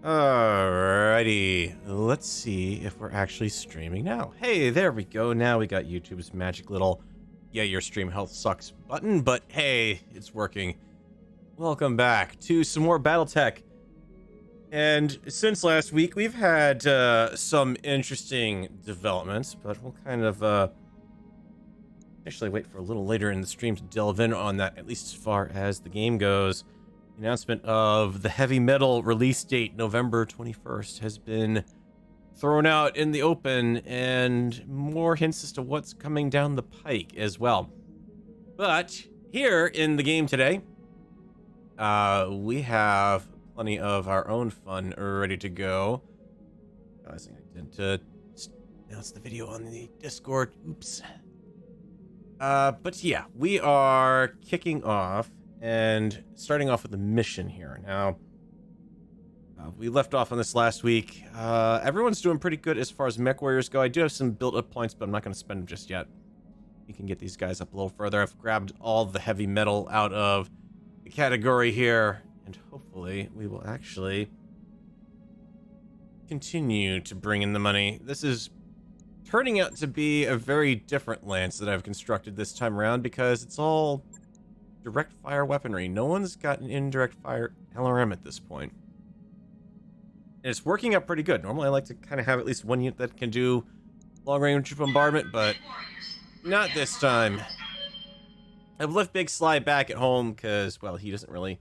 Alrighty, let's see if we're actually streaming now. Hey, there we go. Now we got YouTube's magic little, yeah, your stream health sucks button, but hey, it's working. Welcome back to some more BattleTech. And since last week, we've had some interesting developments, but we'll kind of actually wait for a little later in the stream to delve in on that, at least as far as the game goes. The announcement of the heavy metal release date, November 21st, has been thrown out in the open, and more hints as to what's coming down the pike as well. But here in the game today, we have plenty of our own fun ready to go. Realizing I didn't announce the video on the Discord. Oops. But yeah, we are kicking off and starting off with a mission here. Now, we left off on this last week. Everyone's doing pretty good as far as mech warriors go. I do have some built-up points, but I'm not going to spend them just yet. We can get these guys up a little further. I've grabbed all the heavy metal out of the category here, and hopefully we will actually continue to bring in the money. This is turning out to be a very different lance that I've constructed this time around because it's all direct fire weaponry. No one's got an indirect fire LRM at this point. And it's working out pretty good. Normally I like to kind of have at least one unit that can do long range bombardment, but not this time. I've left Big Sly back at home because, well, he doesn't really,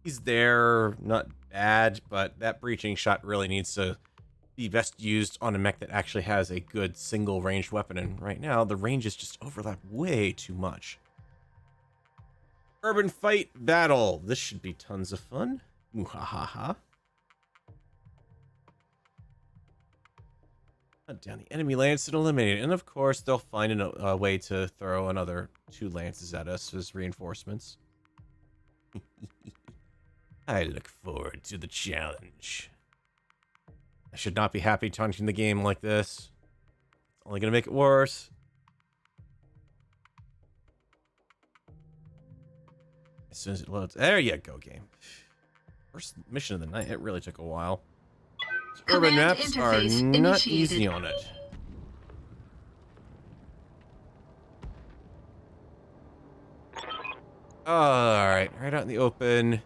he's there, not bad, but that breaching shot really needs to be best used on a mech that actually has a good single ranged weapon, and right now the ranges just overlap way too much. Urban fight battle. This should be tons of fun. Muhahaha. Hunt down the enemy lance and eliminate it, and of course they'll find a way to throw another 2 lances at us as reinforcements. I look forward to the challenge. I should not be happy taunting the game like this. It's only gonna make it worse. As soon as it loads. There you go, game. First mission of the night. It really took a while. Urban maps are not easy on it. Alright, right out in the open.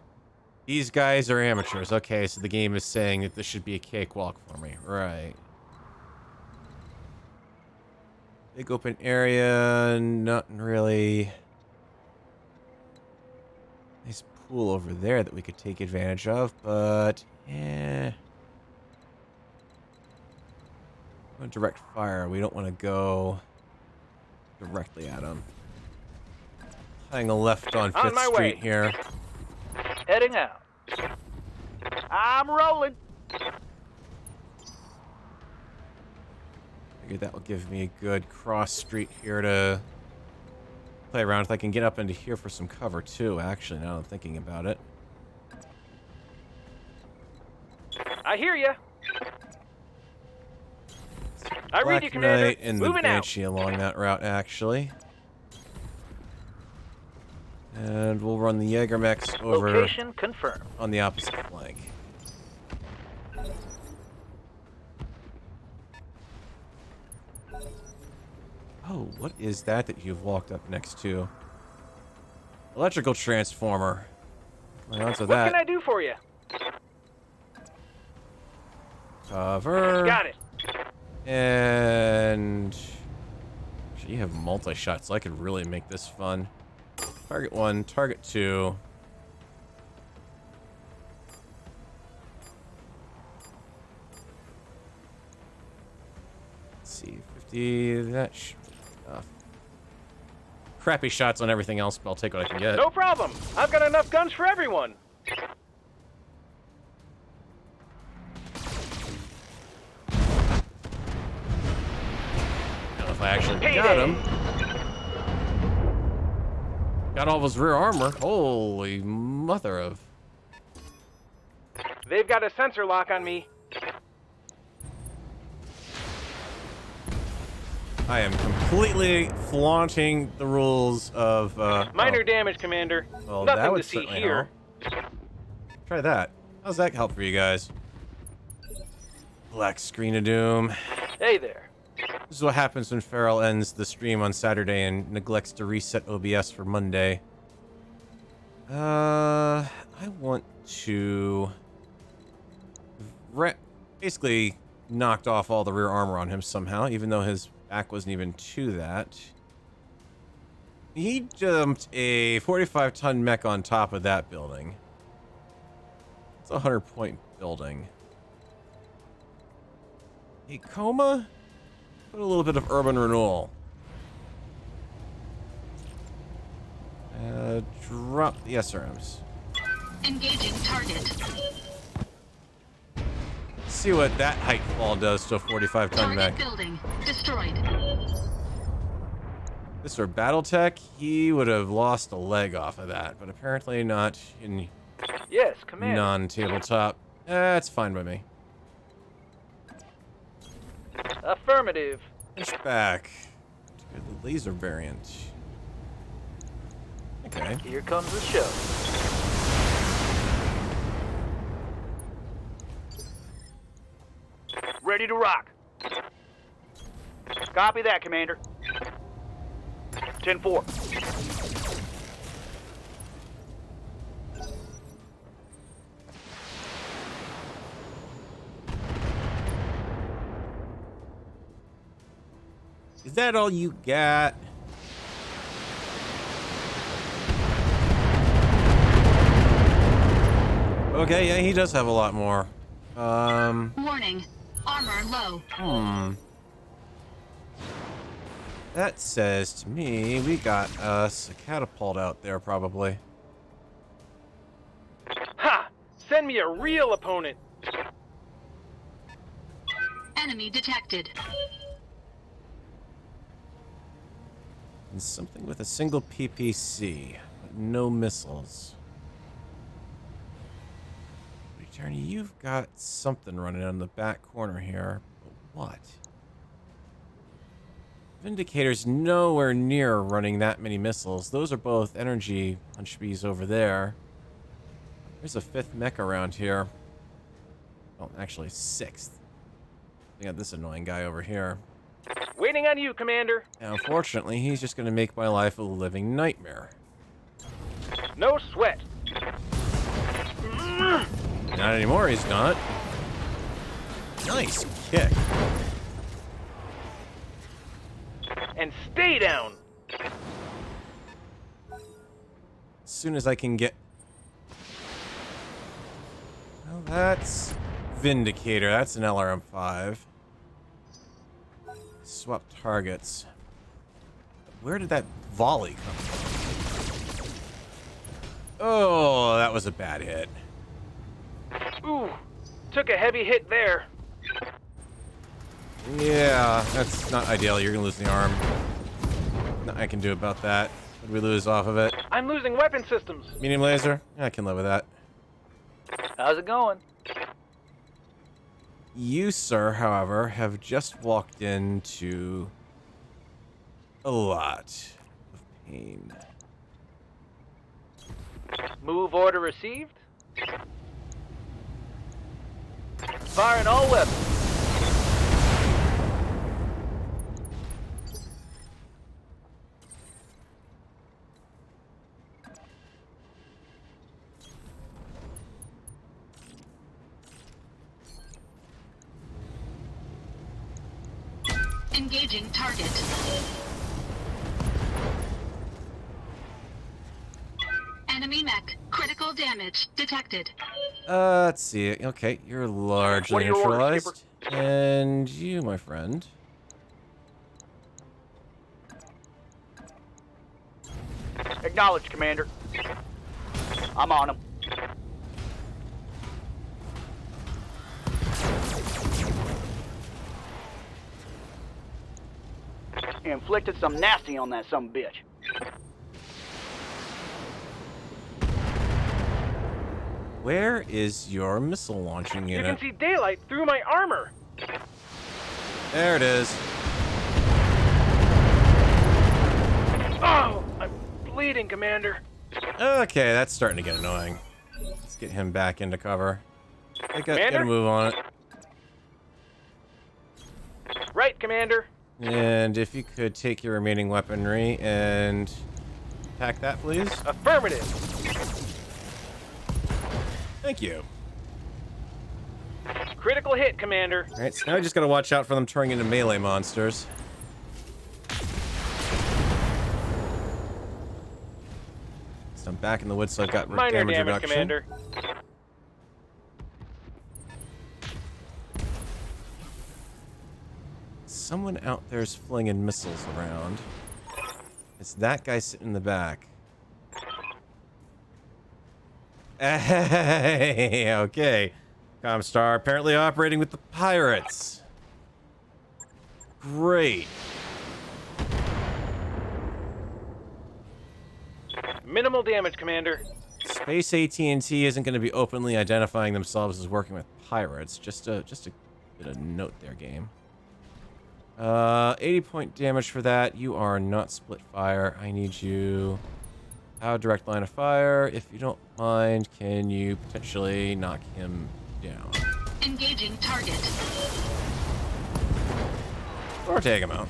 These guys are amateurs. Okay, so the game is saying that this should be a cakewalk for me. Right. Big open area, nothing really. Nice pool over there that we could take advantage of, but eh. Direct fire. We don't want to go directly at them. Playing a left on 5th Street here. Heading out. I'm rolling. Figured that will give me a good cross street here to play around with. I can get up into here for some cover too, actually, now that I'm thinking about it. I hear ya. I read you, Commander. Knight and the Banshee along that route, actually. And we'll run the UrbanMechs over Location confirmed. on the opposite flank. Oh, what is that you've walked up next to? Electrical transformer. Hang on to that. What can I do for you? Cover. Got it. And actually, you have multi-shot, so I could really make this fun. Target 1, target 2. Let's see, 50. That should be enough. Crappy shots on everything else, but I'll take what I can get. No problem. I've got enough guns for everyone. If I actually got him. Got all of his rear armor. Holy mother of. They've got a sensor lock on me. I am completely flaunting the rules of Minor damage, Commander. Well, Nothing that would to see certainly here. help. Try that. How's that help for you guys? Black screen of doom. Hey there. This is what happens when Farrell ends the stream on Saturday and neglects to reset OBS for Monday. I want to basically knocked off all the rear armor on him somehow, even though his back wasn't even to that. He jumped a 45-ton mech on top of that building. It's a 100-point building. A coma? Put a little bit of urban renewal. Drop the SRMs. Engaging target. See what that height fall does to a 45-ton mech. Target building destroyed. This were BattleTech, he would have lost a leg off of that, but apparently not in Yes, Commander. non-tabletop. That's fine by me. Affirmative. Hunchback. The laser variant. Okay. Here comes the show. Ready to rock. Copy that, Commander. 10-4. Is that all you got? Okay, yeah, he does have a lot more. Warning. Armor low. That says to me we got us a catapult out there probably. Ha! Send me a real opponent. Enemy detected. And something with a single PPC, but no missiles. Attorney, you've got something running on the back corner here, but what? Vindicator's nowhere near running that many missiles. Those are both energy punch bees over there. There's a 5th mech around here. Oh, actually 6th. We got this annoying guy over here. Waiting on you, Commander. Now, unfortunately, he's just going to make my life a living nightmare. No sweat. Not anymore, he's not. Nice kick. And stay down. As soon as I can get... Well, that's Vindicator. That's an LRM-5. Swap targets. Where did that volley come from? Oh, that was a bad hit. Ooh, took a heavy hit there. Yeah, that's not ideal. You're gonna lose the arm. Nothing I can do about that. What did we lose off of it? I'm losing weapon systems. Medium laser? I can live with that. How's it going? You, sir, however, have just walked into a lot of pain. Move order received. Firing all weapons. Engaging target. Enemy mech. Critical damage detected. Let's see. Okay, you're largely What are your orders, neutralized. And you, my friend. Acknowledged, Commander. I'm on him. Inflicted some nasty on that some bitch. Where is your missile launching You unit? can see daylight through my armor. There it is. Oh, I'm bleeding, Commander. Okay, that's starting to get annoying. Let's get him back into cover. Get a Commander? move on it. hit, Commander. And if you could take your remaining weaponry and attack that, please. Affirmative. Thank you. Critical hit, Commander. Alright, so now I just gotta watch out for them turning into melee monsters. So I'm back in the woods, so I've got Minor damage damage, reduction. Commander. Someone out there's flinging missiles around. It's that guy sitting in the back. Hey, okay. Comstar apparently operating with the pirates. Great. Minimal damage, Commander. Space AT&T isn't going to be openly identifying themselves as working with pirates. Just a bit of note there, game. 80-point damage for that. You are not split fire. I need you out direct line of fire. If you don't mind, can you potentially knock him down? Engaging target. Or take him out.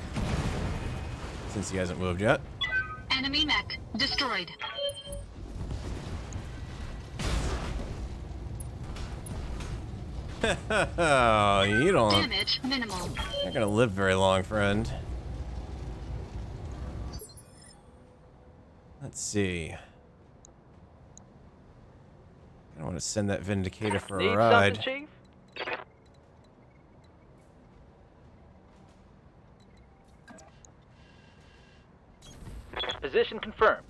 Since he hasn't moved yet. Enemy mech destroyed. Oh, you don't... Damage minimal. You're not gonna live very long, friend. Let's see. I want to send that Vindicator for Need a ride. something, Chief? Position confirmed.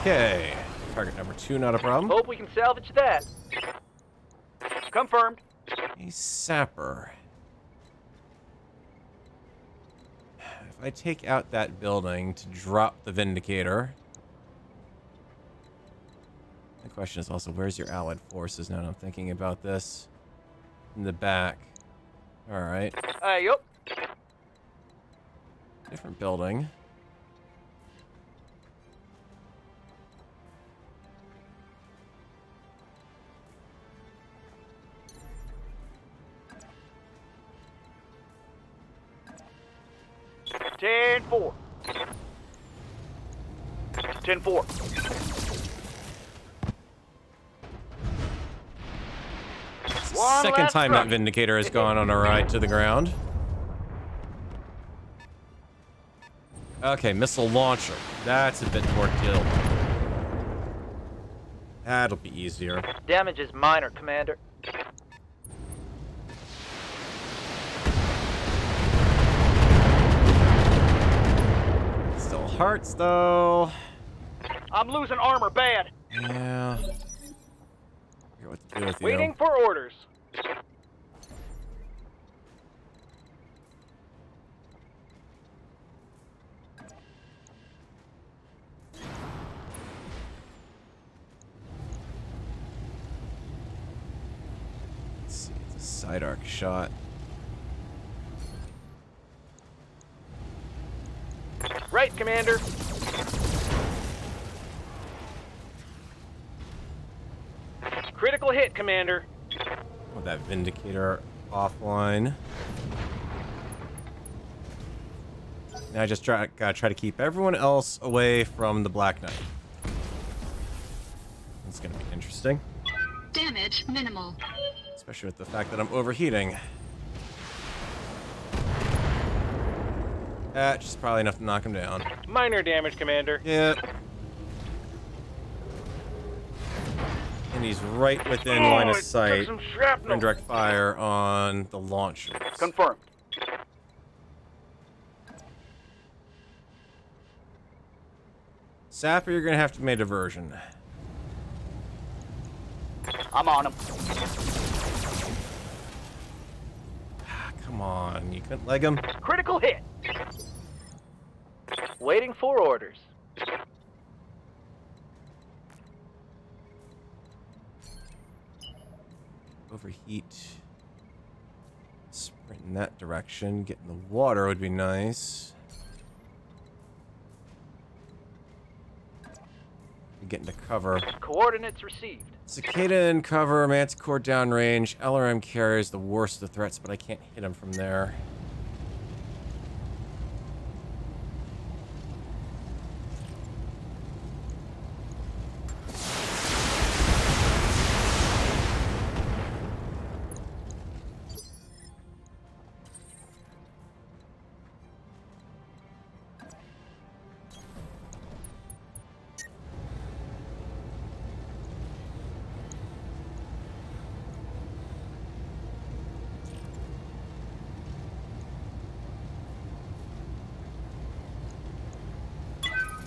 Okay. Target number 2, not a problem. Hope we can salvage that. Confirmed. A sapper. If I take out that building to drop the Vindicator... The question is also, where's your allied forces now that I'm thinking about this? In the back. Alright. Yup. Different building. Ten four. 10-4. Second last time truck. that Vindicator has gone on a ride to the ground. Okay, missile launcher. That's a bit more kill. That'll be easier. Damage is minor, Commander. Still hurts, though. I'm losing armor bad. Yeah. Forget what to do with you. Waiting for orders. Let's see, it's a side arc shot. Right, Commander. Critical hit, Commander. With that Vindicator offline. Now I just gotta try to keep everyone else away from the Black Knight. It's gonna be interesting. Damage minimal. Especially with the fact that I'm overheating. Just probably enough to knock him down. Minor damage, Commander. Yeah. And he's right within line of it took sight. some shrapnel. Indirect fire on the launchers. Confirmed. Sapper, you're gonna have to make a diversion. I'm on him. Come on, you couldn't leg him? Critical hit. Waiting for orders. Overheat. Sprint in that direction. Get in the water would be nice. get into cover. Coordinates received. Cicada in cover, Manticore downrange. LRM carrier is the worst of the threats, but I can't hit him from there.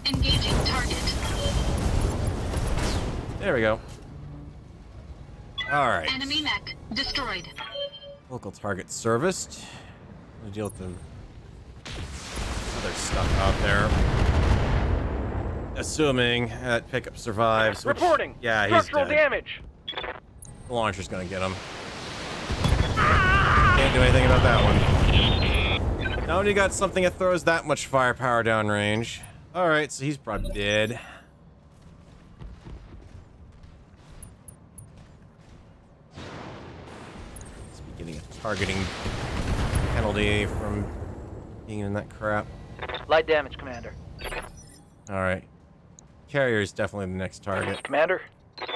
Engaging target. There we go. Alright. Enemy mech destroyed. Local target serviced. We'll deal with the other stuff out there. Assuming that pickup survives. Which, Reporting. yeah, he's Structural dead. damage. The launcher's gonna get him. Can't do anything about that one. Now when you got something that throws that much firepower downrange. Alright, so he's probably dead. He's getting a targeting penalty from being in that crap. Light damage, Commander. Alright. Carrier is definitely the next target. Commander? Not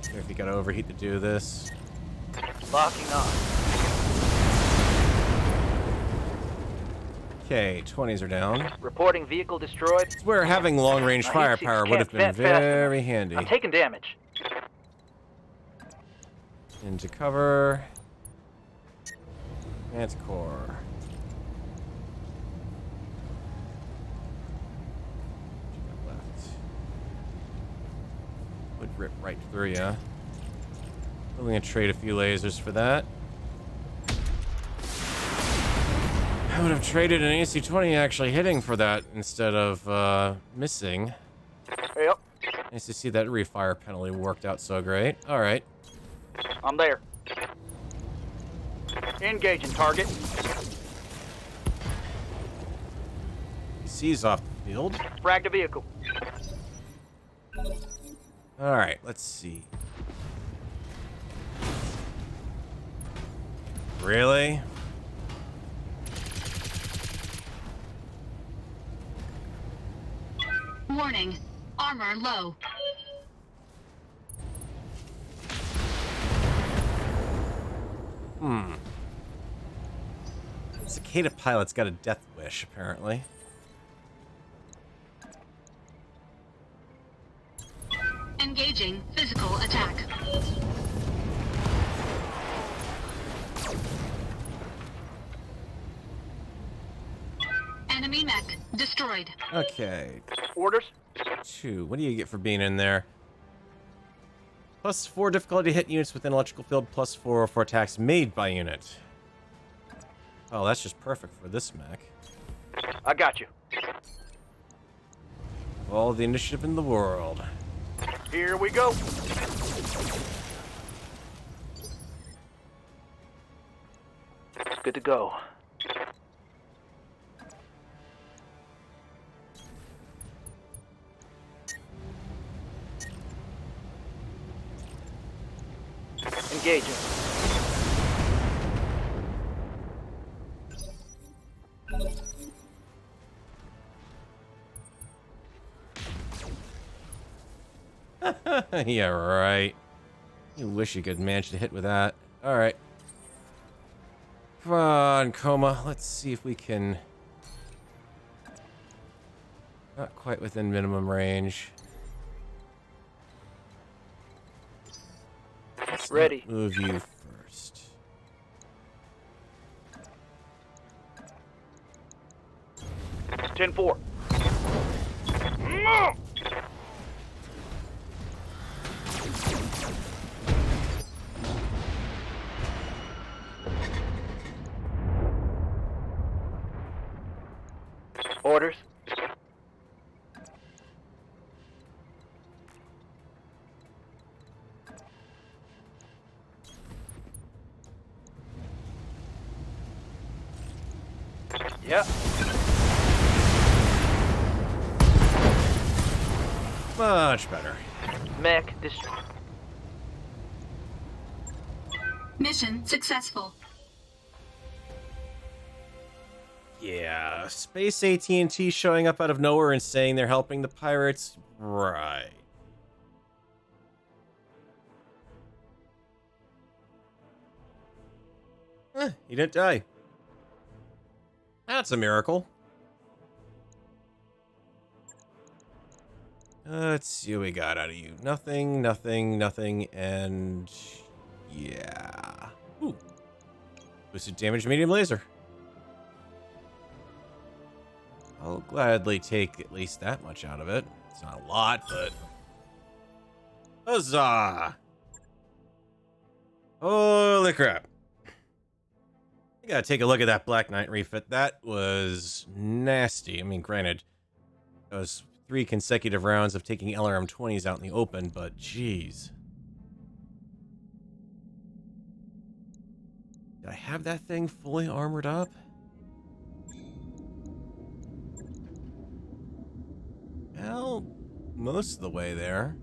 sure if you gotta overheat to do this. Locking on. Okay, 20s are down. Reporting vehicle destroyed. It's where having long-range My firepower heat would have sinks been can't vent fast very enough. handy. I'm taking damage. Into cover. Manticore. Left. Would rip right through ya. I'm gonna trade a few lasers for that. I would have traded an AC-20 actually hitting for that instead of missing. Yep. Nice to see that refire penalty worked out so great. Alright. I'm there. Engaging target. C's off the field. Fragged a vehicle. Alright, let's see. Really? Warning. Armor low. Cicada pilot's got a death wish, apparently. Engaging physical attack. Enemy mech destroyed. Okay. Orders. 2. What do you get for being in there? +4 difficulty to hit units within electrical field, +4 for attacks made by unit. Oh, that's just perfect for this mech. I got you. All the initiative in the world. Here we go. Good to go. Engaging. Yeah, right. You wish you could manage to hit with that. Alright. Come on, Coma. Let's see if we can... Not quite within minimum range. Let's not Ready. move you first. Ten four. Orders. Yeah. Much better. Mech destroyed. Mission successful. Yeah, Space AT&T showing up out of nowhere and saying they're helping the pirates. Right. He didn't die. That's a miracle. Let's see what we got out of you. Nothing, nothing, nothing, and yeah. Ooh. Boosted damage, medium laser. I'll gladly take at least that much out of it. It's not a lot, but huzzah! Holy crap. I gotta take a look at that Black Knight refit. That was nasty. I mean, granted, that was 3 consecutive rounds of taking LRM-20s out in the open, but jeez. Did I have that thing fully armored up? Well, most of the way there.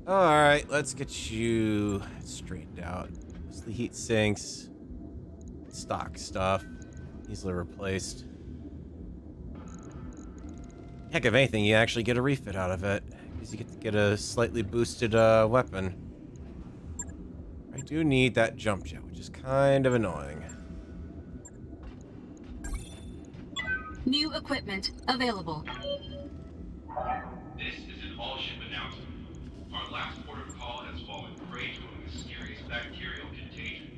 Alright, let's get you straightened out. It's the heat sinks. Stock stuff. Easily replaced. Heck, if anything, you actually get a refit out of it. Because you get to get a slightly boosted weapon. I do need that jump jet, which is kind of annoying. New equipment available. This is an all-ship announcement. Our last port of call has fallen prey to a mysterious bacterial contagion.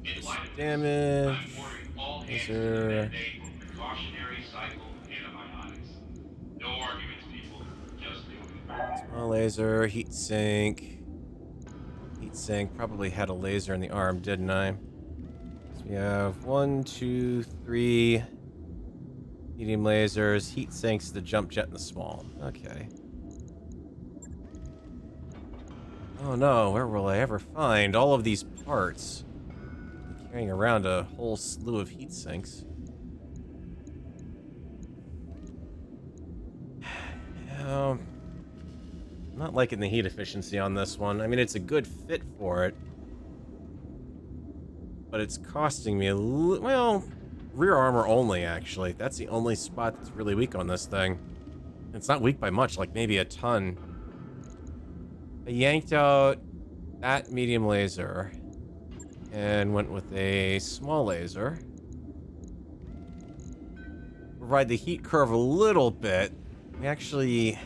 In light of this, Damage. I'm ordering all hands to Laser. the mandate for precautionary cycle antibiotics. No arguments, people. Just do it. Small laser, heat sink. Heat sink. Probably had a laser in the arm, didn't I? So we have 1, 2, 3 medium lasers, heat sinks, the jump jet, and the small. Okay. Oh no, where will I ever find all of these parts? I'm carrying around a whole slew of heat sinks. I'm not liking the heat efficiency on this one. I mean, it's a good fit for it. But it's costing me well, rear armor only, actually. That's the only spot that's really weak on this thing. It's not weak by much, like maybe a ton. I yanked out that medium laser and went with a small laser. Ride the heat curve a little bit. We actually...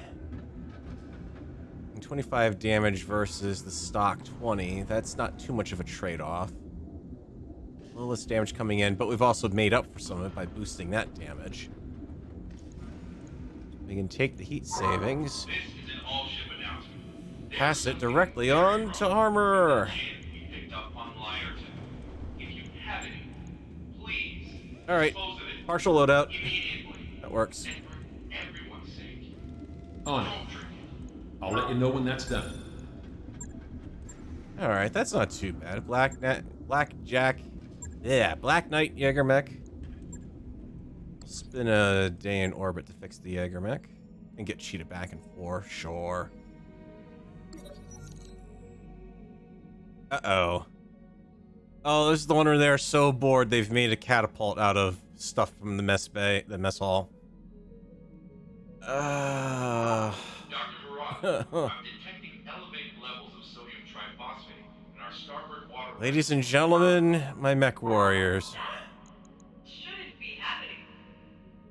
25 damage versus the stock 20. That's not too much of a trade-off. A little less damage coming in, but we've also made up for some of it by boosting that damage. We can take the heat savings, This is an all-ship announcement. pass it directly on to armor. And we picked up on Liarton. If you have any, please Alright, dispose of it partial loadout. immediately. That works. And for everyone's sake, On it. don't drink it. I'll let you know when that's done. Alright, that's not too bad. Black Knight UrbanMech. Spend a day in orbit to fix the UrbanMech. And get cheated back and forth, sure. Uh-oh. Oh, this is the one where they're so bored they've made a catapult out of stuff from the mess bay, the mess hall. Dr. Murad, I'm detecting elevated levels of sodium triphosphate in our starboard water. Ladies and gentlemen, my mech warriors. Shouldn't be happening.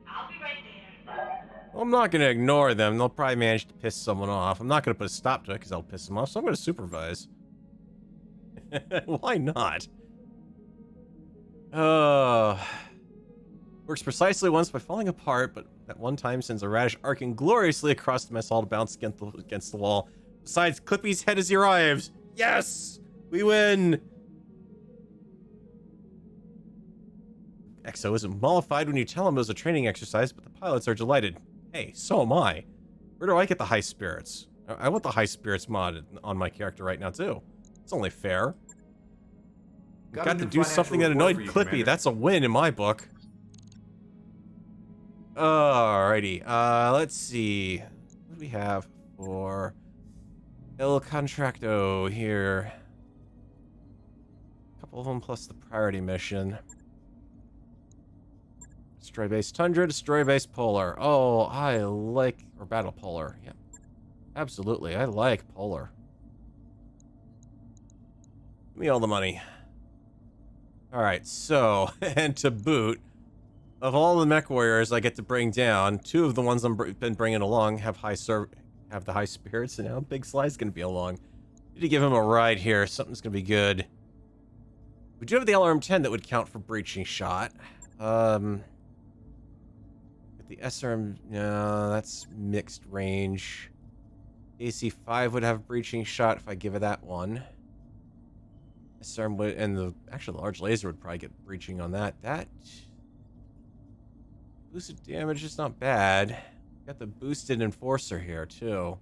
I'll be right there. Well, I'm not going to ignore them. They'll probably manage to piss someone off. I'm not going to put a stop to it because I'll piss them off, so I'm going to supervise. Why not? Works precisely once by falling apart, but that one time sends a radish arcing gloriously across the mess hall to bounce against the wall. Besides, Clippy's head as he arrives. Yes! We win! Exo isn't mollified when you tell him it was a training exercise, but the pilots are delighted. Hey, so am I. Where do I get the high spirits? I want the high spirits mod on my character right now, too. It's only fair. Got to do something that annoyed Clippy. Commander. That's a win in my book. Alrighty. Let's see. What do we have for El Contracto here? A couple of them plus the priority mission. Destroy base Tundra, destroy base Polar. Oh, I like... Or Battle Polar. Yeah. Absolutely. I like Polar. Give me all the money. Alright, so... And to boot, of all the mech warriors I get to bring down, 2 of the ones I've been bringing along have the high spirits, and now Big Sly's gonna be along. Need to give him a ride here. Something's gonna be good. We do have the LRM-10 that would count for breaching shot. The SRM, no, that's mixed range. AC-5 would have breaching shot if I give it that one. SRM would, and the large laser would probably get breaching on that. That boosted damage is not bad. Got the boosted enforcer here too.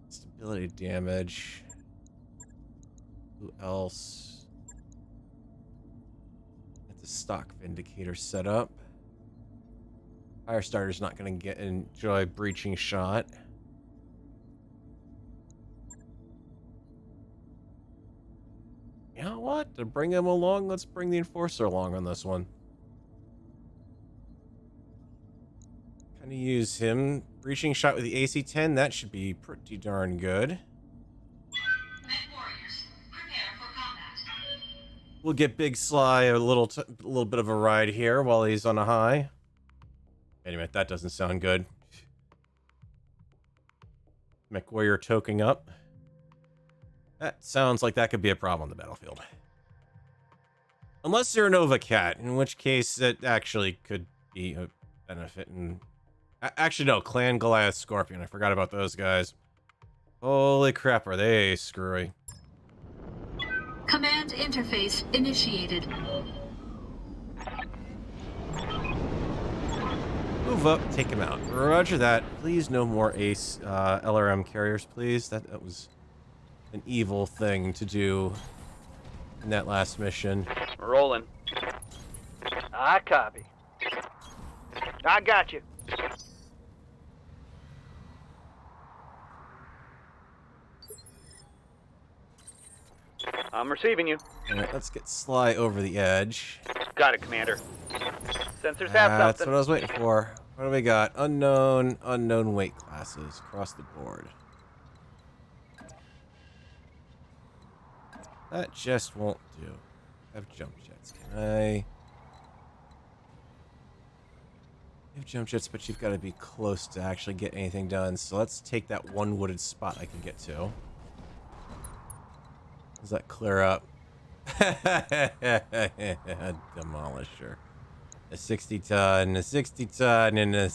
Stability damage. Who else? The stock vindicator set up. Firestarter's not going to enjoy breaching shot. You know what? To bring him along, let's bring the enforcer along on this one. Kind of use him. Breaching shot with the AC-10, that should be pretty darn good. Mech warriors, prepare for combat. We'll get Big Sly a little bit of a ride here while he's on a high. Wait a minute, that doesn't sound good. Mech warrior toking up. That sounds like that could be a problem on the battlefield. Unless you're a Nova Cat, in which case it actually could be a benefit. And actually, no, Clan Goliath Scorpion. I forgot about those guys. Holy crap, are they screwy. Command interface initiated. Move up, take him out. Roger that. Please, no more ace LRM carriers, please. That was an evil thing to do in that last mission. Rolling. I copy. I got you. I'm receiving you. Alright, let's get Sly over the edge. Got it, Commander. Sensors have That's something. what I was waiting for. What do we got? Unknown weight classes across the board. That just won't do. I have jump jets. Can I? You have jump jets, but you've got to be close to actually get anything done. So let's take that one wooded spot I can get to. Does that clear up? Demolisher. A 60-ton, a 60-ton, and a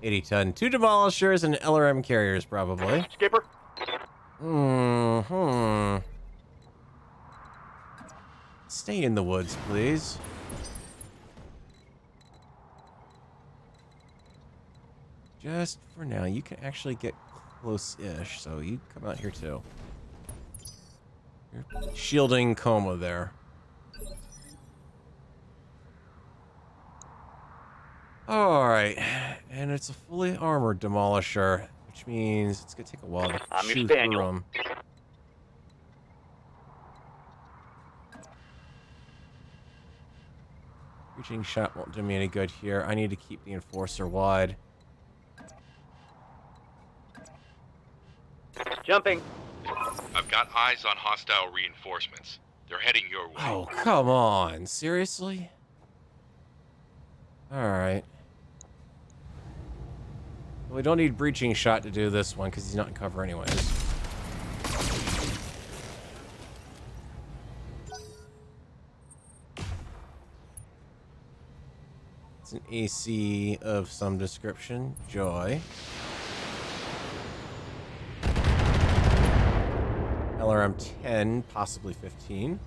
80-ton. 2 demolishers and LRM carriers, probably. Skipper. Stay in the woods, please. Just for now. You can actually get close-ish, so you come out here too. You're shielding Coma there. Alright, and it's a fully armored demolisher, which means it's gonna take a while to I'm your shoot through spaniel. them. Reaching shot won't do me any good here. I need to keep the enforcer wide. Jumping. I've got eyes on hostile reinforcements. They're heading your way. Oh, come on. Seriously? Alright. Well, we don't need breaching shot to do this one because he's not in cover anyways. It's an AC of some description. Joy. LRM 10, possibly 15.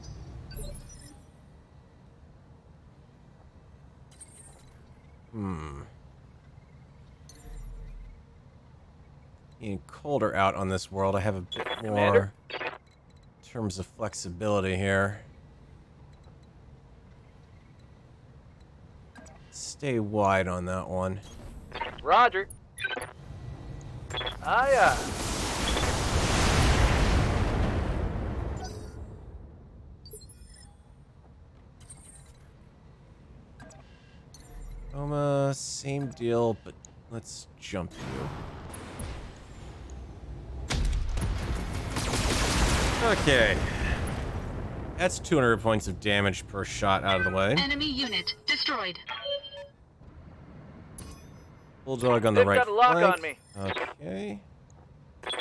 Being colder out on this world, I have a bit more. Commander? terms of flexibility here. Stay wide on that one. Roger. Aye, Same deal, but let's jump you. Okay. That's 200 points of damage per shot out of the way. Enemy unit destroyed. Bulldog on the They've right got a lock flank. on me. Okay.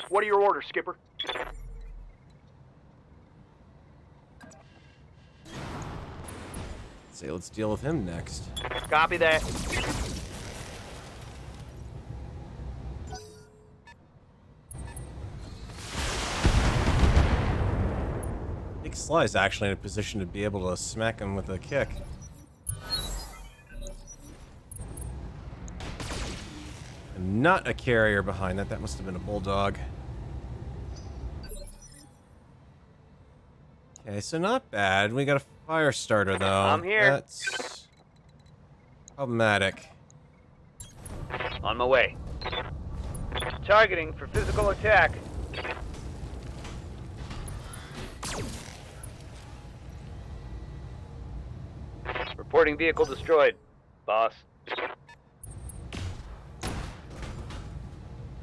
What are your orders, Skipper? Say, let's deal with him next. Copy that. Big Sly's actually in a position to be able to smack him with a kick. And not a carrier behind that. That must have been a bulldog. Okay, so not bad. We got a fire starter though. I'm here. That's problematic. On my way. Targeting for physical attack. Reporting vehicle destroyed, boss.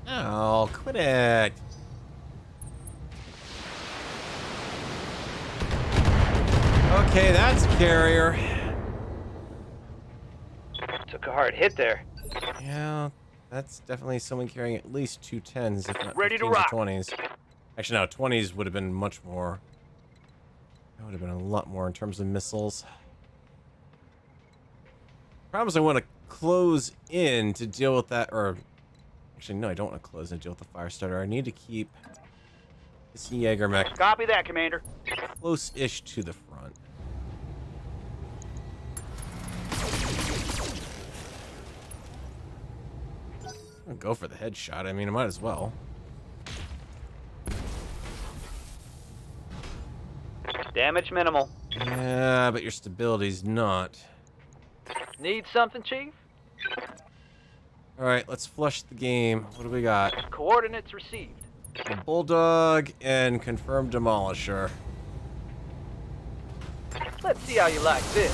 Oh, quit it. Okay, that's a carrier. Took a hard hit there. Yeah, that's definitely someone carrying at least two 10s, if not Ready to 15s rock. or 20s. Actually, no, 20s would have been much more. That would have been a lot more in terms of missiles. Problem is I want to close in to deal with that, or... Actually, no, I don't want to close in to deal with the fire starter. I need to keep this UrbanMech Copy that, Commander. close-ish to the front. I'm gonna go for the headshot. I mean, I might as well. Damage minimal. Yeah, but your stability's not. Need something, Chief? Alright, let's flush the game. What do we got? Coordinates received. A bulldog and confirmed demolisher. Let's see how you like this.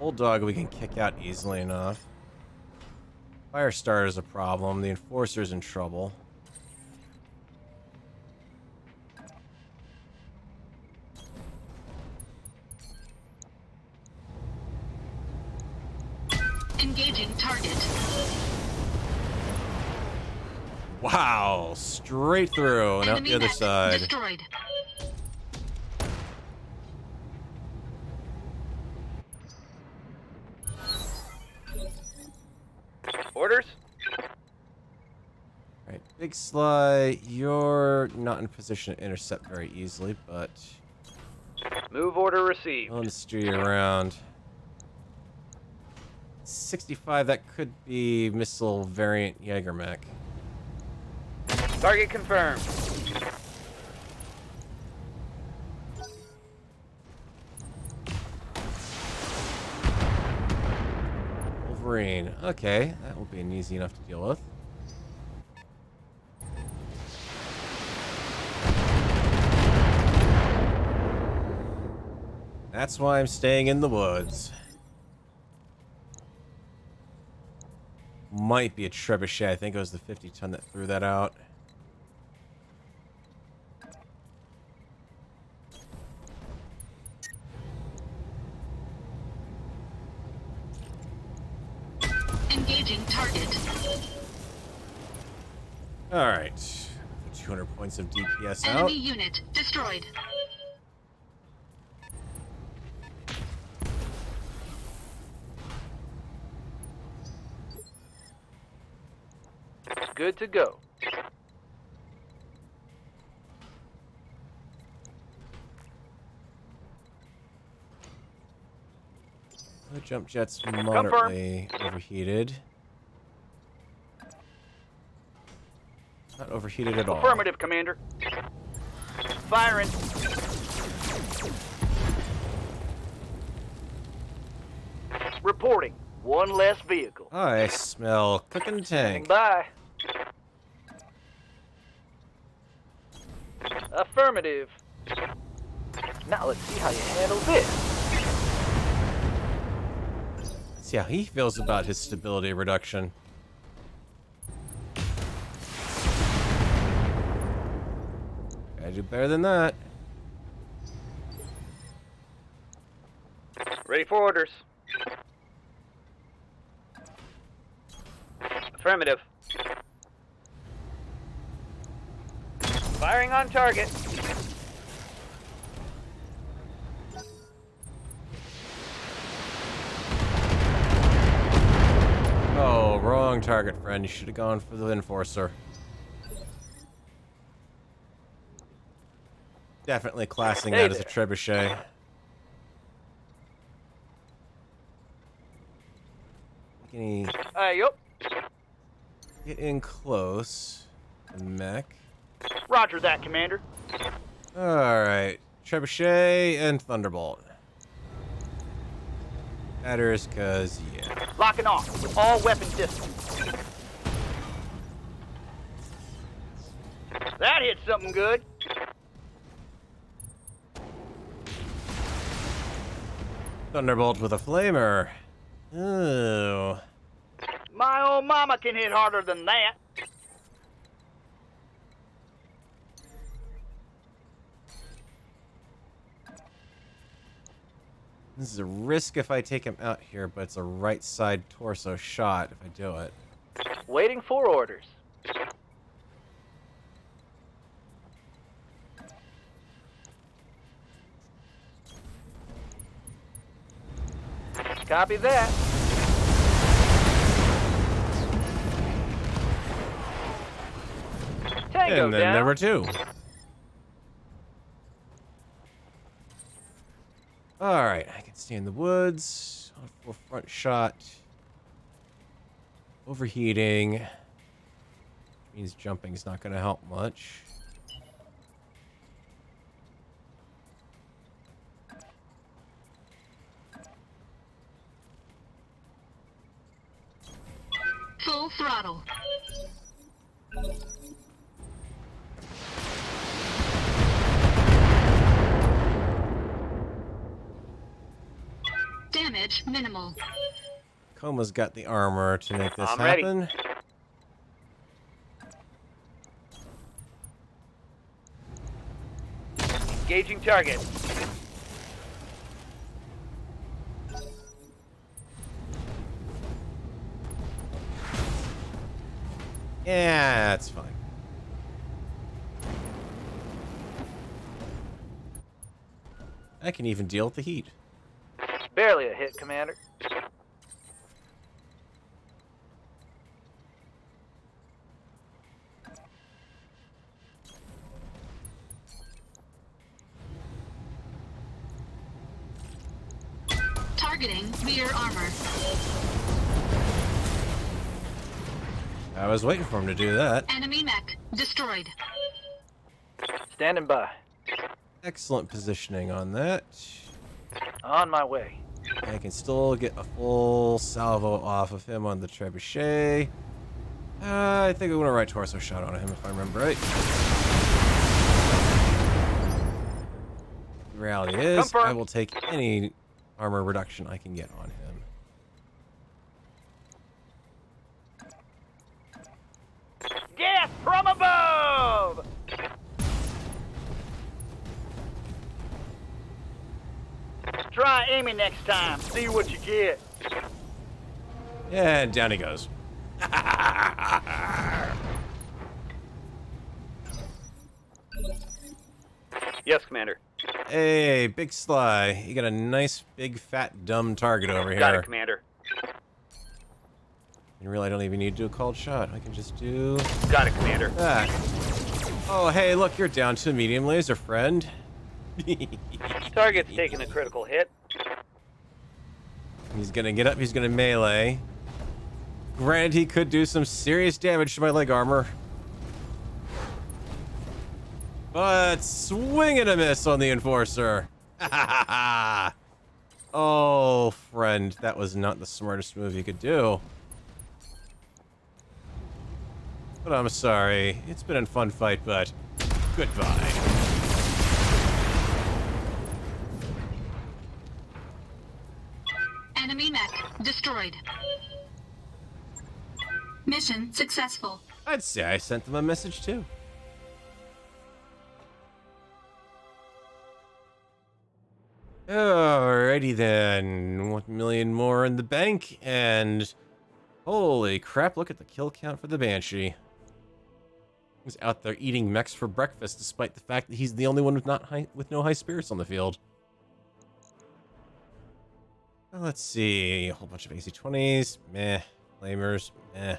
Bulldog we can kick out easily enough. Firestarter's a problem. The Enforcer's in trouble. Engaging target. Wow, straight through and out Enemy the other mech side. destroyed. Orders? Alright, Big Sly, you're not in a position to intercept very easily, but Move order received. I'll just steer you around. 65, that could be missile variant UrbanMech. Target confirmed. Wolverine. Okay, that will be an easy enough to deal with. That's why I'm staying in the woods. Might be a trebuchet. I think it was the 50-ton that threw that out. Engaging target. Alright. 200 points of DPS out. Enemy unit destroyed. Good to go. The jump jet's moderately overheated. Not overheated at all. Affirmative, Commander. Firing. Reporting. One less vehicle. I smell cooking tank. Bye. Affirmative. Now let's see how you handle this. Let's see how he feels about his stability reduction. Gotta do better than that. Ready for orders. Affirmative. Firing on target. Oh, wrong target, friend. You should have gone for the Enforcer. Definitely classing that as a trebuchet. Can he Yup. get in close? The mech. Roger that, Commander. Alright. Trebuchet and Thunderbolt. Matters, cause yeah. Locking on with all weapon systems. That hit something good. Thunderbolt with a flamer. Ooh. My old mama can hit harder than that. This is a risk if I take him out here, but it's a right side torso shot if I do it. Waiting for orders. Copy that. Tango And then down. there were two. Alright, I can stay in the woods. On full front shot. Overheating. Means jumping's not going to help much. Full throttle. Damage minimal. Coma's got the armor to make this I'm ready. happen. Engaging target. Yeah, that's fine. I can even deal with the heat. Barely a hit, Commander. Targeting rear armor. I was waiting for him to do that. Enemy mech destroyed. Standing by. Excellent positioning on that. On my way. I can still get a full salvo off of him on the trebuchet. I think I want a right torso shot on him if I remember right. The reality is, Confirmed. I will take any armor reduction I can get on him. Gas from above! Try aiming next time. See what you get. And down he goes. Yes, Commander. Hey, Big Sly. You got a nice, big, fat, dumb target over here. Got it, Commander. And really, I don't even need to do a called shot. I can just do Got it, Commander. that. Oh, hey, look, you're down to a medium laser, friend. Target's taking a critical hit. He's gonna get up, he's gonna melee. Granted, he could do some serious damage to my leg armor. But swing and a miss on the Enforcer. Oh, friend, that was not the smartest move you could do. But I'm sorry. It's been a fun fight, but goodbye. Enemy mech destroyed. Mission successful. I'd say I sent them a message too. Alrighty then. 1 million more in the bank, and holy crap, look at the kill count for the Banshee. He's out there eating mechs for breakfast, despite the fact that he's the only one with no high spirits on the field. Well, let's see. A whole bunch of AC-20s. Meh. Flamers. Meh.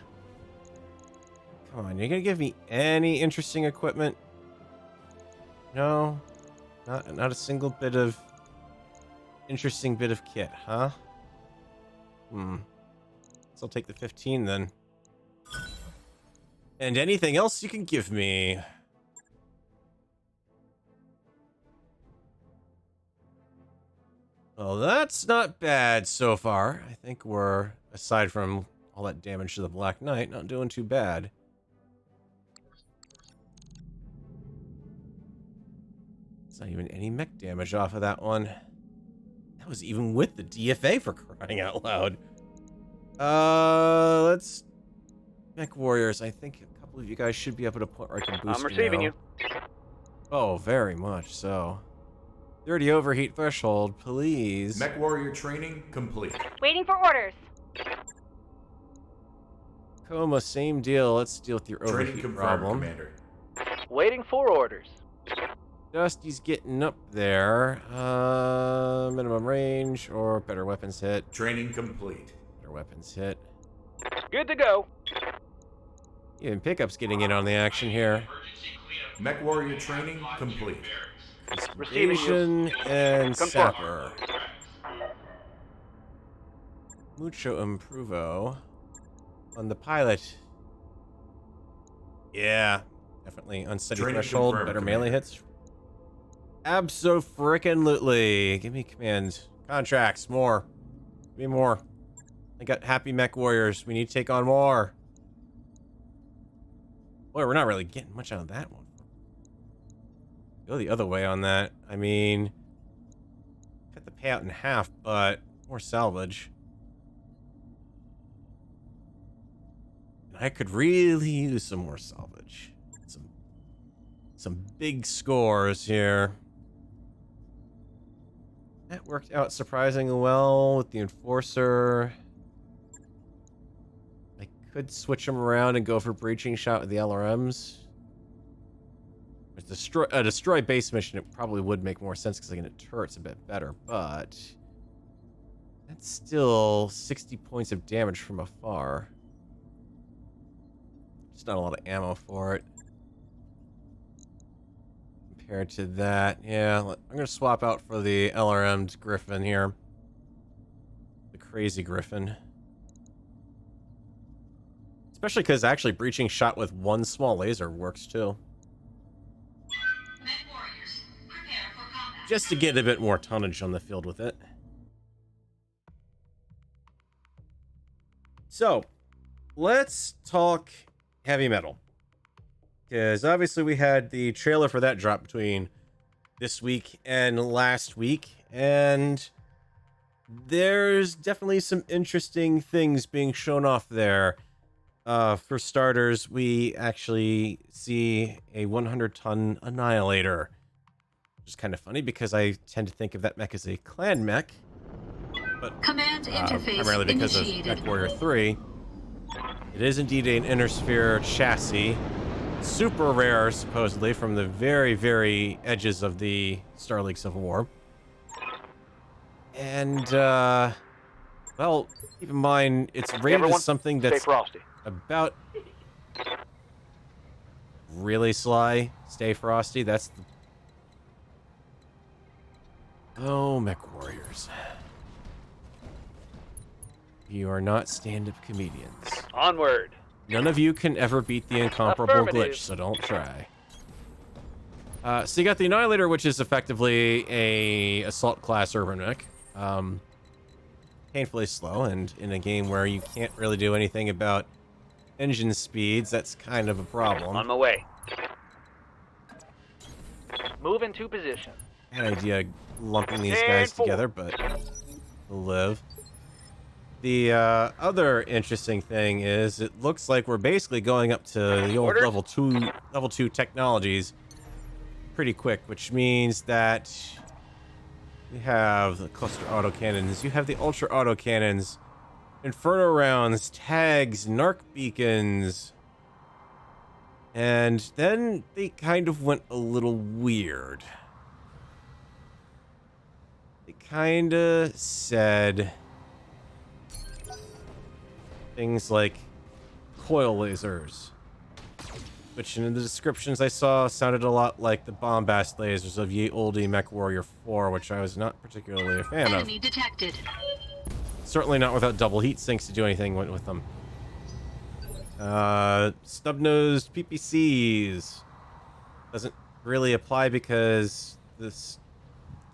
Come on, you're gonna give me any interesting equipment? No? Not a single bit of interesting bit of kit, huh? So I'll take the 15 then. And anything else you can give me? Well, that's not bad so far. I think we're, aside from all that damage to the Black Knight, not doing too bad. It's not even any mech damage off of that one. That was even with the DFA, for crying out loud. Let's... Mech Warriors, I think a couple of you guys should be up at a point where I can boost I'm receiving now. you. Oh, very much so. 30 overheat threshold, please. Mech Warrior training complete. Waiting for orders. Coma, same deal. Let's deal with your Training overheat confirmed, problem. Commander. Waiting for orders. Dusty's getting up there. Minimum range or better weapons hit. Training complete. Better weapons hit. Good to go. Even Pickup's getting in on the action here. Mech Warrior training complete. Receiving you. Inspiration and Confirm. Sapper. Mucho improvo on the pilot. Yeah, definitely unsteady Training threshold, confirmed, better melee Commander. hits. Abso-frickin-lutely. Give me commands. Contracts, more. Give me more. I got happy mech warriors. We need to take on more. Boy, we're not really getting much out of that one. Go the other way on that. I mean, cut the payout in half, but more salvage. And I could really use some more salvage. Some big scores here. That worked out surprisingly well with the Enforcer. I could switch them around and go for breaching shot with the LRMs. With a destroy base mission, it probably would make more sense because I can hit turrets a bit better, but that's still 60 points of damage from afar. Just not a lot of ammo for it. Compared to that, yeah, I'm going to swap out for the LRM'd Griffin here. The crazy Griffin. Especially because actually breaching shot with one small laser works too. Mech warriors, prepare for combat. Just to get a bit more tonnage on the field with it. So, let's talk heavy metal. Because obviously we had the trailer for that drop between this week and last week. And there's definitely some interesting things being shown off there. For starters, we actually see a 100-ton Annihilator. Which is kind of funny because I tend to think of that mech as a clan mech. But Command interface primarily because initiated. of Mech Warrior 3. It is indeed an inner sphere chassis. Super rare, supposedly, from the very, very edges of the Star League Civil War. And, well, keep in mind, it's rated Everyone, as something Stay that's frosty. about... Really, Sly? Stay frosty? That's the... Oh, Mech Warriors. You are not stand-up comedians. Onward. None of you can ever beat the incomparable Affirmative. glitch, so don't try. So you got the Annihilator, which is effectively a assault class UrbanMech. Painfully slow, and in a game where you can't really do anything about engine speeds, that's kind of a problem. On my way. Move into position. I had an idea lumping these And guys forward. together, but we'll live. The other interesting thing is it looks like we're basically going up to the old Orders? level 2 technologies pretty quick, which means that we have the cluster autocannons, you have the ultra autocannons, inferno rounds, tags, narc beacons, and then they kind of went a little weird. They kind of said things like coil lasers, which in the descriptions I saw sounded a lot like the bombast lasers of ye olde Mech Warrior 4, which I was not particularly a fan of. Enemy detected. Certainly not without double heat sinks to do anything with them. Stub-nosed PPCs doesn't really apply because this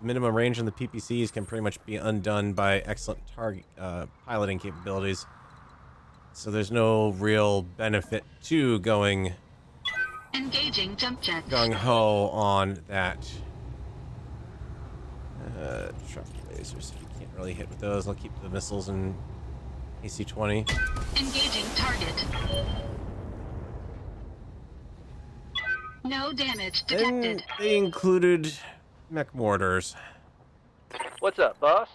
minimum range on the PPCs can pretty much be undone by excellent target piloting capabilities. So there's no real benefit to going Engaging jump jets. gung-ho on that. Truck lasers, if you can't really hit with those, I'll keep the missiles and AC-20. Engaging target. No damage Then detected. they included mech mortars. What's up, boss?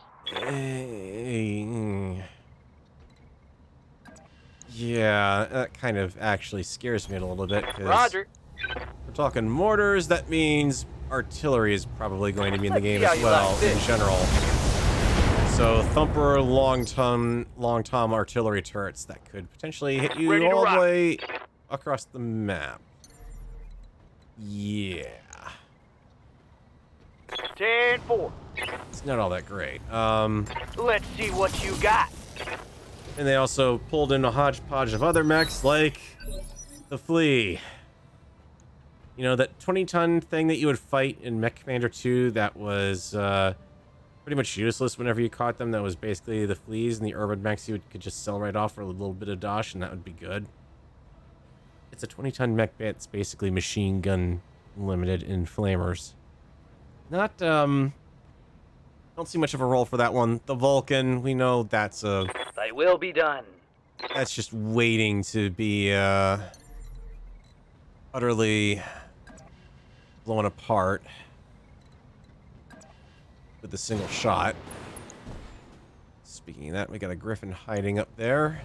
Yeah, that kind of actually scares me a little bit. 'Cause Roger. we're talking mortars, that means artillery is probably going to be in the game Let's as see how you well, like in this. general. So thumper, long tom artillery turrets that could potentially hit you Ready to all the rock. way across the map. Yeah. 10-4. It's not all that great. Let's see what you got. And they also pulled in a hodgepodge of other mechs, like the Flea. You know, that 20-ton thing that you would fight in Mech Commander 2 that was pretty much useless whenever you caught them. That was basically the Fleas, and the UrbanMechs you could just sell right off for a little bit of dosh, and that would be good. It's a 20-ton mech that's basically machine gun limited in flamers. Not, don't see much of a role for that one. The Vulcan, we know that's Thy will be done. that's just waiting to be utterly blown apart with a single shot. Speaking of that, we got a Griffin hiding up there.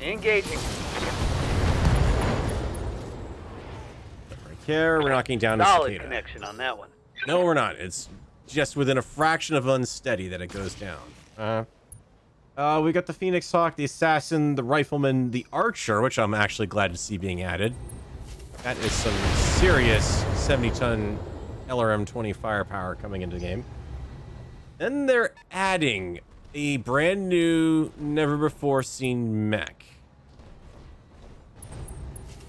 Engaging. Right here, we're knocking down a Solid cicada. connection on that one. No, we're not. It's just within a fraction of unsteady that it goes down. We got the Phoenix Hawk, the Assassin, the Rifleman, the Archer, which I'm actually glad to see being added. That is some serious 70-ton LRM-20 firepower coming into the game. Then they're adding a brand new, never-before-seen mech.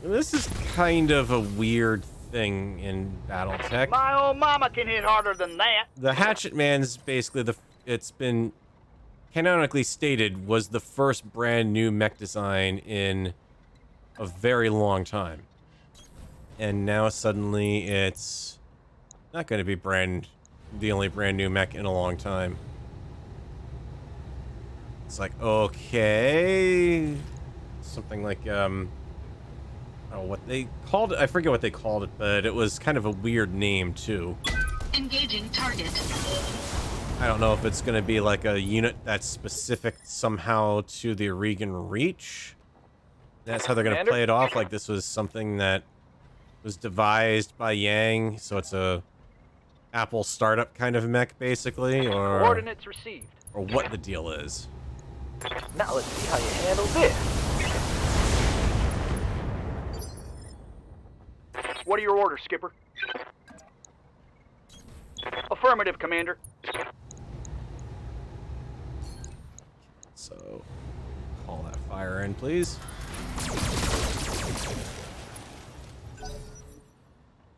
This is kind of a weird thing in BattleTech. My old mama can hit harder than that. The Hatchet Man's basically it's been canonically stated was the first brand new mech design in a very long time. And now suddenly it's not going to be the only brand new mech in a long time. It's like, okay, something like what they called it, I forget what they called it, but it was kind of a weird name too. Engaging target. I don't know if it's going to be like a unit that's specific somehow to the Regan Reach. That's how they're going to Commander? play it off, like this was something that was devised by Yang, so it's a Apple startup kind of mech, basically, or Coordinates received. what the deal is. Now let's see how you handle this. What are your orders, Skipper? Affirmative, Commander. So, call that fire in, please.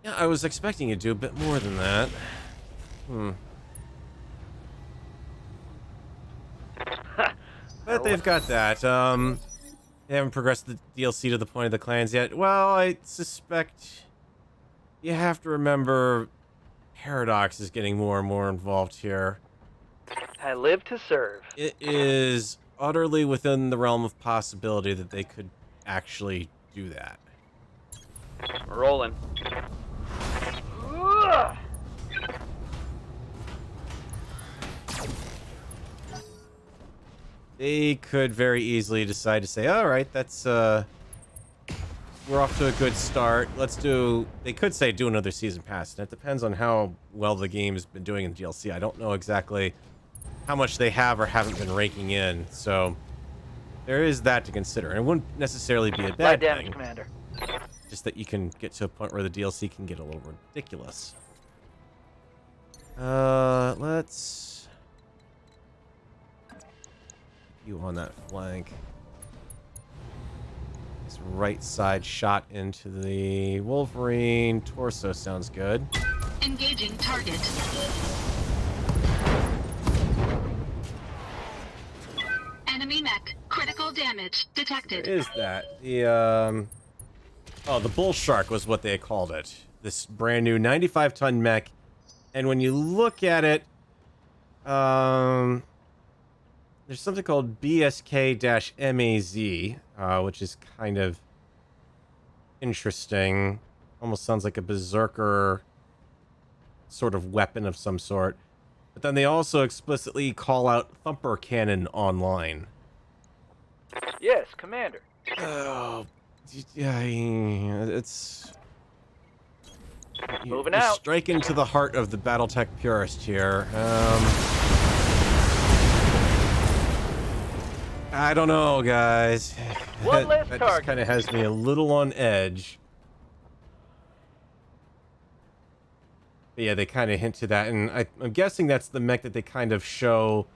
Yeah, I was expecting you to do a bit more than that. But they've got that. They haven't progressed the DLC to the point of the clans yet. Well, I suspect you have to remember Paradox is getting more and more involved here. I live to serve. It is utterly within the realm of possibility that they could actually do that. We're rolling. Ugh. They could very easily decide to say, all right, that's, we're off to a good start. Let's do, they could say do another season pass. And it depends on how well the game has been doing in the DLC. I don't know exactly how much they have or haven't been raking in. So there is that to consider. And it wouldn't necessarily be a bad Light damage, thing. Commander. Just that you can get to a point where the DLC can get a little ridiculous. Let's... you on that flank. This right side shot into the Wolverine torso sounds good. Engaging target. Enemy mech. Critical damage detected. There is that. The oh, the Bull Shark was what they called it. This brand new 95-ton mech. And when you look at it, there's something called BSK-MAZ, which is kind of interesting. Almost sounds like a berserker sort of weapon of some sort. But then they also explicitly call out Thumper Cannon online. Yes, Commander. Oh, yeah, it's... Moving you're out. striking to the heart of the BattleTech purist here. I don't know, guys. One less that just target. kind of has me a little on edge. But yeah, they kind of hint to that, and I'm guessing that's the mech that they kind of show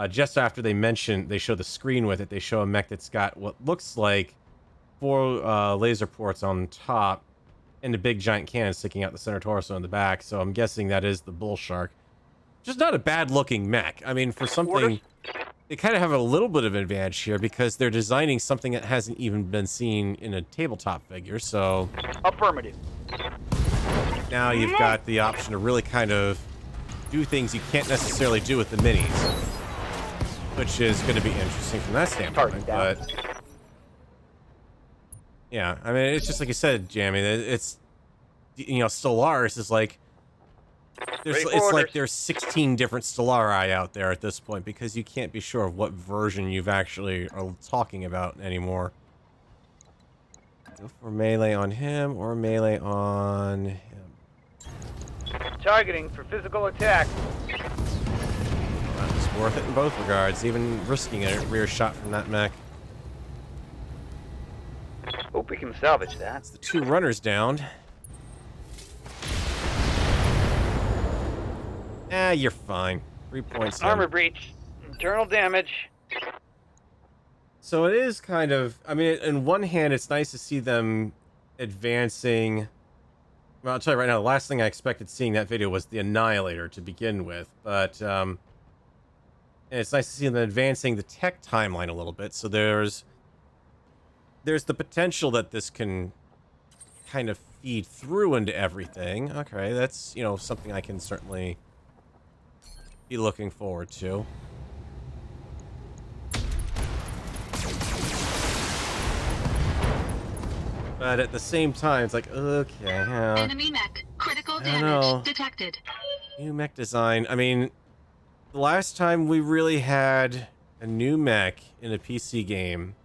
just after they show the screen with it. They show a mech that's got what looks like 4 laser ports on top and a big giant cannon sticking out the center torso in the back. So I'm guessing that is the Bull Shark. Just not a bad looking mech. I mean, for something... they kind of have a little bit of an advantage here because they're designing something that hasn't even been seen in a tabletop figure, so... Affirmative. Now you've got the option to really kind of do things you can't necessarily do with the minis. Which is going to be interesting from that standpoint, but... yeah, I mean, it's just like you said, Jamie, it's... you know, Stellaris is like... it's like there's 16 different Stellari out there at this point because you can't be sure of what version you've actually are talking about anymore. Go for melee on him or melee on him. Targeting for physical attack. It's worth it in both regards, even risking a rear shot from that mech. Hope we can salvage that. It's the 2 runners down. Ah, you're fine. 3 points in. Armor breach. Internal damage. So it is kind of... I mean, in one hand, it's nice to see them advancing... well, I'll tell you right now, the last thing I expected seeing that video was the Annihilator to begin with. But, and it's nice to see them advancing the tech timeline a little bit. So there's the potential that this can kind of feed through into everything. Okay, that's, you know, something I can certainly... be looking forward to. But at the same time, it's like, okay, Enemy mech. Critical damage detected. new mech design. I mean, the last time we really had a new mech in a PC game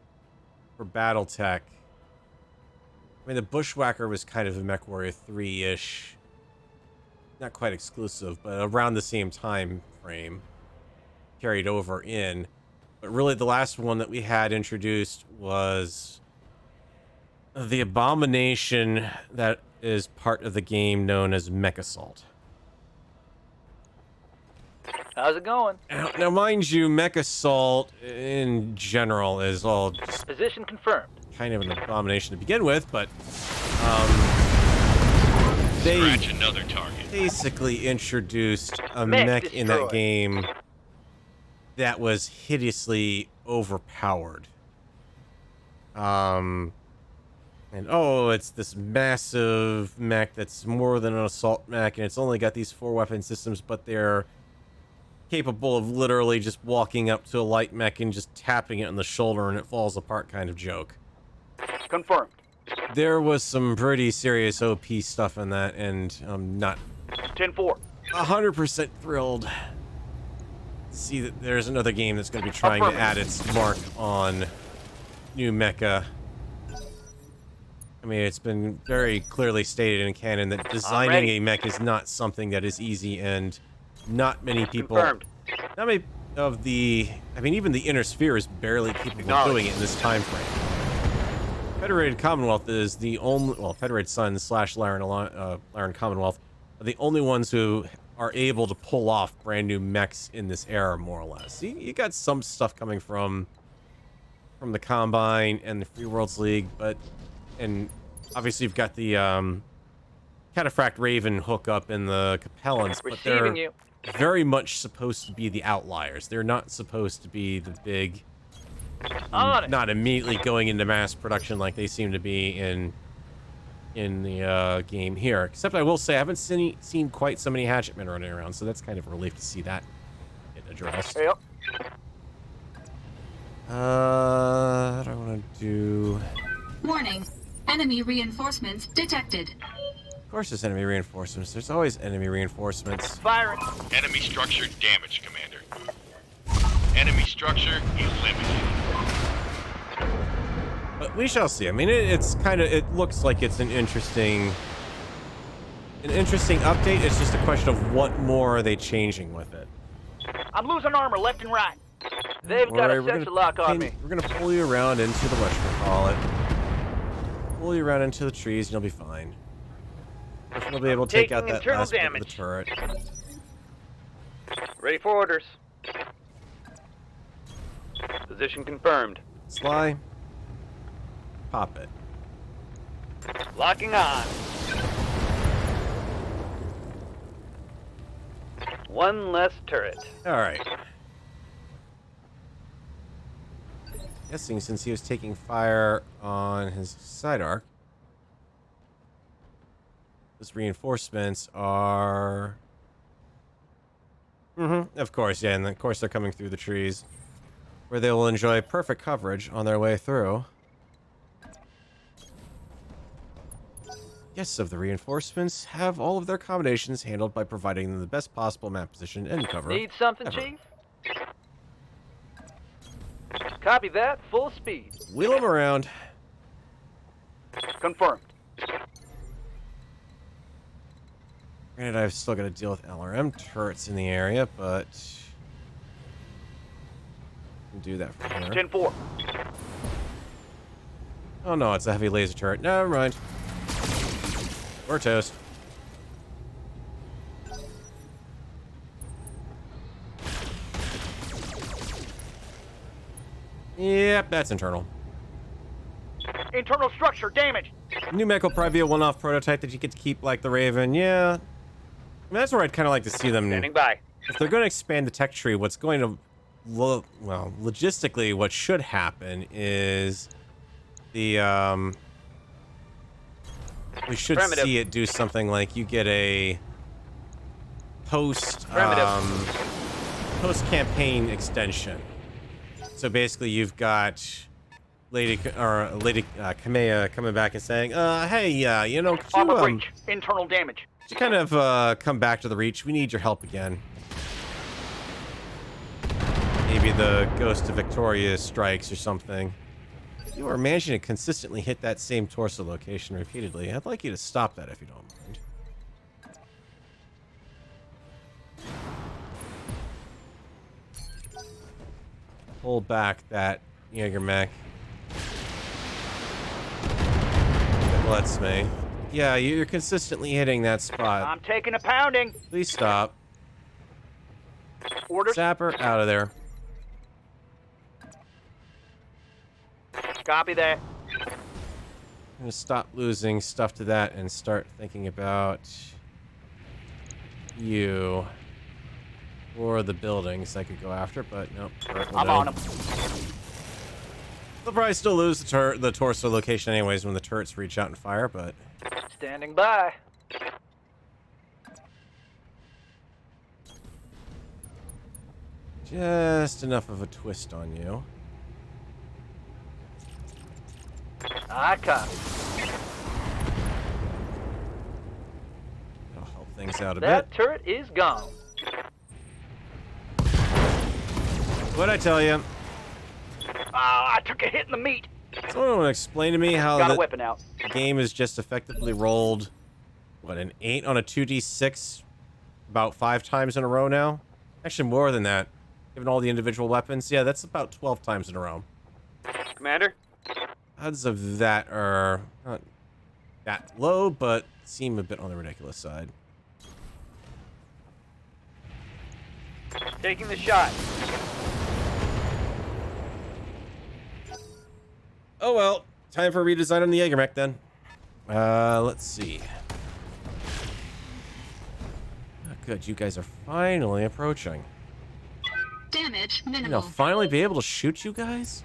for BattleTech, I mean, the Bushwhacker was kind of a MechWarrior 3-ish. Not quite exclusive, but around the same time frame carried over in. But really the last one that we had introduced was the abomination that is part of the game known as Mech Assault. How's it going? Now, mind you, Mech Assault in general is all just Position confirmed. kind of an abomination to begin with, but they Scratch another target. basically introduced a Mech mech in that destroyed. game that was hideously overpowered. And oh, it's this massive mech that's more than an assault mech, and it's only got these 4 weapon systems, but they're capable of literally just walking up to a light mech and just tapping it on the shoulder and it falls apart kind of joke. Confirmed. There was some pretty serious OP stuff in that, and I'm not 10-4. 100% thrilled to see that there's another game that's going to be trying to add its mark on new mecha. I mean, it's been very clearly stated in canon that designing a mech is not something that is easy, and not many people... Confirmed. Not many of the... I mean, even the Inner Sphere is barely capable of doing it in this time frame. Federated Commonwealth is the only... Well, Federated Sun / Laren Commonwealth are the only ones who are able to pull off brand new mechs in this era, more or less. You got some stuff coming from the Combine and the Free Worlds League, but... And obviously you've got the Cataphract Raven hookup in the Capellans, but they're Receiving you. very much supposed to be the outliers. They're not supposed to be the big, On it. not immediately going into mass production like they seem to be in the game here. Except I will say I haven't seen quite so many hatchet men running around, so that's kind of a relief to see that get addressed. Yep. What do I want to do? Warning. Enemy reinforcements detected. Of course there's enemy reinforcements. There's always enemy reinforcements. Firing. Enemy structure damaged, Commander. Enemy structure eliminated. But we shall see. I mean, it looks like it's an interesting update. It's just a question of what more are they changing with it. I'm losing armor left and right. They've got Alright, a we're sensor gonna lock on me. We're gonna pull you around into the whatchamacallit. Pull you around into the trees and you'll be fine. You'll be able to take out Taking that internal last bit of the damage. turret. Ready for orders. Position confirmed. Sly. Pop it. Locking on. One less turret. Alright. Guessing since he was taking fire on his side arc, those reinforcements are... Of course, yeah, and of course they're coming through the trees, where they will enjoy perfect coverage on their way through. Yes, of the reinforcements have all of their accommodations handled by providing them the best possible map position and cover. Need something, ever. Chief? Copy that. Full speed. Wheel them around. Confirmed. Granted, I've still got to deal with LRM turrets in the area, but... can do that from here. 10-4. Oh no, it's a heavy laser turret. Never mind. We're toast. Yep, that's internal. Internal structure damaged. New mech will probably be a one-off prototype that you get to keep like the Raven. Yeah. I mean, that's where I'd kind of like to see them. Standing by. If they're going to expand the tech tree, what's going to... well, logistically, what should happen is the... we should Affirmative. see it do something like you get a post-campaign extension. So basically, you've got Lady Kamea coming back and saying, "Hey, you know, could Armor you, breach. Internal damage. could you kind of come back to the Reach? We need your help again." Maybe the Ghost of Victoria strikes or something. You are managing to consistently hit that same torso location repeatedly. I'd like you to stop that if you don't mind. Pull back that UrbanMech. That lets me. Yeah, you're consistently hitting that spot. I'm taking a pounding. Please stop. Orders. Sapper, out of there. Copy that. I'm gonna stop losing stuff to that and start thinking about you or the buildings I could go after, but nope. I'm on them. They'll probably still lose the torso location anyways when the turrets reach out and fire, but Standing by. just enough of a twist on you. I copy. That'll help things out a That bit. turret is gone. What'd I tell you? I took a hit in the meat. Someone want to explain to me how Got a the weapon out. game is just effectively rolled, what, an 8 on a 2d6 about 5 times in a row now? Actually, more than that, given all the individual weapons. Yeah, that's about 12 times in a row. Commander? Odds of that are not that low, but seem a bit on the ridiculous side. Taking the shot. Oh well, time for a redesign on the UrbanMech then. Let's see. Oh, good, you guys are finally approaching. Damage I'll minimal. finally be able to shoot you guys?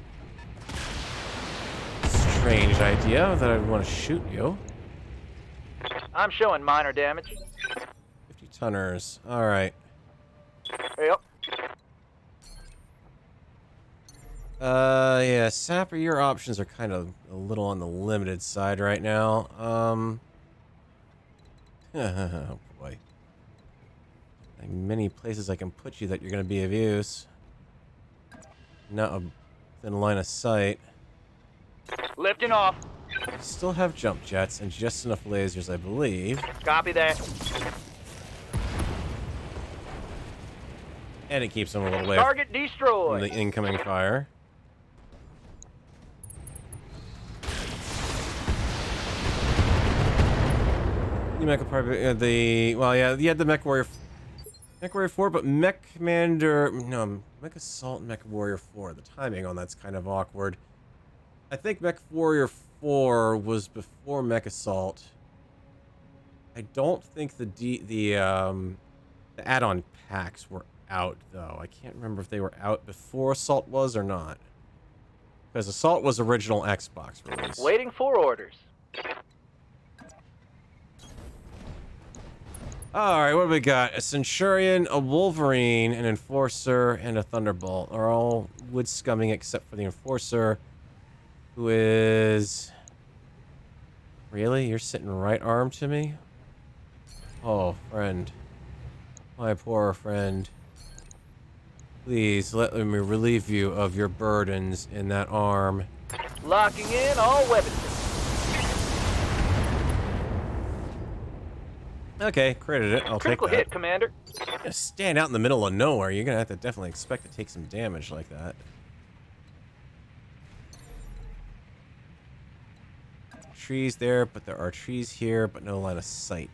Strange idea that I'd want to shoot you. I'm showing minor damage. 50 tonners. Alright. Yep. Yeah, Sapper, your options are kind of a little on the limited side right now. Oh boy. Like many places I can put you that you're going to be of use. Not within line of sight. Lifting off. You still have jump jets and just enough lasers, I believe. Copy that. And it keeps them a little away Target from destroyed. the incoming fire. You Mech probably well, yeah, you had the Mech Warrior 4, but Mech Commander, no, Mech Assault and Mech Warrior 4. The timing on that's kind of awkward. I think Mech Warrior 4 was before Mech Assault. I don't think the add-on packs were out though. I can't remember if they were out before Assault was or not. Because Assault was original Xbox release. Waiting for orders. Alright, what do we got? A Centurion, a Wolverine, an Enforcer, and a Thunderbolt are all wood scumming except for the Enforcer, who is... Really? You're sitting right arm to me? Oh, friend. My poor friend. Please, let me relieve you of your burdens in that arm. Locking in all weapons. Okay, credit it. I'll Critical take that. hit, Commander. You're gonna stand out in the middle of nowhere. You're gonna have to definitely expect to take some damage like that. Trees there, but there are trees here, but no line of sight.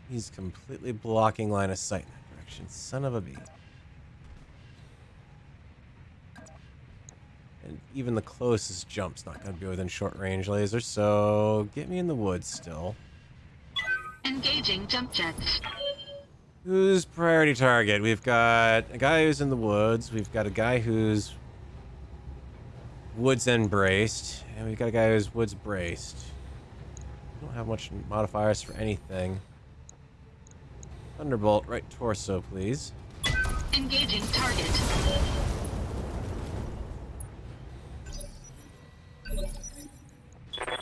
He's completely blocking line of sight in that direction. Son of a bee. And even the closest jump's not going to be within short range laser, so get me in the woods still. Engaging jump jets. Who's priority target? We've got a guy who's in the woods, we've got a guy who's woods end braced, and we've got a guy who's woods braced. We don't have much modifiers for anything. Thunderbolt, right torso, please. Engaging target.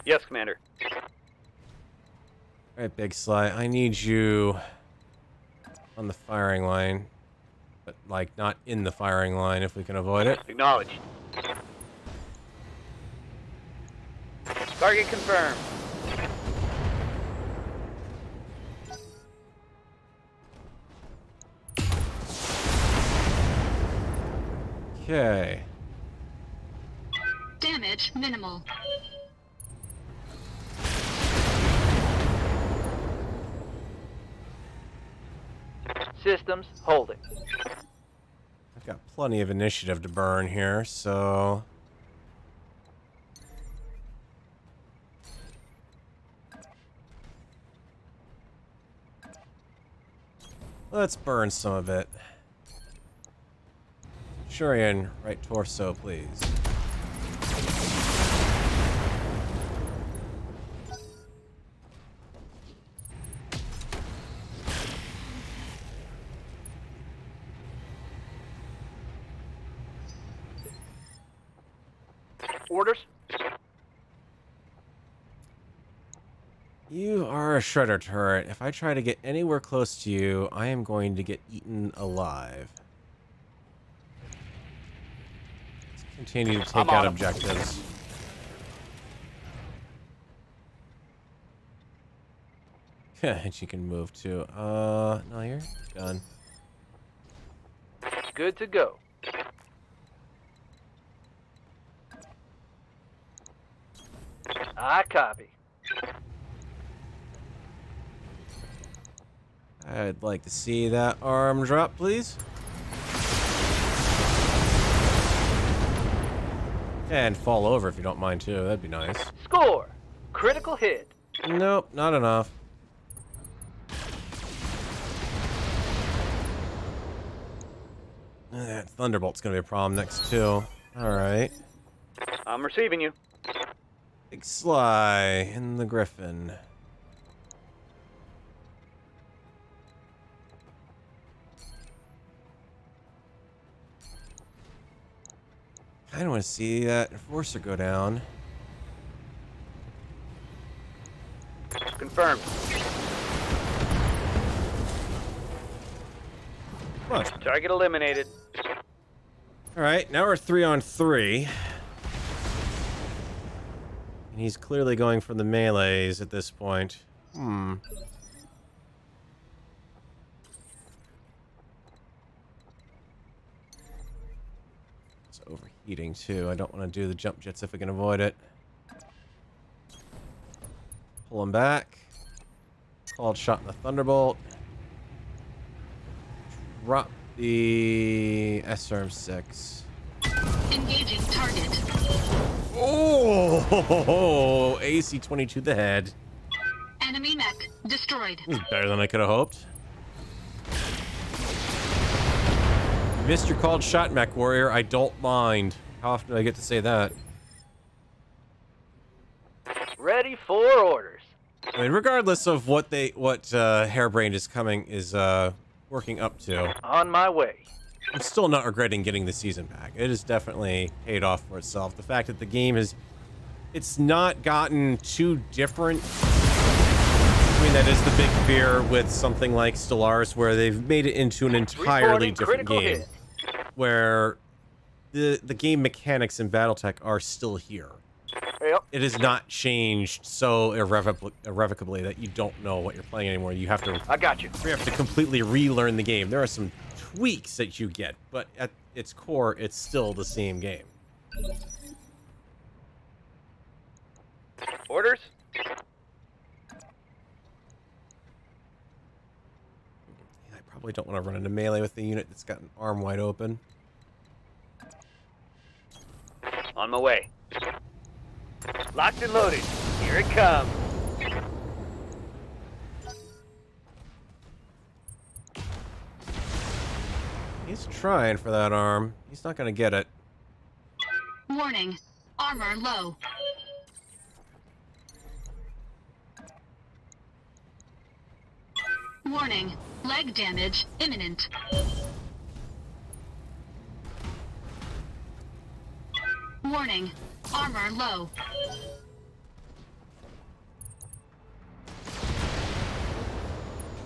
Yes, Commander. Alright, Big Sly, I need you on the firing line. But, like, not in the firing line if we can avoid it. Acknowledged. Target confirmed. Okay. Damage minimal. Systems holding. I've got plenty of initiative to burn here, so... let's burn some of it. Shurian, right torso, please. Orders? You are a shredder turret. If I try to get anywhere close to you, I am going to get eaten alive. Let's continue to take I'm out on 'em. objectives. And she can move too. No, you're done. Good to go. I copy. I'd like to see that arm drop, please. And fall over if you don't mind too. That'd be nice. Score! Critical hit. Nope, not enough. That Thunderbolt's gonna be a problem next too. Alright. I'm receiving you. Big Sly in the Griffin. I don't want to see that Enforcer go down. Confirmed. Come on. Target eliminated. Alright, now we're 3 on 3. And he's clearly going for the melees at this point. It's overheating too. I don't want to do the jump jets if I can avoid it. Pull him back. Called shot in the Thunderbolt. Drop the SRM-6. Engaging target. Oh, AC-22 to the head. Enemy mech destroyed. This is better than I could have hoped. Missed your called shot, Mech Warrior. I don't mind. How often do I get to say that? Ready for orders. I mean, regardless of what Harebrained is working up to, On my way. I'm still not regretting getting the season back. It has definitely paid off for itself. The fact that the game it's not gotten too different. I mean, that is the big fear with something like Stellaris, where they've made it into an entirely Reporting different critical game, hit. where the game mechanics in BattleTech are still here. Yep. It has not changed so irrevocably that you don't know what you're playing anymore. You have to I got you. completely relearn the game. There are some tweaks that you get, but at its core, it's still the same game. Orders? I probably don't want to run into melee with the unit that's got an arm wide open. On my way. Locked and loaded. Here it comes. He's trying for that arm. He's not going to get it. Warning. Armor low. Warning. Leg damage imminent. Warning. Armor low.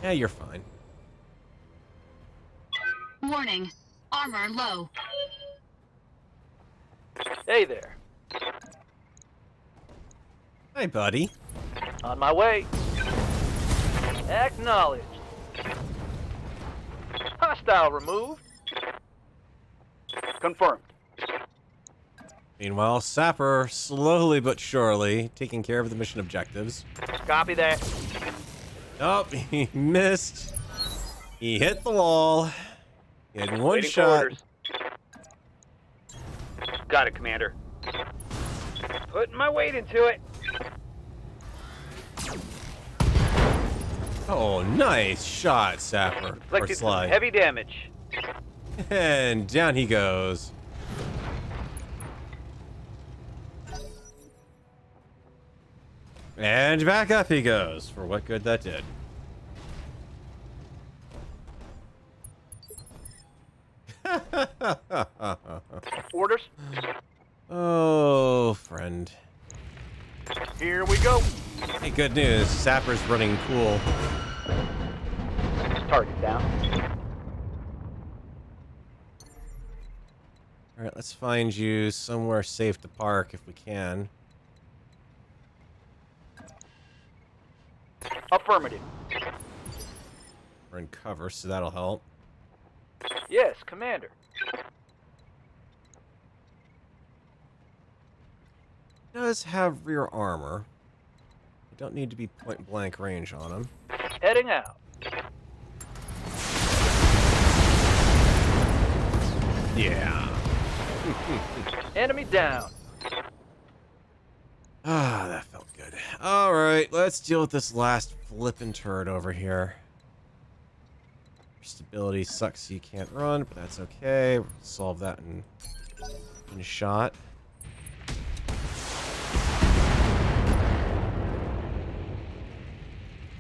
Yeah, you're fine. Warning. Armor low. Hey there. Hi, buddy. On my way. Acknowledged. Hostile removed. Confirmed. Meanwhile, Sapper, slowly but surely, taking care of the mission objectives. Copy that. Oh, he missed. He hit the wall. In one Waiting for shot. orders. Got it, Commander. Putting my weight into it. Oh, nice shot, Sapper. Or Inflicted some Slide. heavy damage. And down he goes. And back up he goes. For what good that did. Orders. Oh, friend. Here we go. Hey, good news. Sapper's running cool. Target down. Alright, let's find you somewhere safe to park if we can. Affirmative. We're in cover, so that'll help. Yes, Commander. Does have rear armor. We don't need to be point blank range on him. Heading out. Yeah. Enemy down. Ah, that felt good. Alright, let's deal with this last flippin' turret over here. Stability sucks so you can't run, but that's okay. We'll solve that in a shot.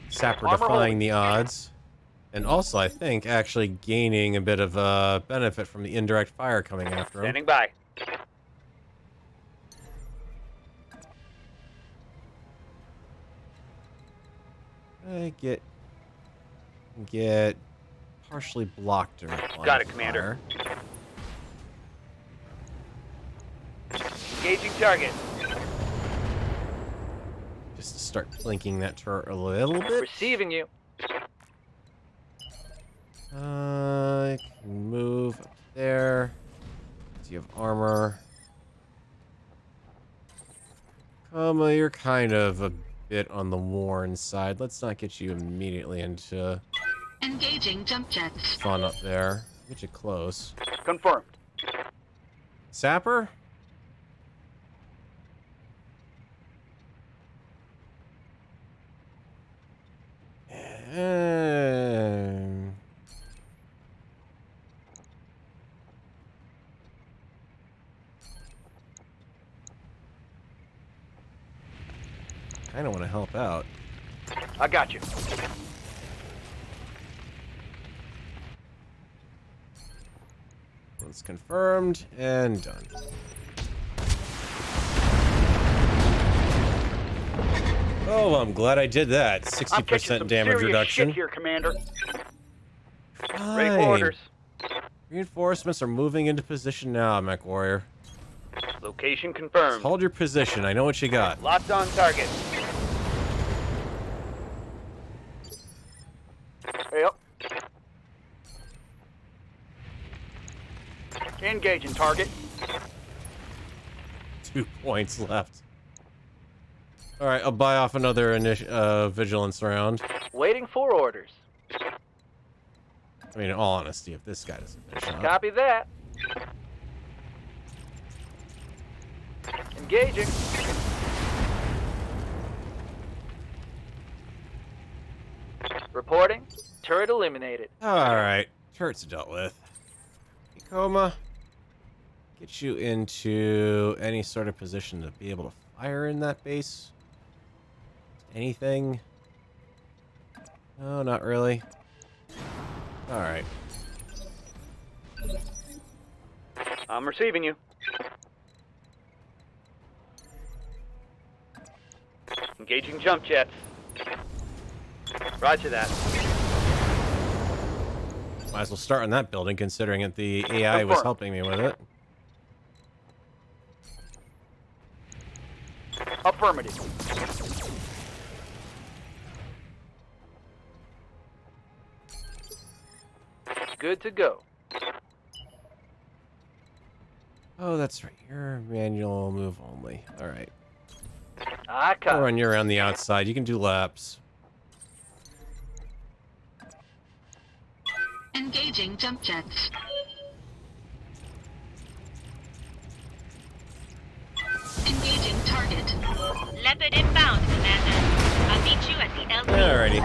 Sapper Armor defying hold. the odds. And also, I think, actually gaining a bit of benefit from the indirect fire coming after him. Standing by. I get partially blocked during Got it, Commander. Engaging target. Just to start plinking that turret a little bit. Receiving you. I can move up there. Do you have armor? You're kind of a bit on the worn side. Let's not get you immediately into Engaging jump jets. fun up there. Get you close. Confirmed. Sapper? Kind of want to help out. I got you. It's confirmed and done. Oh, I'm glad I did that. I'm catching 60% some damage serious reduction. shit here, Commander. Ready for Fine. orders. Reinforcements are moving into position now, Mech Warrior. Location Just confirmed. hold your position. I know what you got. Locked on target. Yep. Engaging target. 2 points left. All right, I'll buy off another vigilance round. Waiting for orders. I mean, in all honesty, if this guy doesn't finish up. Copy that. Engaging. Reporting. Turret eliminated. All right, turrets dealt with. Coma, get you into any sort of position to be able to fire in that base. Anything? No, not really. All right. I'm receiving you. Engaging jump jets. Roger that. Might as well start on that building, considering that the AI was Confirmed. helping me with it. Affirmative. Good to go. Oh, that's right. You're manual move only. All right. I I'll copy. run you around the outside. You can do laps. Engaging jump jets. Engaging target. Leopard inbound, Commander. I'll meet you at the LZ. Alrighty.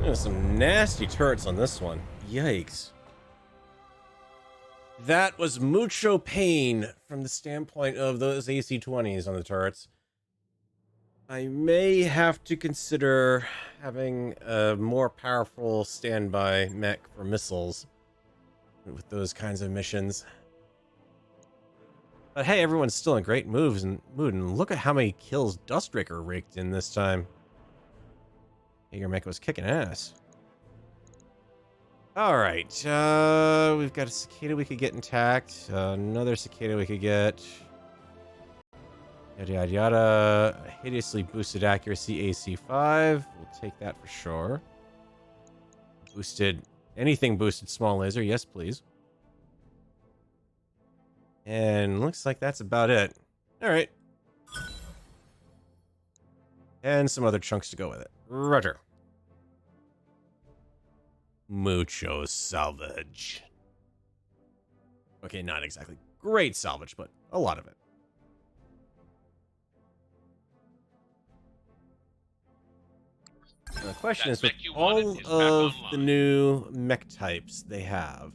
There's some nasty turrets on this one. Yikes. That was mucho pain from the standpoint of those AC-20s on the turrets. I may have to consider having a more powerful standby mech for missiles with those kinds of missions. But hey, everyone's still in great mood, and look at how many kills Dustraker raked in this time. UrbanMech was kicking ass. Alright, we've got a cicada we could get intact, another cicada we could get. Yada yada yada. Hideously boosted accuracy AC5. We'll take that for sure. Boosted. Anything boosted small laser. Yes, please. And looks like that's about it. Alright. And some other chunks to go with it. Roger. Mucho salvage. Okay, not exactly great salvage, but a lot of it. The question is, with all of the new mech types they have...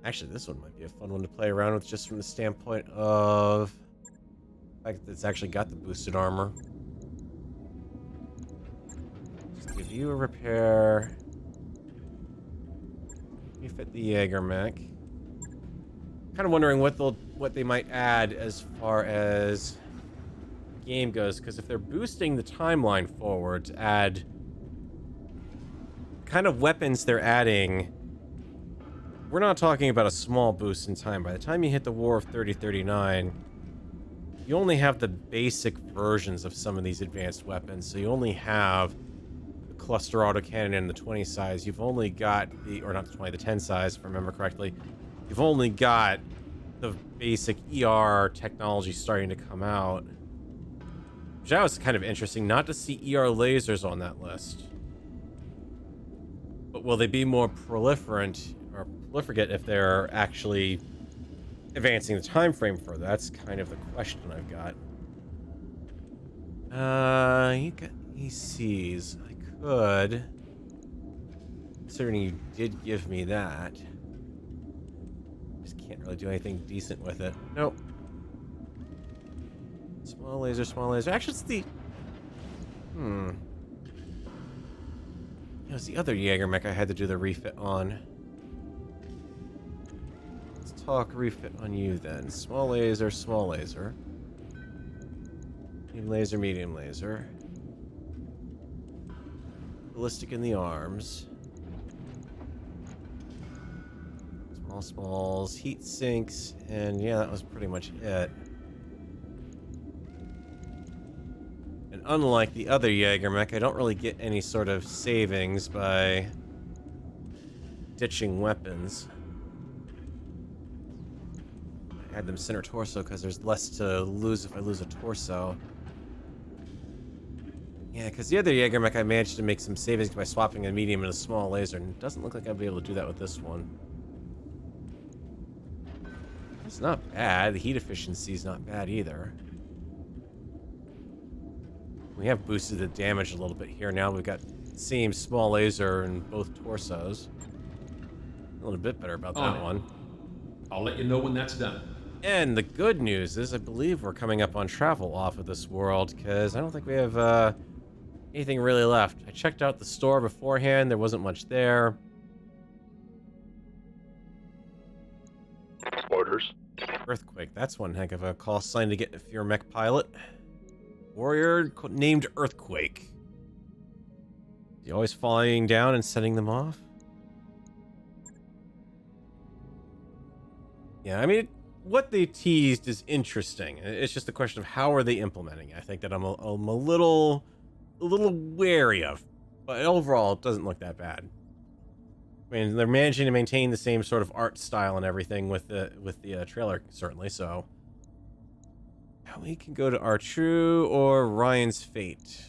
Actually, this one might be a fun one to play around with, just from the standpoint of the fact that it's actually got the boosted armor. Just give you a repair. You fit the UrbanMech. Kind of wondering what they might add as far as game goes, because if they're boosting the timeline forward to add kind of weapons they're adding, we're not talking about a small boost in time. By the time you hit the War of 3039, you only have the basic versions of some of these advanced weapons. So you only have the cluster autocannon and the 20 size. You've only got the, or not the 20, the 10 size, if I remember correctly. You've only got the basic ER technology starting to come out. Which that was kind of interesting, not to see ER lasers on that list. But will they be more proliferant or proliferate if they're actually advancing the time frame further? That's kind of the question I've got. You got ECs. I could, considering you did give me that. Just can't really do anything decent with it. Nope. Small laser, small laser. Actually, it's the... It was the other UrbanMech I had to do the refit on. Let's talk refit on you then. Small laser, small laser. Medium laser, medium laser. Ballistic in the arms. Small smalls, heat sinks, and yeah, that was pretty much it. And unlike the other UrbanMech, I don't really get any sort of savings by ditching weapons. I had them center torso because there's less to lose if I lose a torso. Yeah, because the other UrbanMech I managed to make some savings by swapping a medium and a small laser, and it doesn't look like I'll be able to do that with this one. It's not bad. The heat efficiency is not bad either. We have boosted the damage a little bit here now. We've got the same small laser in both torsos. A little bit better about that one. I'll let you know when that's done. And the good news is I believe we're coming up on travel off of this world, because I don't think we have anything really left. I checked out the store beforehand. There wasn't much there. Orders. Earthquake. That's one heck of a call sign to get if you're a mech pilot. Warrior named Earthquake. You always falling down and setting them off? Yeah, I mean, what they teased is interesting. It's just a question of how are they implementing it. I think that I'm a little wary of, but overall, it doesn't look that bad. I mean, they're managing to maintain the same sort of art style and everything with the trailer, certainly. So we can go to Artrue or Ryan's Fate.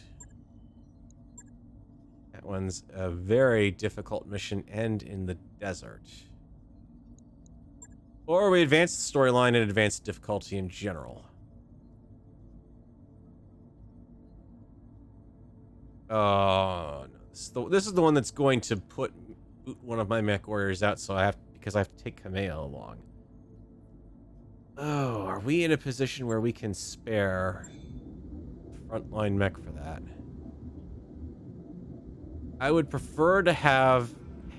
one's a very difficult mission and in the desert. Or we advance the storyline and advance difficulty in general. Oh, no. This is the one that's going to boot one of my mech warriors out, so because I have to take Kamea along. Oh, are we in a position where we can spare frontline mech for that? I would prefer to have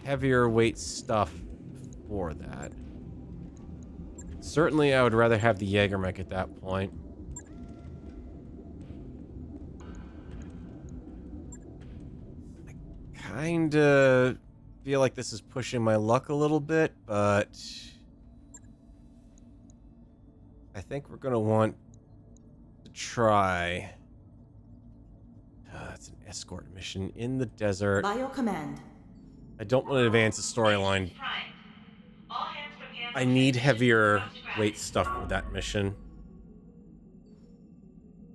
heavier weight stuff for that. Certainly, I would rather have the Jaeger mech at that point. I kinda feel like this is pushing my luck a little bit, but I think we're gonna want to try. It's an escort mission in the desert. Bio command. I don't want to advance the storyline. Prime. All hands prepare for I need transition heavier from scratch. weight stuff for that mission.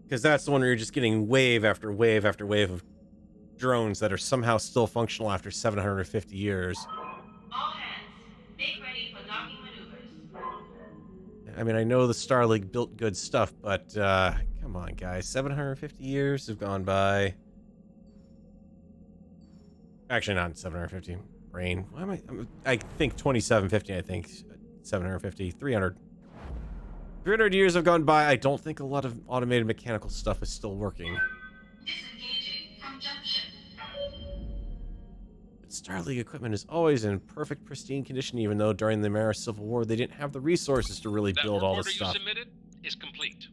Because that's the one where you're just getting wave after wave after wave of drones that are somehow still functional after 750 years. All hands, make ready for docking maneuvers. I mean, I know the Star League built good stuff, but come on, guys. 750 years have gone by. Actually, not 750. Brain. Why am I think 2750, I think. 750. 300. 300 years have gone by. I don't think a lot of automated mechanical stuff is still working. Disengaging from junction. But Star League equipment is always in perfect, pristine condition, even though during the Mara Civil War, they didn't have the resources to really build all this stuff. That work order you submitted is complete.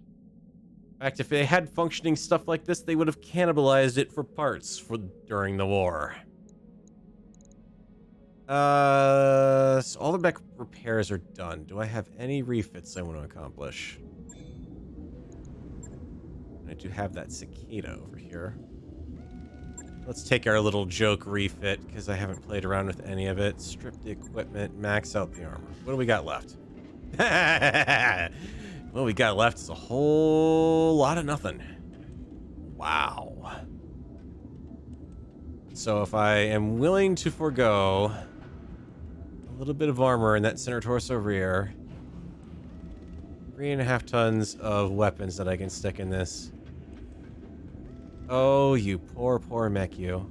In fact, if they had functioning stuff like this, they would have cannibalized it for parts during the war. So all the mech repairs are done. Do I have any refits I want to accomplish? I do have that cicada over here. Let's take our little joke refit, because I haven't played around with any of it. Strip the equipment, max out the armor. What do we got left? What we got left is a whole lot of nothing. Wow. So if I am willing to forego a little bit of armor in that center torso rear, 3.5 tons of weapons that I can stick in this. Oh, you poor mech, you.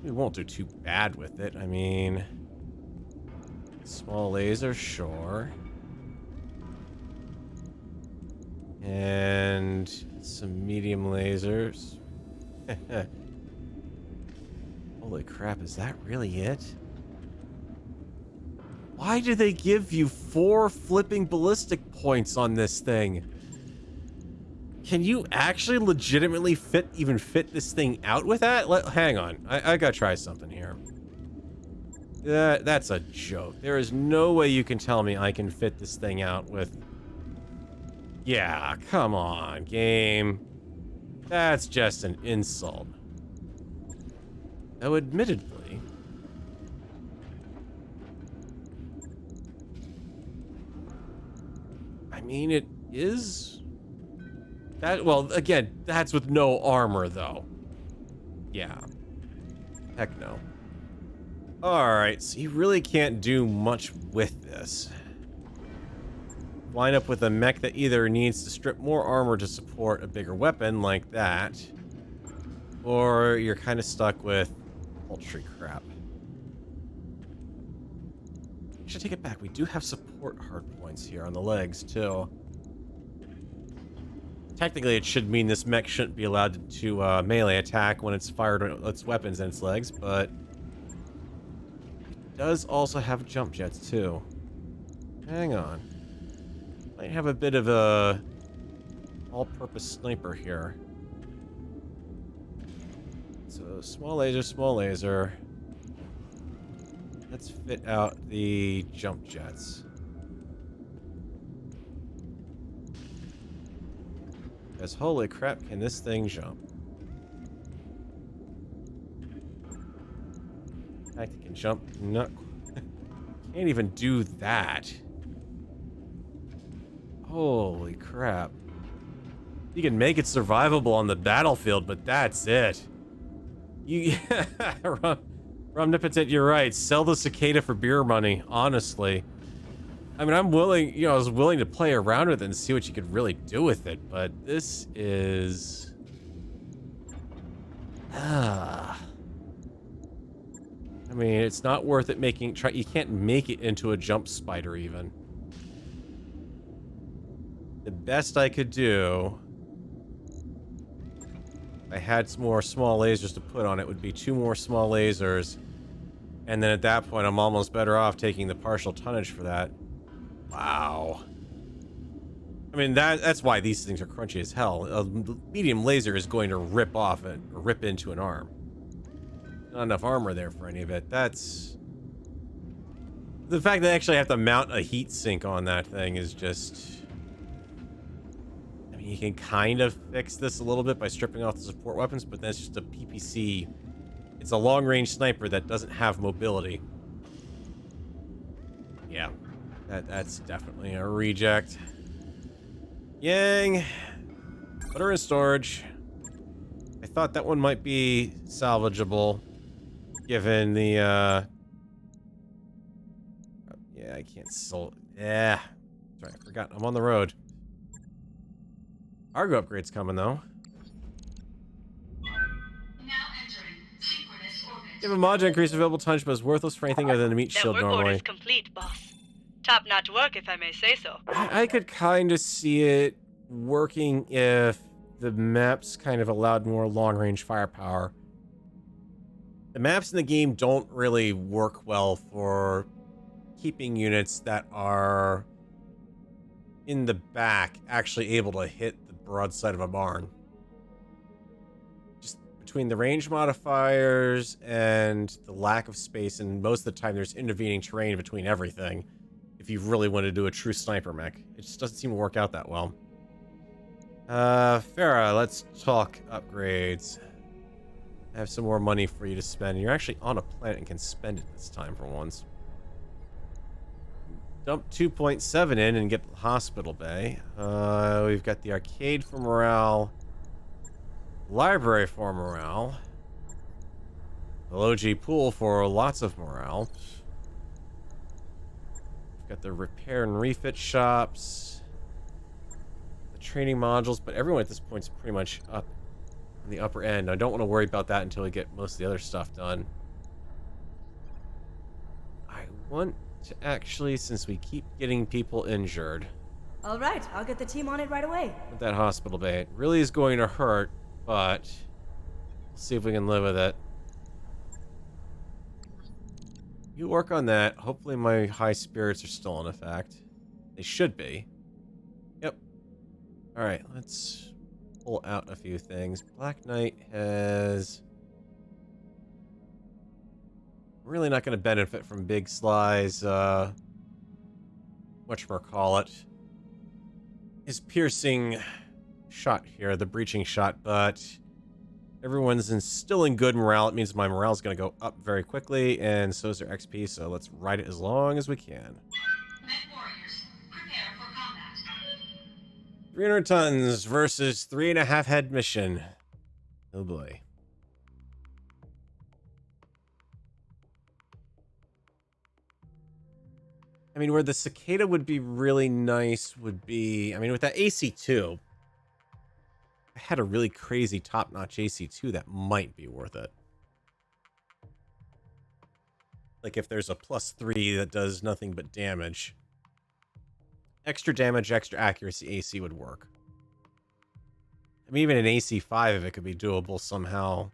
We won't do too bad with it. I mean, small laser, sure. And some medium lasers. Holy crap, is that really it? Why do they give you 4 flipping ballistic points on this thing? Can you actually legitimately even fit this thing out with that? Hang on, I gotta try something here. That's a joke. There is no way you can tell me I can fit this thing out with... Yeah, come on, game. That's just an insult. Though admittedly... I mean, it is... Well, again, that's with no armor, though. Yeah. Heck no. Alright, so you really can't do much with this. Line up with a mech that either needs to strip more armor to support a bigger weapon like that, or you're kind of stuck with paltry crap. I should take it back. We do have support hardpoints here on the legs, too. Technically, it should mean this mech shouldn't be allowed to melee attack when it's fired its weapons in its legs, but it does also have jump jets, too. Hang on. Might have a bit of a all-purpose sniper here. So, small laser. Let's fit out the jump jets. Because holy crap, can this thing jump? In fact, it can jump. Not can't even do that. Holy crap. You can make it survivable on the battlefield, but that's it. You, Omnipotent, you're right. Sell the cicada for beer money, honestly. I mean, I'm willing, I was willing to play around with it and see what you could really do with it, but this is... I mean, it's not worth it making... You can't make it into a jump spider, even. The best I could do... If I had some more small lasers to put on it, would be 2 more small lasers. And then at that point, I'm almost better off taking the partial tonnage for that. Wow. I mean, that's why these things are crunchy as hell. A medium laser is going to rip off it, or rip into an arm. Not enough armor there for any of it. That's... The fact that I actually have to mount a heat sink on that thing is just... I mean, you can kind of fix this a little bit by stripping off the support weapons, but that's just a PPC. It's a long-range sniper that doesn't have mobility. Yeah. That's definitely a reject. Yang. Put her in storage. I thought that one might be salvageable. Given the, yeah, I can't still... Yeah. Sorry, I forgot. I'm on the road. Argo upgrade's coming, though. Now entering synchronous orbit. You have a mod increase available tonnage, but it's worthless for anything other than a meat shield That work order normally. is complete, boss. Top-notch work, if I may say so. I could kind of see it working if the maps kind of allowed more long-range firepower. The maps in the game don't really work well for keeping units that are in the back actually able to hit the broadside of a barn. Just between the range modifiers and the lack of space, and most of the time there's intervening terrain between everything. If you really want to do a true sniper mech, it just doesn't seem to work out that well. Farah, let's talk upgrades. I have some more money for you to spend. You're actually on a planet and can spend it this time for once. Dump 2.7 in and get the hospital bay. We've got the arcade for morale. Library for morale. The OG pool for lots of morale. Got the repair and refit shops, the training modules, but everyone at this point is pretty much up on the upper end. I don't want to worry about that until we get most of the other stuff done. I want to actually, since we keep getting people injured... All right, I'll get the team on it right away. With that hospital bay, it really is going to hurt, but we'll see if we can live with it. You work on that. Hopefully my high spirits are still in effect. They should be. Yep. Alright, let's pull out a few things. Black Knight has... Really not going to benefit from Big Sly's, whatchamacallit. His piercing shot here, the breaching shot, but... Everyone's still in good morale. It means my morale is going to go up very quickly, and so is their XP, so let's ride it as long as we can. Mech warriors, prepare for combat. 300 tons versus 3.5 head mission. Oh boy. I mean, where the cicada would be really nice would be... I mean, with that AC2... I had a really crazy top-notch AC2 that might be worth it. Like if there's a +3 that does nothing but damage. Extra damage, extra accuracy AC would work. I mean, even an AC5, if it could be doable somehow.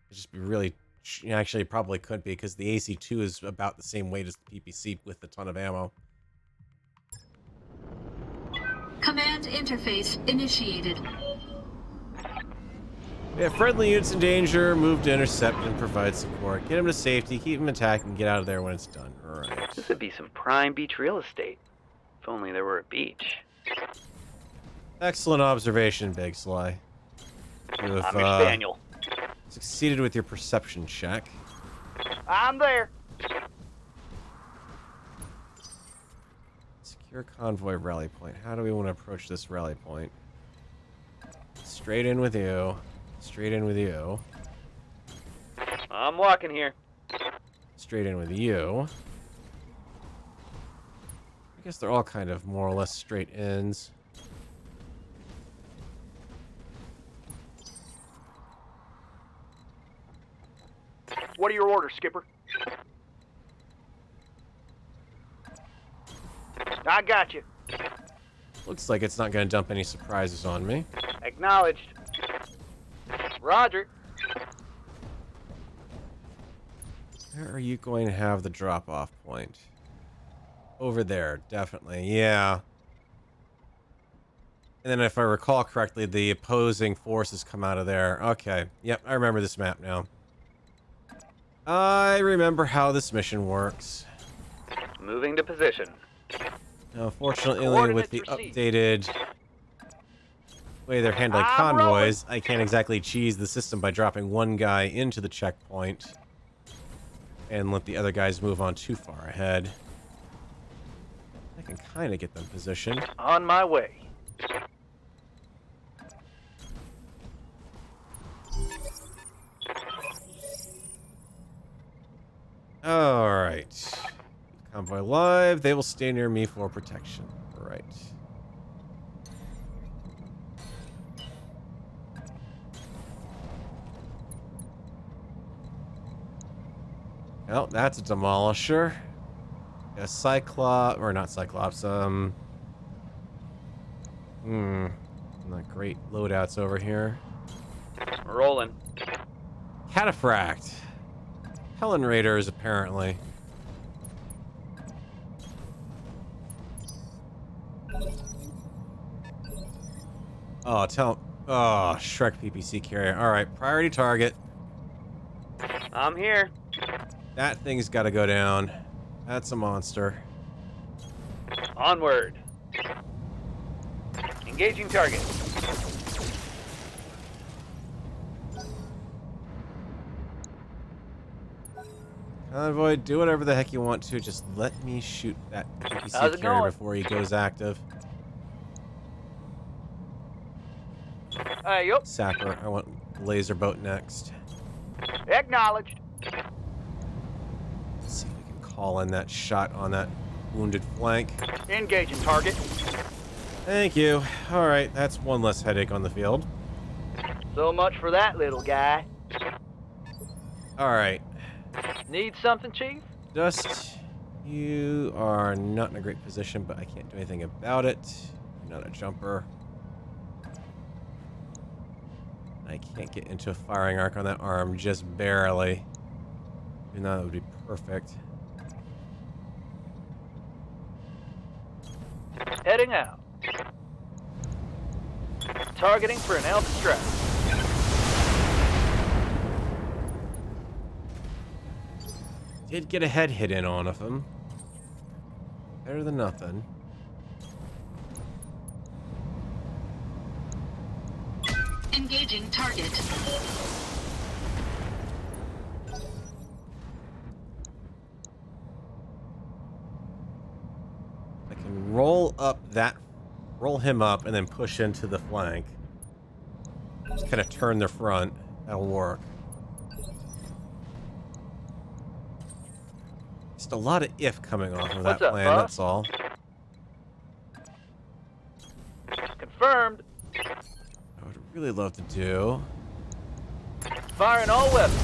It'd just be really... Actually, it probably could be, because the AC2 is about the same weight as the PPC with a ton of ammo. Command interface initiated. We have friendly units in danger. Move to intercept and provide support. Get them to safety, keep them attacked, and get out of there when it's done. Alright. This would be some prime beach real estate. If only there were a beach. Excellent observation, Big Sly. You have, I'm your spaniel. succeeded with your perception check. I'm there. Secure convoy rally point. How do we want to approach this rally point? Straight in with you. Straight in with you. I'm walking here. Straight in with you. I guess they're all kind of more or less straight ins. What are your orders, Skipper? I got you. Looks like it's not going to dump any surprises on me. Acknowledged. Roger. Where are you going to have the drop-off point? Over there, definitely. Yeah. And then if I recall correctly, the opposing forces come out of there. Okay. Yep, I remember this map now. I remember how this mission works. Moving to position. Now, fortunately, with the updated way they're handling I'm convoys, I can't exactly cheese the system by dropping one guy into the checkpoint and let the other guys move on too far ahead. I can kind of get them positioned. On my way. Alright. Convoy live. They will stay near me for protection. Right. Well, that's a demolisher. A Cyclops, or not Cyclops, not great loadouts over here. Rolling. Cataphract. Helen Raiders, apparently. Oh, oh, Shrek PPC carrier. Alright, priority target. I'm here. That thing's gotta go down. That's a monster. Onward. Engaging target. Convoy, do whatever the heck you want to. Just let me shoot that How's PPC it carrier going? before he goes active. Yup. Sapper, I want laser boat next. Acknowledged. Let's see if we can call in that shot on that wounded flank. Engaging target. Thank you. Alright, that's one less headache on the field. So much for that little guy. Alright. Need something, Chief? Dust, you are not in a great position, but I can't do anything about it. You're not a jumper. I can't get into a firing arc on that arm, just barely. Even though that would be perfect. Heading out. Targeting for an alpha strike. Did get a head hit in on of him. Better than nothing. Engaging target. I can roll him up and then push into the flank. Just kind of turn the front. That'll work. Just a lot of if coming off of that What's up, plan, boss? that's all. Confirmed. I would really love to do. Firing all weapons.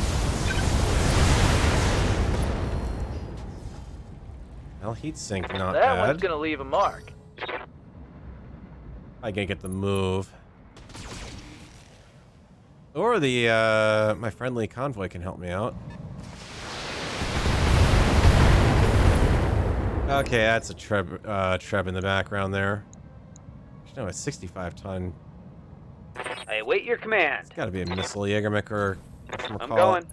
Well, heat sink, not That bad. one's gonna leave a mark. I can get the move. Or the, my friendly convoy can help me out. Okay, that's a Treb in the background there. No, a 65-ton. I await your command. It's gotta be a missile UrbanMech or I'm going.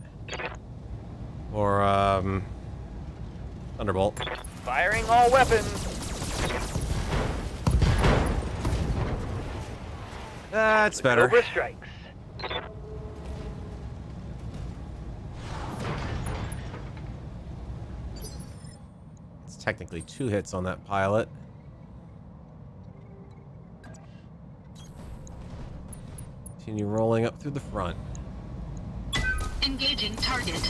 Or, Thunderbolt. Firing all weapons. That's better. Cobra strikes. It's technically 2 hits on that pilot. Continue rolling up through the front. Engaging target.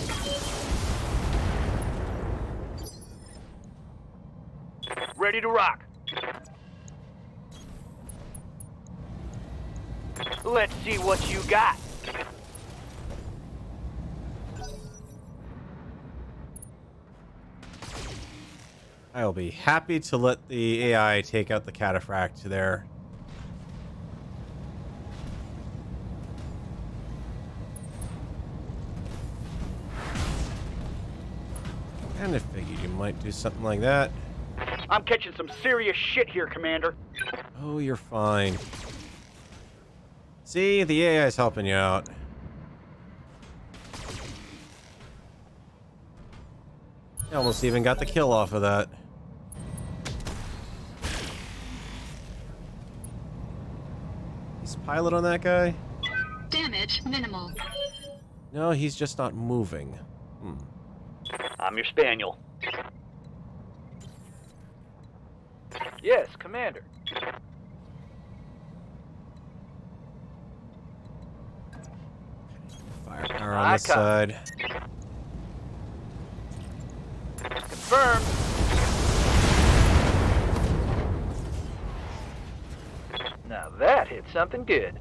Ready to rock. Let's see what you got. I'll be happy to let the AI take out the cataphract there. And I figured you might do something like that. I'm catching some serious shit here, Commander. Oh, you're fine. See, the AI is helping you out. You almost even got the kill off of that. He's pilot on that guy? Damage minimal. No, he's just not moving. I'm your spaniel. Yes, Commander. Firepower on this side. Confirmed. Now that hit something good.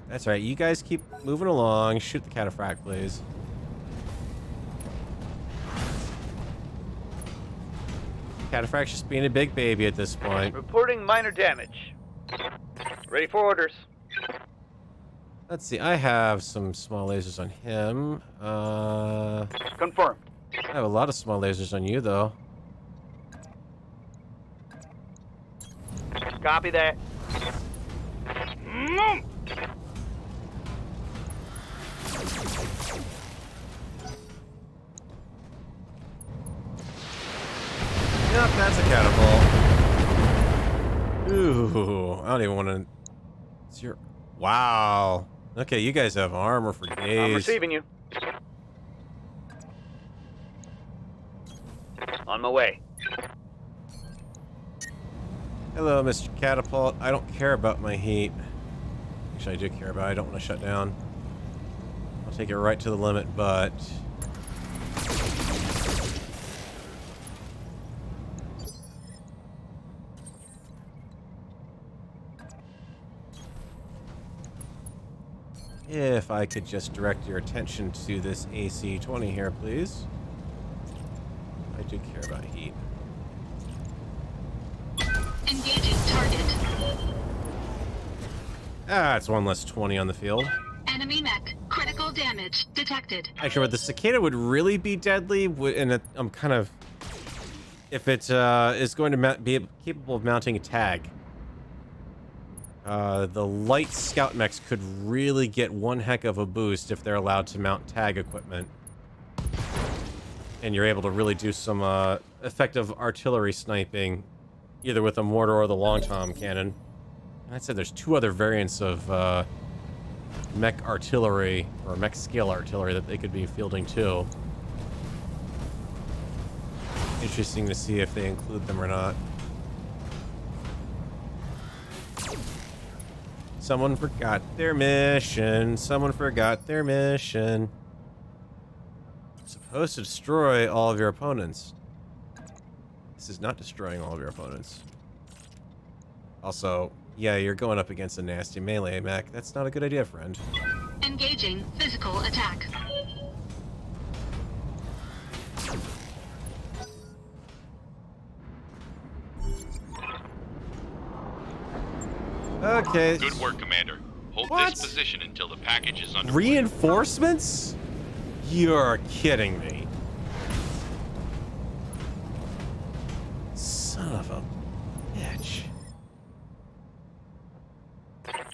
That's right. You guys keep moving along. Shoot the cataphract, please. Cataphract's just being a big baby at this point. Reporting minor damage. Ready for orders. Let's see. I have some small lasers on him. Confirmed. I have a lot of small lasers on you, though. Copy that. Yep, that's a catapult. Ooh, I don't even want to... It's your... Wow. Okay, you guys have armor for days. I'm receiving you. On my way. Hello, Mr. Catapult. I don't care about my heat. Actually, I do care about it. I don't want to shut down. I'll take it right to the limit, but... If I could just direct your attention to this AC-20 here, please. I do care about heat. Engaging target. Ah, it's one less 20 on the field. Enemy mech. Critical damage detected. Actually, what the cicada would really be deadly, and I'm kind of... If it is going to be capable of mounting a tag. The light scout mechs could really get one heck of a boost if they're allowed to mount tag equipment. And you're able to really do some effective artillery sniping, either with a mortar or the long tom cannon. And I said there's two other variants of mech artillery, or mech scale artillery, that they could be fielding too. Interesting to see if they include them or not. Someone forgot their mission. Someone forgot their mission. I'm supposed to destroy all of your opponents. This is not destroying all of your opponents. Also, yeah, you're going up against a nasty melee mech. That's not a good idea, friend. Engaging physical attack. Okay. Good work, Commander. Hold What? this position until the package is under. Reinforcements? You're kidding me. Son of a bitch.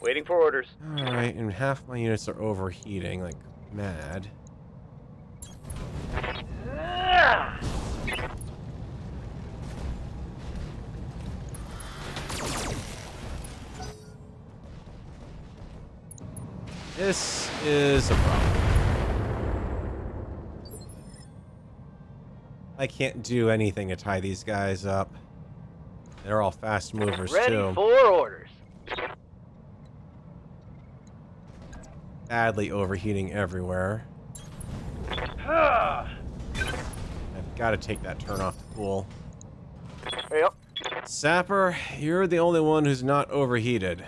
Waiting for orders. Alright, and half my units are overheating like mad. Ah! This is a problem. I can't do anything to tie these guys up. They're all fast movers, Ready too. for orders. Badly overheating everywhere. Ah. I've got to take that turn off the cool. Yep. Sapper, you're the only one who's not overheated.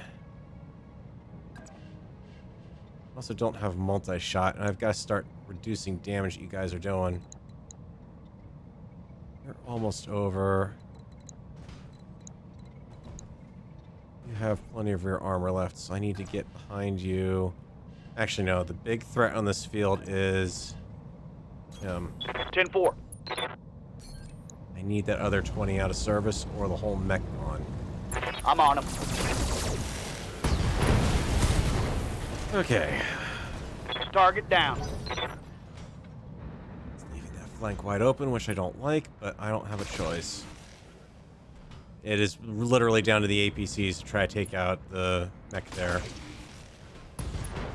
Also don't have multi-shot, and I've got to start reducing damage that you guys are doing. You're almost over. You have plenty of rear armor left, so I need to get behind you. Actually, no, the big threat on this field is him. 10-4. I need that other 20 out of service or the whole mech gone. I'm on him. Okay. Target down. It's leaving that flank wide open, which I don't like, but I don't have a choice. It is literally down to the APCs to try to take out the mech there.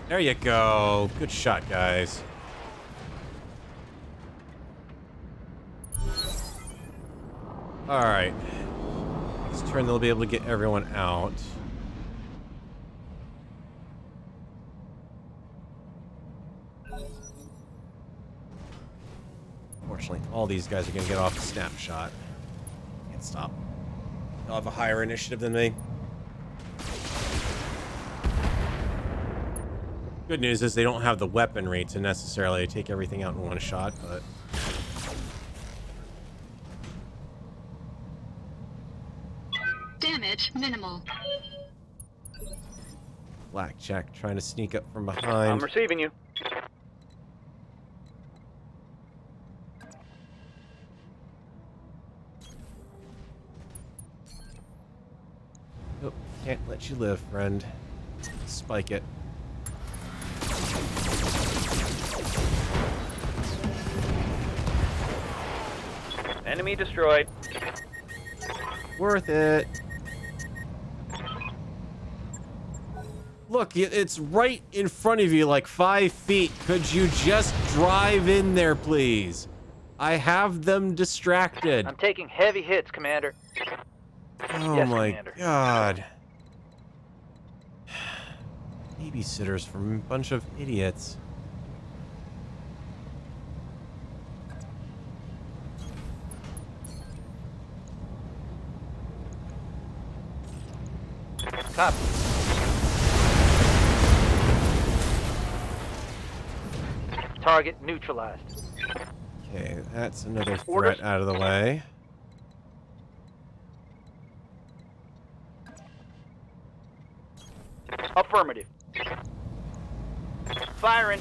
There you go. Good shot, guys. Alright. Next turn they'll be able to get everyone out. Unfortunately, all these guys are going to get off the snapshot. Can't stop. They'll have a higher initiative than me. Good news is they don't have the weaponry to necessarily take everything out in one shot, but... Damage minimal. Blackjack trying to sneak up from I'm behind. receiving you. Nope, can't let you live, friend. Spike it. Enemy destroyed. Worth it. Look, it's right in front of you, like 5 feet. Could you just drive in there, please? I have them distracted. I'm taking heavy hits, Commander. Oh Yes, my Commander. god. Babysitters from a bunch of idiots. Copy. Target neutralized. Okay, that's another Orders. threat out of the way. Affirmative. Firing.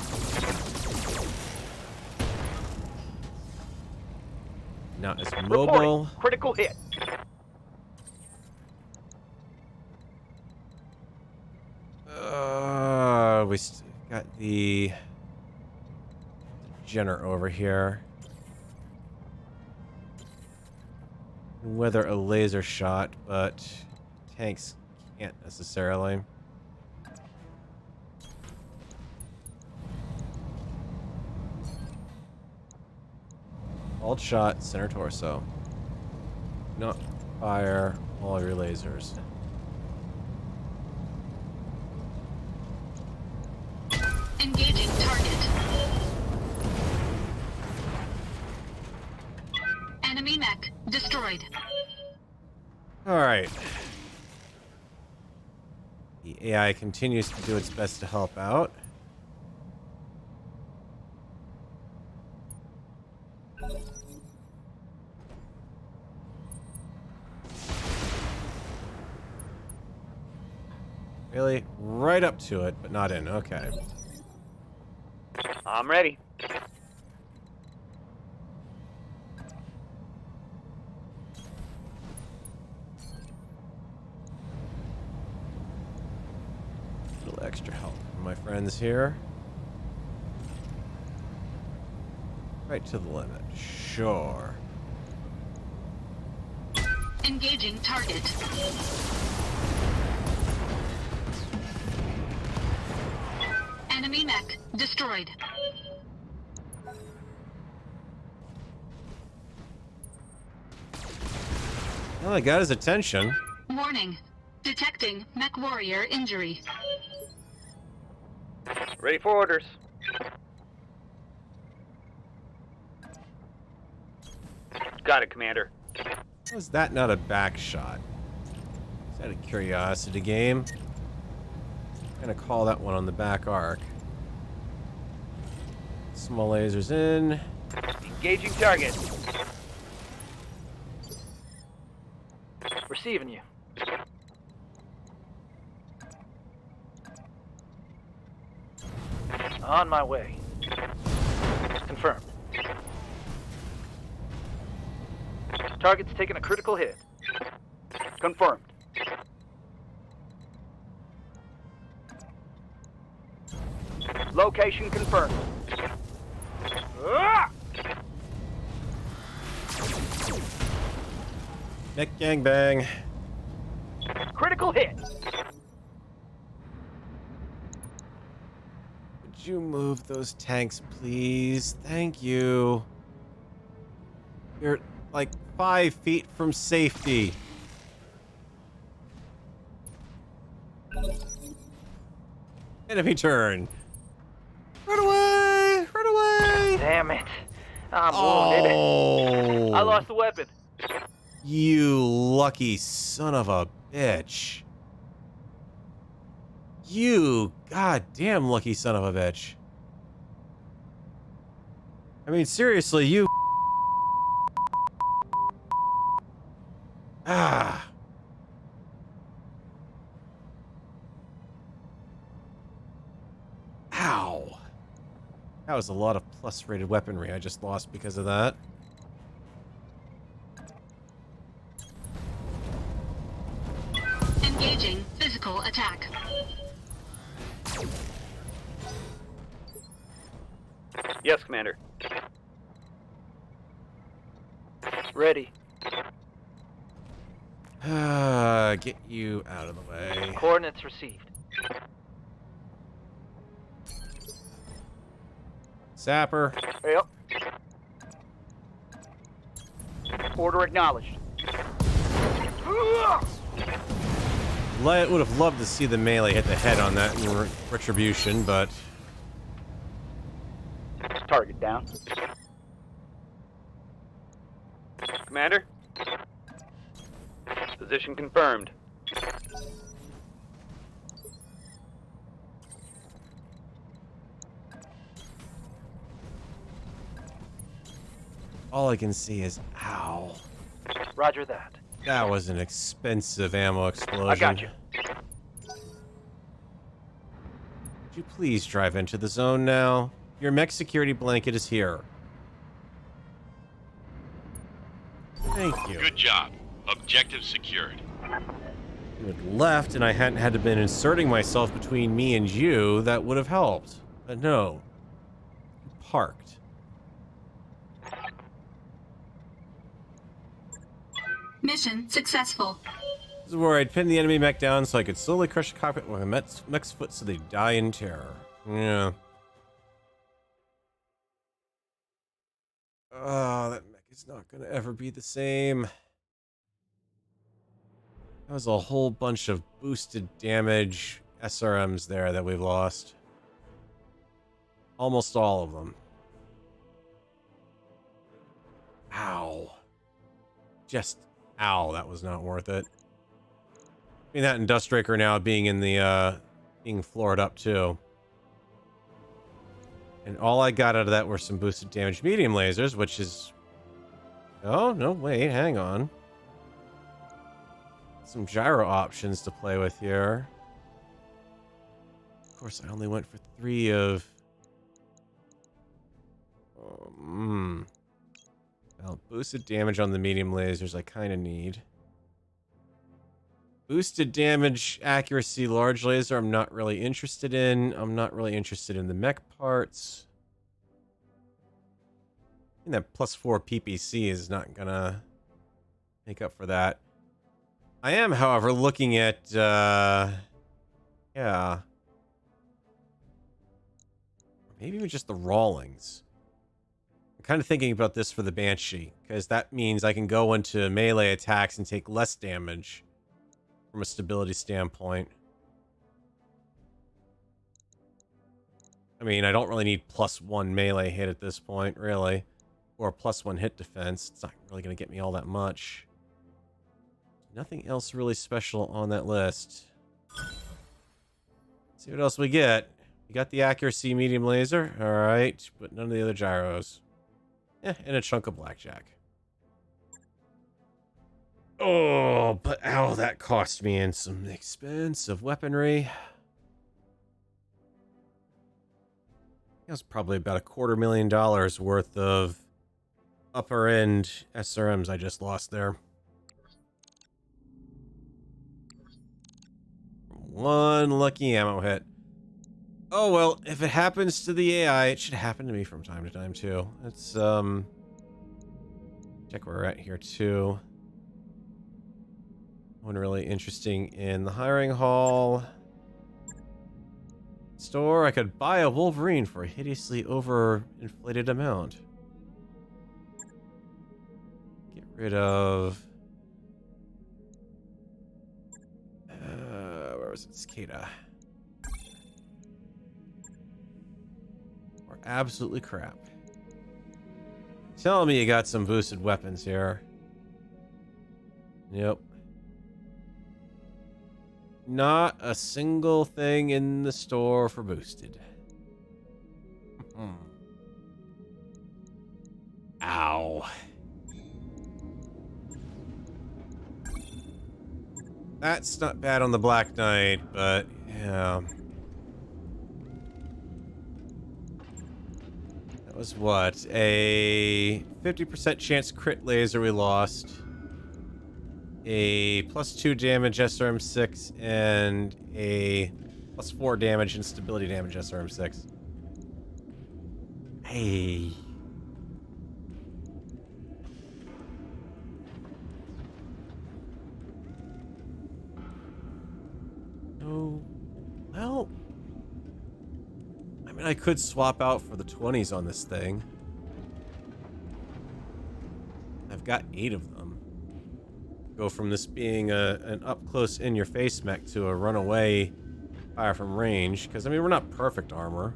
Not as Reporting. mobile. Critical hit. We got the Jenner over here. Weather a laser shot, but tanks can't necessarily. Alt shot, center torso. Not fire all of your lasers. Engaging target. Enemy mech destroyed. Alright. The AI continues to do its best to help out. Really? Right up to it, but not in. Okay. I'm ready. A little extra help from my friends here. Right to the limit. Sure. Engaging target. Enemy mech destroyed. Well, I got his attention. Warning. Detecting Mech Warrior injury. Ready for orders. Got it, Commander. How is that not a back shot? Is that a curiosity game? I'm gonna call that one on the back arc. Small lasers in. Engaging target. Receiving you. On my way. Confirmed. Target's taking a critical hit. Confirmed. Location confirmed. Ah! Mech gangbang. Critical hit. Would you move those tanks, please? Thank you. You're like 5 feet from safety. Enemy turn. Run away! Run away! Damn it. I'm wounded. Oh, I lost the weapon. you lucky son of a bitch. You goddamn lucky son of a bitch. I mean, seriously, you. Ah. Ow. That was a lot of plus rated weaponry I just lost because of that. Engaging physical attack. Yes, Commander. Ready. Get you out of the way. Coordinates received. Sapper. Yep. Order acknowledged. Would have loved to see the melee hit the head on that in retribution, but Target down. Commander? Position confirmed. all I can see is ow. Roger that. That was an expensive ammo explosion. I got you. Would you please drive into the zone now? Your mech security blanket is here. Thank you. Good job. Objective secured. If you had left and I hadn't had to been inserting myself between me and you, that would have helped. But no. Parked. Mission successful. This is where I'd pin the enemy mech down so I could slowly crush the cockpit with a mech's foot so they die in terror. Yeah. Oh, that mech is not going to ever be the same. That was a whole bunch of boosted damage SRMs there that we've lost. Almost all of them. Ow. Just ow, that was not worth it. I mean, that and Dustraker now being in the, being floored up too. And all I got out of that were some boosted damage medium lasers, which is... Oh, no, wait, hang on. Some gyro options to play with here. Of course, I only went for 3 of... Well, boosted damage on the medium lasers I kind of need. Boosted damage accuracy large laser I'm not really interested in. I'm not really interested in the mech parts. And that +4 PPC is not gonna make up for that. I am, however, looking at, yeah. Maybe even just the Rawlings. I'm kind of thinking about this for the Banshee, because that means I can go into melee attacks and take less damage from a stability standpoint. I mean, I don't really need +1 melee hit at this point, really. Or +1 hit defense. It's not really going to get me all that much. Nothing else really special on that list. Let's see what else we get. We got the accuracy medium laser. Alright, but none of the other gyros. And a chunk of blackjack. Oh, but ow, that cost me in some expensive weaponry. That was probably about $250,000 worth of upper end SRMs I just lost there. One lucky ammo hit. Oh well, if it happens to the AI, it should happen to me from time to time too. Let's check where we're at here too. One really interesting in the hiring hall. Store, I could buy a Wolverine for a hideously overinflated amount. Get rid of... where was it? Cicada. Or absolutely crap. Tell me you got some boosted weapons here. Yep. Not a single thing in the store for boosted. Ow. That's not bad on the Black Knight, but yeah. That was what? A 50% chance crit laser we lost. A +2 damage SRM6 and a +4 damage and stability damage SRM6. Hey. Oh, well. I mean, I could swap out for the 20s on this thing. I've got 8 of them. Go from this being an up-close, in-your-face mech to a runaway fire from range. Because, I mean, we're not perfect armor.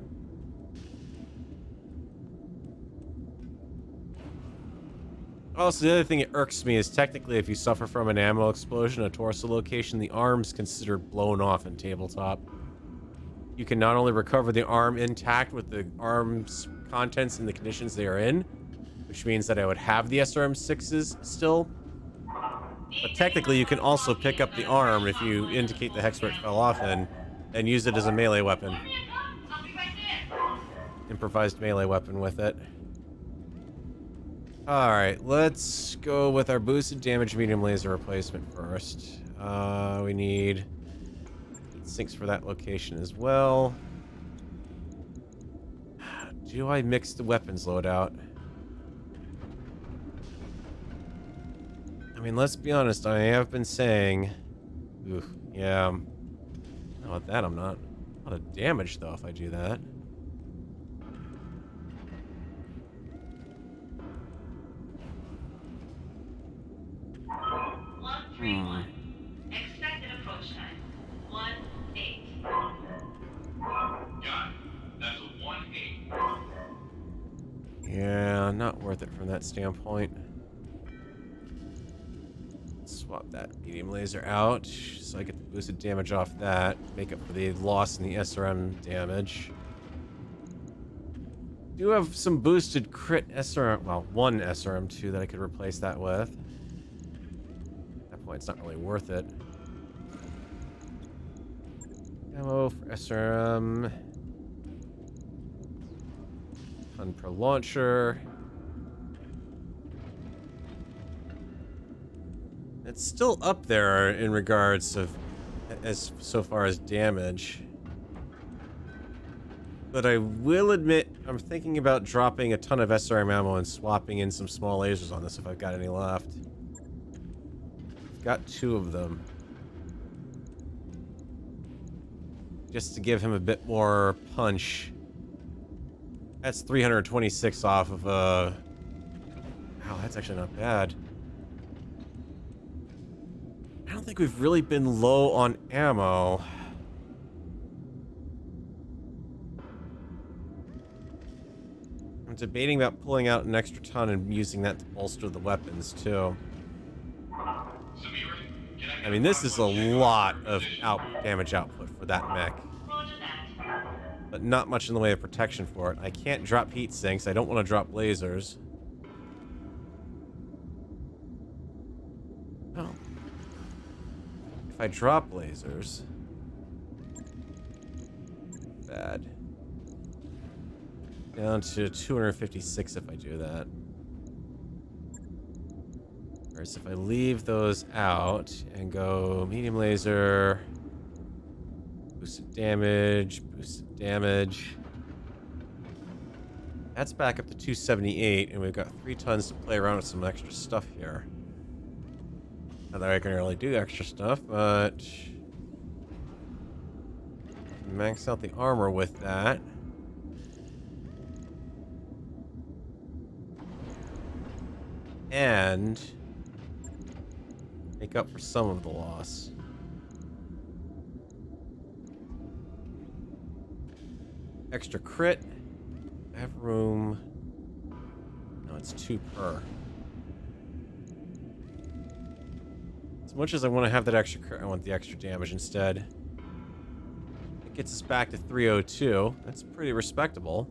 Also, the other thing that irks me is technically if you suffer from an ammo explosion at a torso location, the arm's considered blown off in tabletop. You can not only recover the arm intact with the arm's contents in the conditions they are in, which means that I would have the SRM6s still, but technically you can also pick up the arm if you indicate the hex where it fell off in and use it as a melee weapon. Improvised melee weapon with it. Alright, let's go with our boosted damage medium laser replacement first. We need sinks for that location as well. Do I mix the weapons loadout? I mean, let's be honest, I have been saying... Oof, yeah. Not with that, I'm not. A lot of damage, though, if I do that. Expected approach time. 1-8. Got it. That's a 1-8. Yeah, not worth it from that standpoint. Swap that medium laser out so I get the boosted damage off that. Make up for the loss in the SRM damage. Do have some boosted crit SRM, well, one SRM2 that I could replace that with. At that point, it's not really worth it. Ammo for SRM. Fun per launcher. It's still up there in regards of so far as damage. But I will admit, I'm thinking about dropping a ton of SRM ammo and swapping in some small lasers on this if I've got any left. I've got 2 of them. Just to give him a bit more punch That's 326 off of, wow, that's actually not bad. I don't think we've really been low on ammo. I'm debating about pulling out an extra ton and using that to bolster the weapons, too. I mean, this is a lot of damage output for that mech. But not much in the way of protection for it. I can't drop heat sinks. I don't want to drop lasers. Oh. If I drop lasers... Bad. Down to 256 if I do that. Whereas if I leave those out and go medium laser, boosted damage, that's back up to 278, and we've got 3 tons to play around with some extra stuff here. Not that I can really do extra stuff, but max out the armor with that. And make up for some of the loss. Extra crit. I have room. No, it's 2 per. As much as I want to have that extra crit, I want the extra damage instead. It gets us back to 302. That's pretty respectable.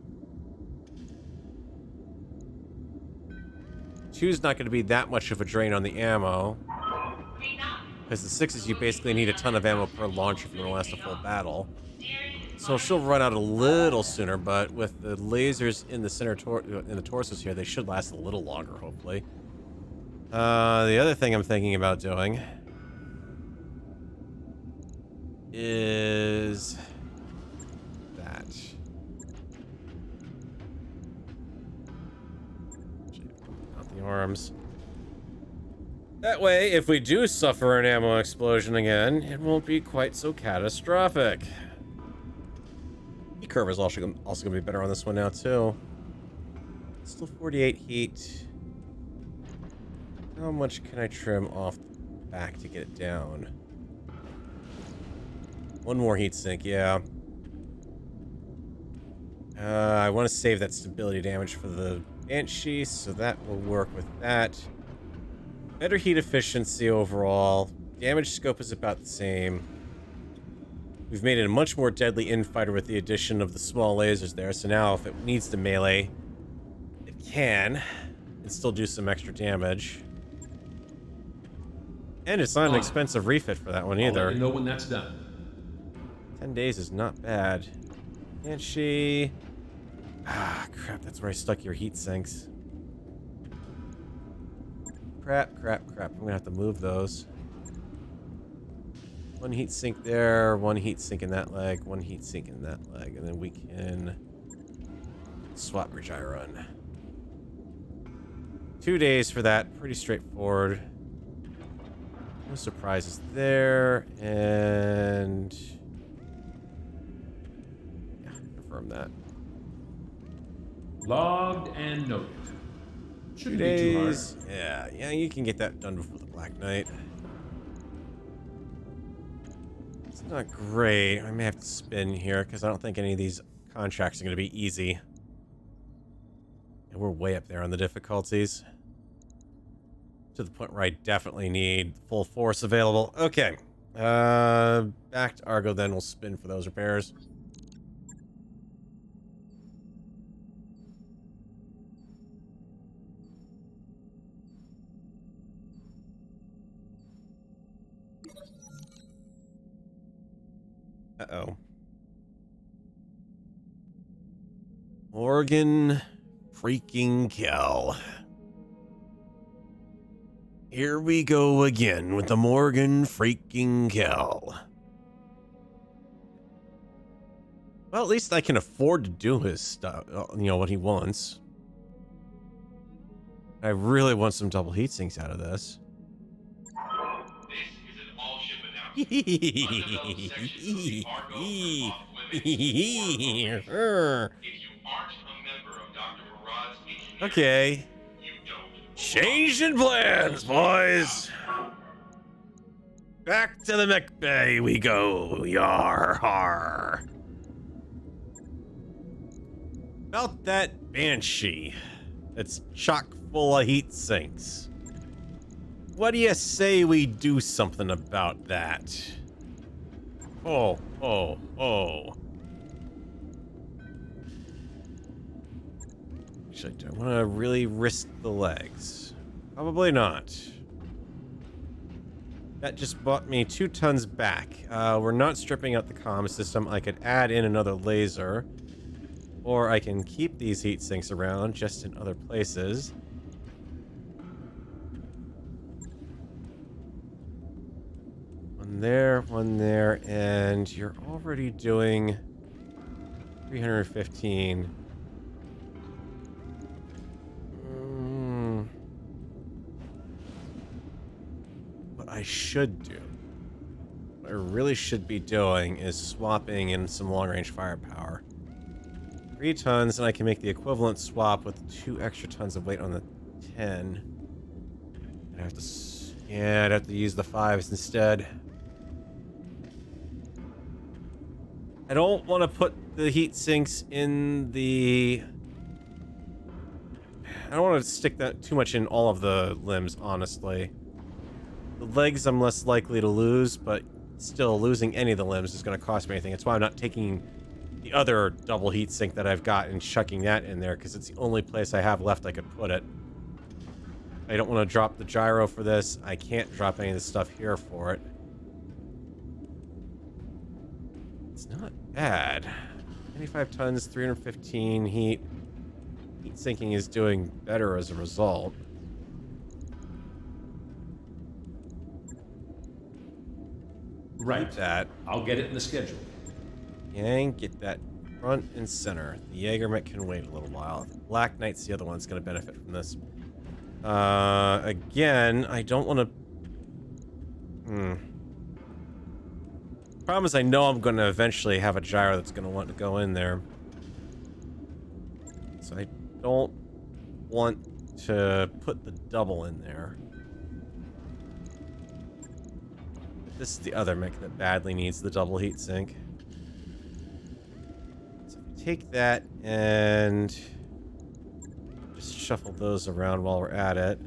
2's not going to be that much of a drain on the ammo. Because the 6s, you basically need a ton of ammo per launch if you want to last a full battle. So she'll run out a little sooner, but with the lasers in the center in the torsos here, they should last a little longer, hopefully. The other thing I'm thinking about doing is that. Not the arms. That way, if we do suffer an ammo explosion again, it won't be quite so catastrophic. Heat curve is also going to be better on this one now, too. Still 48 heat. How much can I trim off the back to get it down? 1 more heat sink, yeah. I want to save that stability damage for the Banshee, so that will work with that. Better heat efficiency overall. Damage scope is about the same. We've made it a much more deadly infighter with the addition of the small lasers there, so now if it needs to melee, it can, and still do some extra damage. And it's not an expensive refit for that one either. I'll let you know when that's done. 10 days is not bad. Banshee. Ah, crap, that's where I stuck your heat sinks. Crap. I'm gonna have to move those. 1 heat sink there, 1 heat sink in that leg, 1 heat sink in that leg, and then we can swap bridge I run. 2 days for that, pretty straightforward. No surprises there, and yeah, confirm that. Logged and noted. 2 Shouldn't days. be too hard. Yeah, you can get that done before the Black Knight. It's not great. I may have to spin here because I don't think any of these contracts are going to be easy. And we're way up there on the difficulties. To the point where I definitely need full force available. Okay. Back to Argo then. We'll spin for those repairs. Uh-oh. Morgan freaking Kell. Here we go again with the Morgan freaking Kell. Well, at least I can afford to do his stuff, you know, what he wants. I really want some double heat sinks out of this. This is an all-ship announcement. Undeveloped sections of the Argo are off limits. If you aren't a member Okay. Changing plans, boys. Back to the mech bay we go. Yar har. About that Banshee. It's chock full of heat sinks. What do you say we do something about that? Oh. Actually, do I want to really risk the legs? Probably not. That just bought me 2 tons back. We're not stripping out the comm system. I could add in another laser. Or I can keep these heat sinks around, just in other places. One there, and you're already doing 315. What I should do, what I really should be doing is swapping in some long-range firepower. 3 tons, and I can make the equivalent swap with 2 extra tons of weight on the 10. I'd have to, yeah, I'd have to use the 5s instead. I don't want to put the heat sinks in the... I don't want to stick that too much in all of the limbs, honestly. The legs I'm less likely to lose, but still losing any of the limbs is going to cost me anything. That's why I'm not taking the other double heat sink that I've got and chucking that in there, because it's the only place I have left I could put it. I don't want to drop the gyro for this. I can't drop any of the stuff here for it. It's not bad. 95 tons, 315 heat. Heat sinking is doing better as a result. Right. Keep that. I'll get it in the schedule. And get that front and center. The UrbanMech can wait a little while. Black Knight's the other one that's going to benefit from this. Again, I don't want to... Problem is, I know I'm going to eventually have a gyro that's going to want to go in there. So I don't want to put the double in there. This is the other mech that badly needs the double heat sink. So take that and just shuffle those around while we're at it.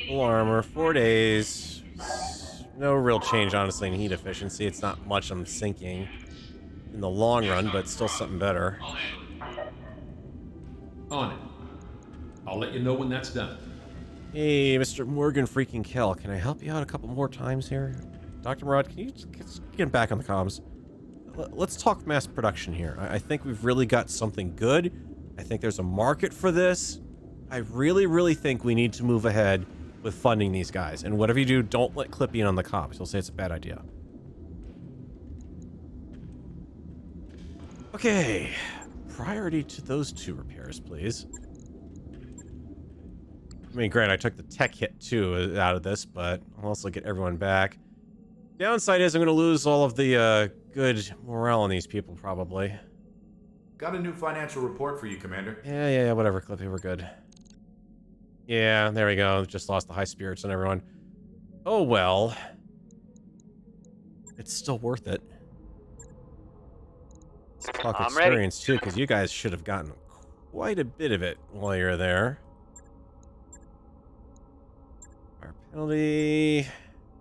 Full armor, 4 days. No real change, honestly, in heat efficiency. It's not much I'm sinking in the long run, but still something better. On it. I'll let you know when that's done. Hey, Mr. Morgan freaking Kell, can I help you out a couple more times here? Dr. Murad, can you just get back on the comms? Let's talk mass production here. I think we've really got something good. I think there's a market for this. I really, really think we need to move ahead with funding these guys. And whatever you do, don't let Clippy in on the comms. He'll say it's a bad idea. Okay. Priority to those 2 repairs, please. I mean, granted, I took the tech hit too out of this, but I'll also get everyone back. Downside is I'm going to lose all of the good morale in these people, probably. Got a new financial report for you, Commander. Yeah, whatever, Clippy, we're good. Yeah, there we go. Just lost the high spirits on everyone. Oh, well. It's still worth it. Let's talk experience, too, because you guys should have gotten quite a bit of it while you're there. Fire penalty,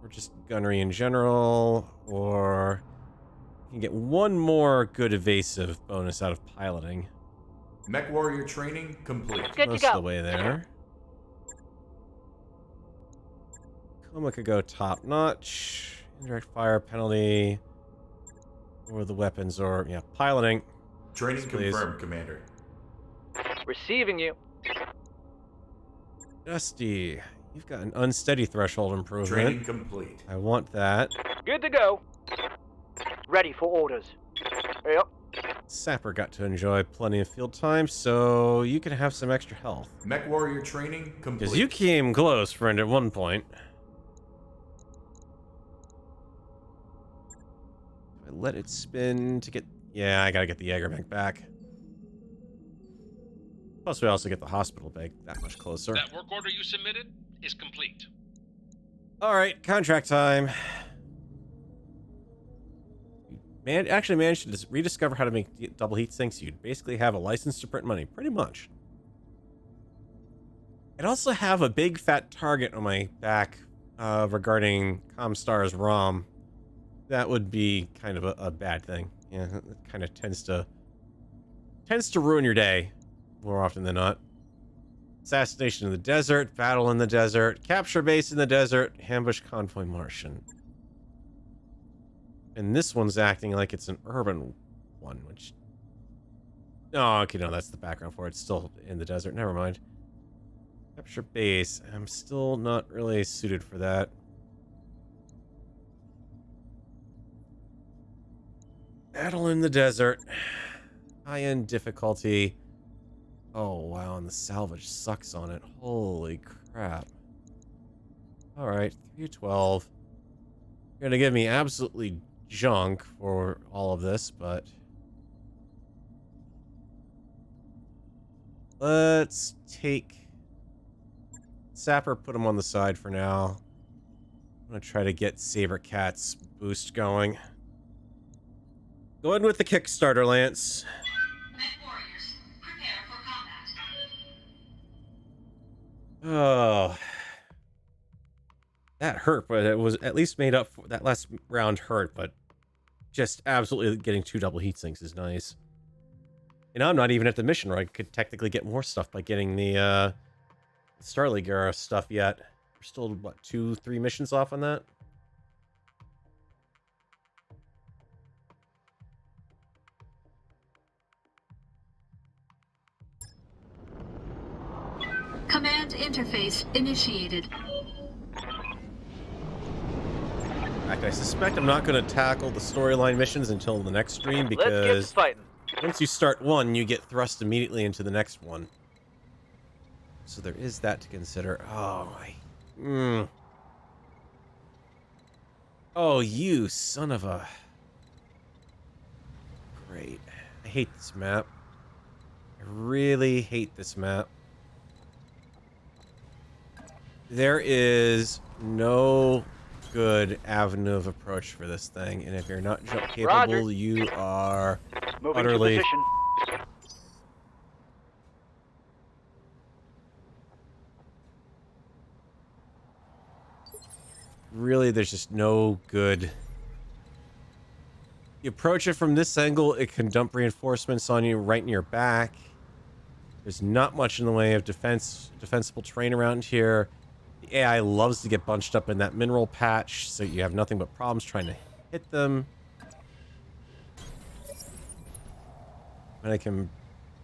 or just gunnery in general, or you can get 1 more good evasive bonus out of piloting. Mech Warrior training complete. Good Most to go. of the way there. Coma could go top notch. Indirect fire penalty. Or the weapons, or, yeah, piloting. Training Please. confirmed, Commander. Receiving you. Dusty, you've got an unsteady threshold improvement. Training complete. I want that. Good to go. Ready for orders. Yep. Sapper got to enjoy plenty of field time, so you can have some extra health. Mech Warrior training complete. Because you came close, friend, at one point. let it spin to get... Yeah, I gotta get the UrbanMech back. Plus, we also get the hospital back that much closer. That work order you submitted is complete. Alright, contract time. Man, actually managed to rediscover how to make double heat sinks. You'd basically have a license to print money, pretty much. I'd also have a big fat target on my back regarding Comstar's ROM. That would be kind of a bad thing. Yeah, it kind of tends to ruin your day more often than not. Assassination in the desert, battle in the desert, capture base in the desert, ambush convoy Martian. And this one's acting like it's an urban one, which... Oh, okay, no, that's the background for it. It's still in the desert. Never mind. Capture base. I'm still not really suited for that. Battle in the desert. High-end difficulty. Oh, wow, and the salvage sucks on it. Holy crap. Alright, 312. You're gonna give me absolutely junk for all of this, but... Let's take... Sapper, put him on the side for now. I'm gonna try to get Saber Cat's boost going. Go in with the Kickstarter, Lance. Mech warriors, prepare for combat. Oh. That hurt, but it was at least made up for... That last round hurt, but... Just absolutely getting 2 double heat sinks is nice. You know, I'm not even at the mission where I could technically get more stuff by getting the, Starleague era stuff yet. We're still, what, 2-3 missions off on that? Command interface initiated. In fact, I suspect I'm not going to tackle the storyline missions until the next stream Let's get to because fighting. once you start one, you get thrust immediately into the next one. So there is that to consider. Oh, Oh, you son of a... Great. I hate this map. I really hate this map. There is no good avenue of approach for this thing, and if you're not jump capable, Roger. you are Moving utterly... to position. Really, there's just no good... You approach it from this angle, it can dump reinforcements on you right in your back. There's not much in the way of defensible terrain around here. The AI loves to get bunched up in that mineral patch, so you have nothing but problems trying to hit them. And I can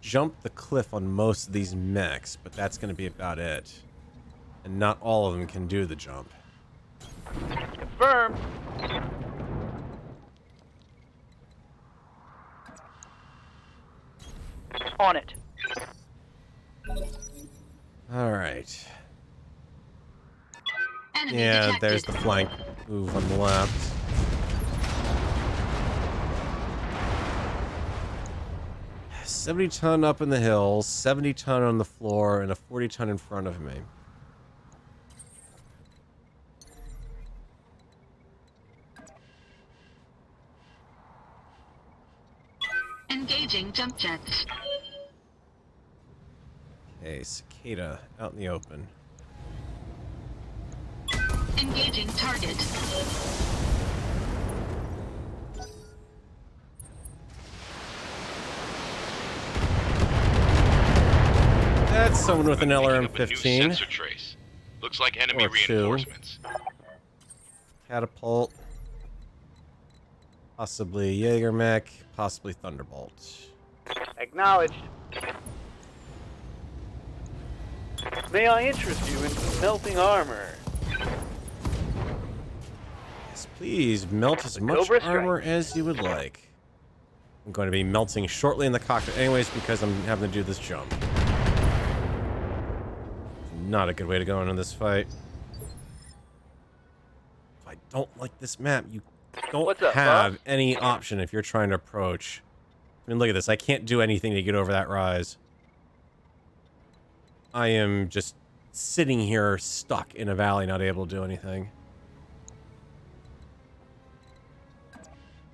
jump the cliff on most of these mechs, but that's going to be about it. And not all of them can do the jump. Confirmed. On it. Alright. Enemy Yeah, detected. there's the flank move on the left. $70 ton up in the hills, 70 ton on the floor, and a 40 ton in front of me. Engaging jump jets. Okay, Cicada out in the open. Engaging target. That's someone with an Picking up a new LRM-15. sensor trace. Looks like enemy Or two. reinforcements. Catapult. Possibly UrbanMech. Possibly Thunderbolt. Acknowledged. May I interest you in some melting armor? Yes, please melt as much Cobra Strike. armor as you would like. I'm going to be melting shortly in the cockpit anyways because I'm having to do this jump. Not a good way to go into this fight. If I don't like this map, you don't What's up, have boss? any option if you're trying to approach. I mean, look at this. I can't do anything to get over that rise. I am just sitting here stuck in a valley, not able to do anything.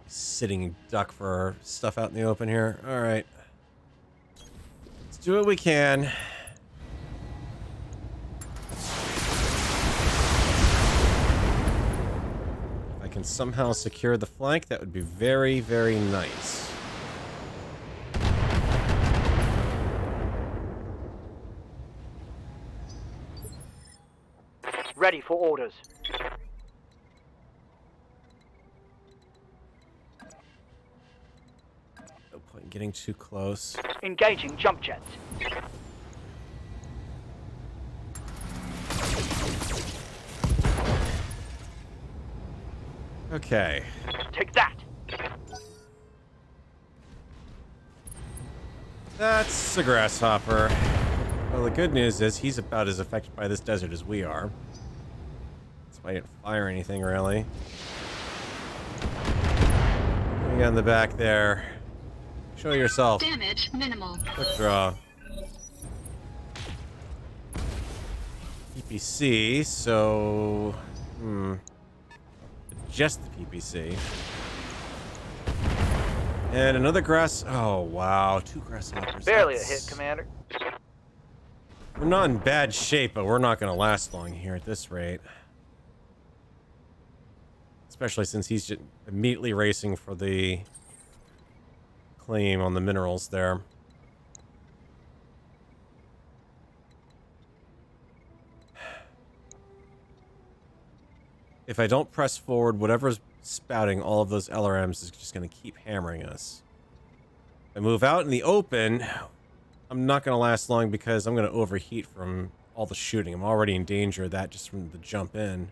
Sitting duck for stuff out in the open here. All right. Let's do what we can. If I can somehow secure the flank, that would be very, very nice. Ready for orders. No point in getting too close. Engaging jump jets. Okay. Take that. That's a grasshopper. Well, the good news is he's about as affected by this desert as we are. That's why I didn't fire anything, really. What do you got in the back there? Show yourself. Damage minimal. Quick draw. PPC, so... Just the PPC. And another grass... Oh, wow. 2 grasshoppers. Barely a That's- hit, Commander. We're not in bad shape, but we're not going to last long here at this rate. Especially since he's just immediately racing for the claim on the minerals there. If I don't press forward, whatever's spouting all of those LRMs is just going to keep hammering us. If I move out in the open, I'm not going to last long because I'm going to overheat from all the shooting. I'm already in danger of that just from the jump in.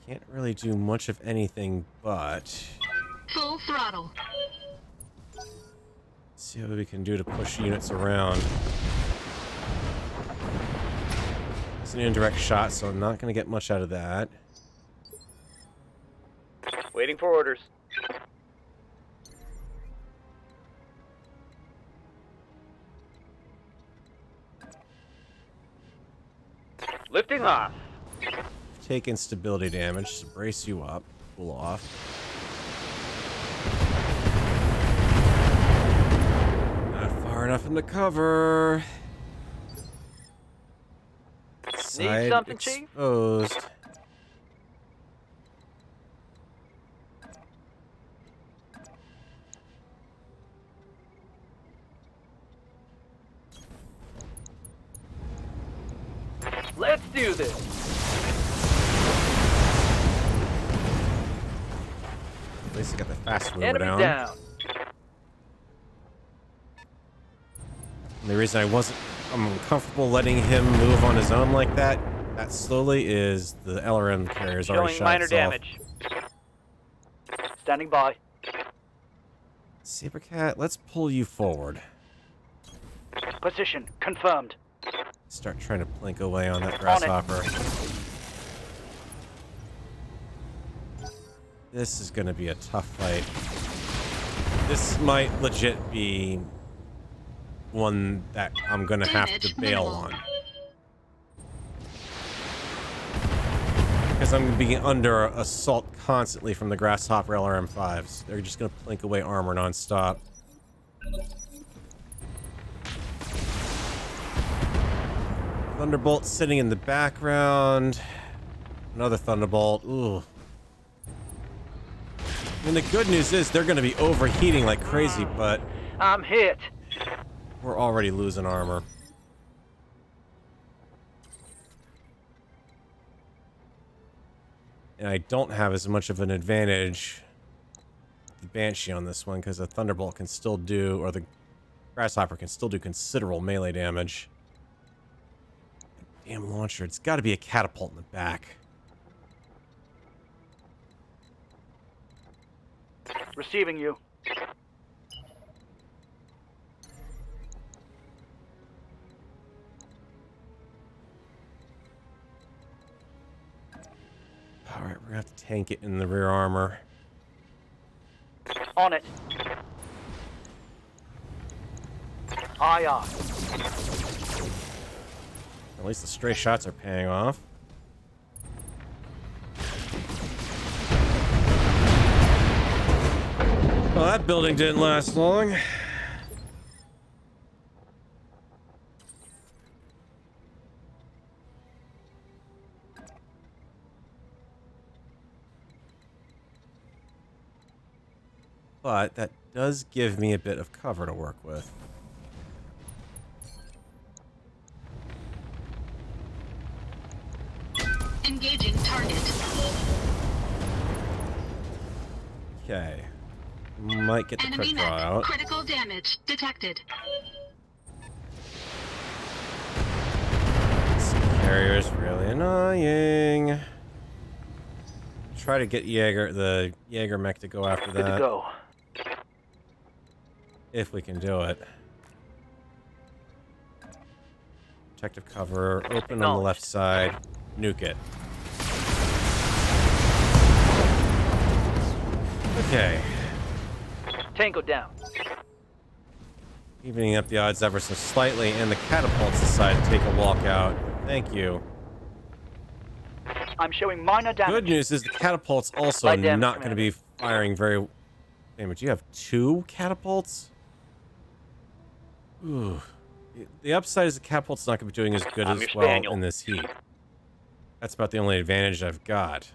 Can't really do much of anything but... Full throttle. see what we can do to push units around. It's an indirect shot, so I'm not going to get much out of that. Waiting for orders. Lifting off. Take instability damage to brace you up. Cool off. Not far enough in the cover. Side something, Chief? exposed. Let's do this. At least I got the fast mover Enemy down. And the reason I'm uncomfortable letting him move on his own like that slowly is the LRM carrier's already Showing shot minor itself. damage. Standing by. Sabercat, let's pull you forward. Position confirmed. Start trying to plink away on that grasshopper. This is going to be a tough fight. This might legit be one that I'm going to have to bail on. Because I'm going to be under assault constantly from the grasshopper LRM-5s. They're just going to plink away armor non-stop. Thunderbolt sitting in the background. Another Thunderbolt. Ooh. And the good news is they're going to be overheating like crazy, but I'm hit. we're already losing armor. And I don't have as much of an advantage with the Banshee on this one because the Thunderbolt can still do, or the Grasshopper can still do considerable melee damage. Damn launcher, it's got to be a catapult in the back. Receiving you. tank it in the rear armor. On it. Aye, aye. At least the stray shots are paying off. Well, that building didn't last long. But that does give me a bit of cover to work with. Engaging target. Okay. Might get the Enemy quick draw mech. out. Critical damage detected. This carrier is really annoying. Try to get the Jaeger mech to go after Good to that. go. If we can do it. Protective cover, open on the left side, nuke it. Okay. Tango down. Evening up the odds ever so slightly, and the catapults decide to take a walk out. Thank you. I'm showing minor damage. Good news is the catapult's also Light damage, not going to be firing very... Damage. You have 2 catapults? Ooh. The upside is the catapult's not going to be doing as good I'm as your well spaniel. in this heat. That's about the only advantage I've got.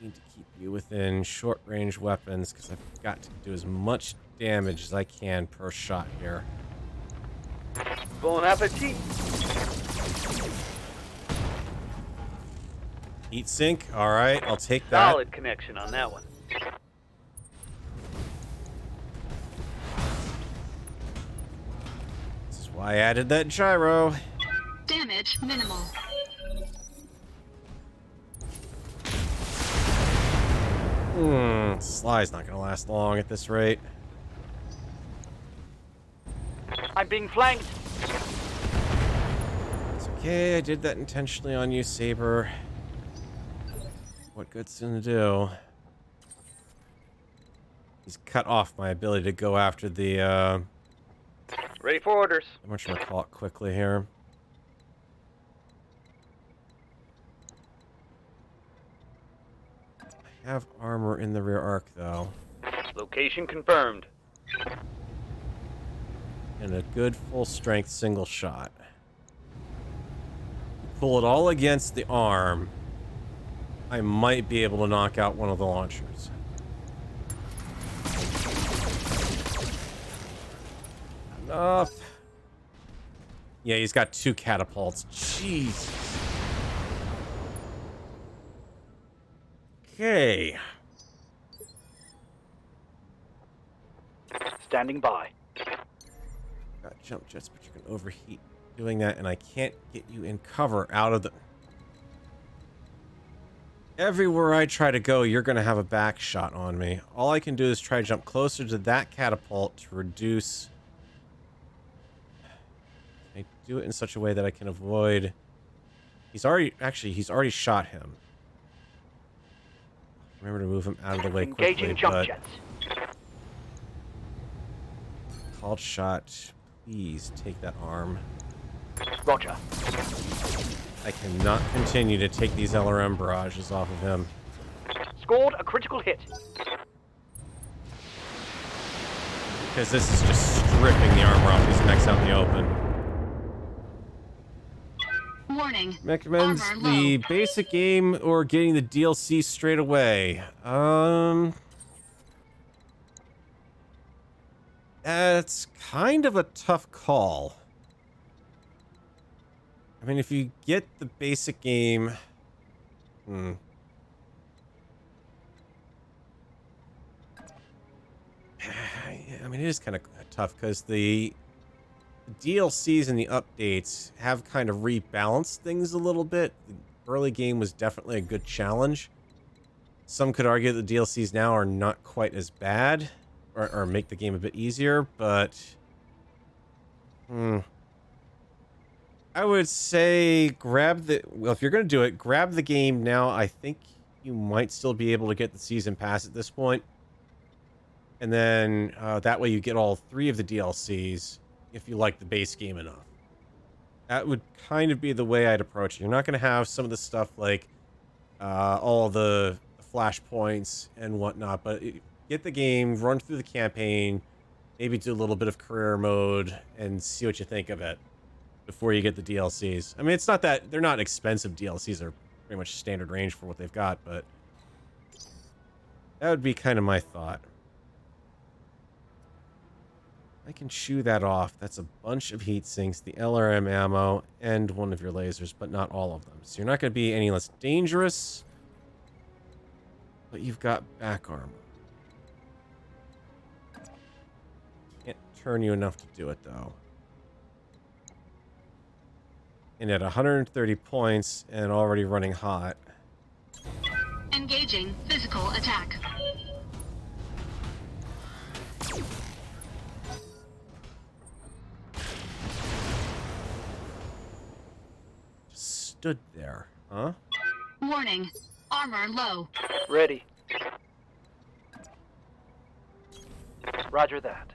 Need to keep you within short-range weapons because I've got to do as much damage as I can per shot here. Bon appetit. Heat sink. All right, I'll take that. Solid connection on that one. This is why I added that gyro. Damage minimal. Sly's not gonna last long at this rate. I'm being flanked. It's okay, I did that intentionally on you, Saber. What good's gonna do? He's cut off my ability to go after the, Ready for orders. I'm just gonna call it quickly here. I have armor in the rear arc, though. Location confirmed. And a good full-strength single shot. Pull it all against the arm. I might be able to knock out one of the launchers. Enough. Yeah, he's got 2 catapults. Jeez. Okay. Standing by. Got jump jets, but you can overheat doing that, and I can't get you in cover out of the... Everywhere I try to go, you're going to have a back shot on me. All I can do is try to jump closer to that catapult to reduce... I do it in such a way that I can avoid... He's already shot him. Remember to move him out of the way quickly, Engaging jump but... jets. Called shot. Please take that arm. Roger. I cannot continue to take these LRM barrages off of him. Scored a critical hit. Because this is just stripping the armor off these mechs out in the open. Warning. Recommends Armor the low. basic game or getting the DLC straight away. It's kind of a tough call. I mean, if you get the basic game... I mean, it is kind of tough because the DLCs and the updates have kind of rebalanced things a little bit. The early game was definitely a good challenge. Some could argue that the DLCs now are not quite as bad, or make the game a bit easier, but... I would say grab the... Well, if you're going to do it, grab the game now. I think you might still be able to get the season pass at this point. And then that way you get all 3 of the DLCs if you like the base game enough. That would kind of be the way I'd approach it. You're not going to have some of the stuff like all the flashpoints and whatnot, but get the game, run through the campaign, maybe do a little bit of career mode, and see what you think of it before you get the DLCs. I mean, it's not that... They're not expensive DLCs. They're pretty much standard range for what they've got, but that would be kind of my thought. I can chew that off. That's a bunch of heat sinks, the LRM ammo, and one of your lasers, but not all of them. So you're not going to be any less dangerous, but you've got back armor. Can't turn you enough to do it, though. And at 130 points and already running hot. Engaging physical attack. Just stood there, huh? Warning. Armor low. Ready. Roger that.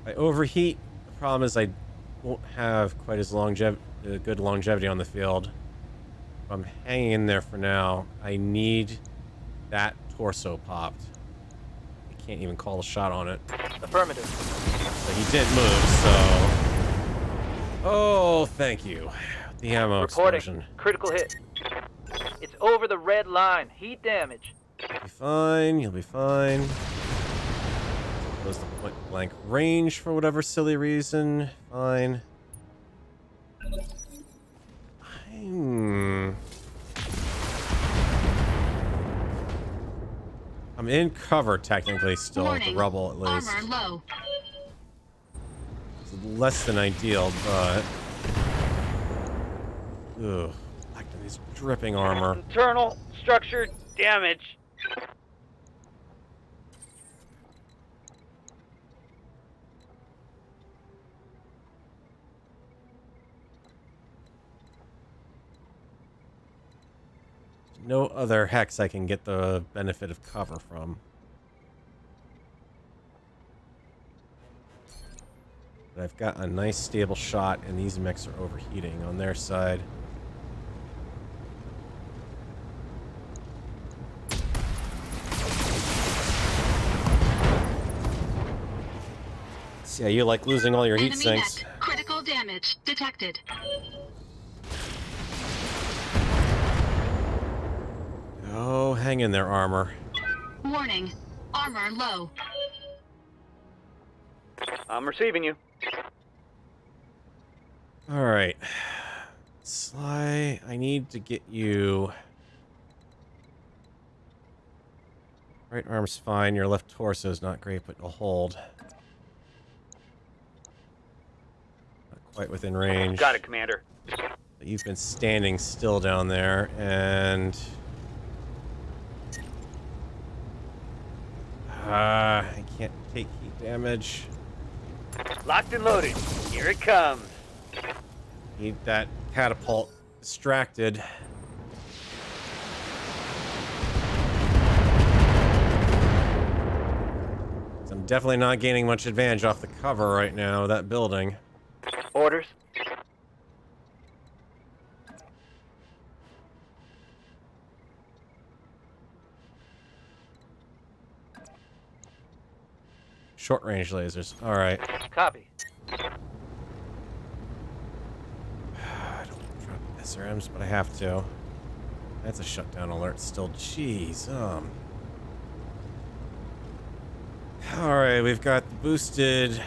I overheat. The problem is I won't have quite as good longevity on the field. I'm hanging in there for now. I need that torso popped. I can't even call a shot on it. Affirmative. But he didn't move, so... Oh, thank you. The ammo Reporting. explosion. Critical hit. It's over the red line. Heat damage. You'll be fine. You'll be fine. Goes to point blank range for whatever silly reason. Fine. I'm in cover technically still. Warning. The rubble at least. Armor low. It's less than ideal, but... Ugh. Like these dripping armor. Internal structure damage. No other hex I can get the benefit of cover from. But I've got a nice stable shot, and these mechs are overheating on their side. So, yeah, you like losing all your heat Enemy sinks. mech. Critical damage detected. Oh, hang in there, armor. Warning. Armor low. I'm receiving you. Alright. Sly, I need to get you... Right arm's fine, your left torso is not great, but it'll hold. Not quite within range. Got it, Commander. But you've been standing still down there, and... I can't take heat damage. Locked and loaded. Here it comes. Need that catapult distracted. I'm definitely not gaining much advantage off the cover right now, that building. Orders. Short range lasers. Alright. Copy. I don't want to drop SRMs, but I have to. That's a shutdown alert still. Jeez. Alright, we've got the boosted...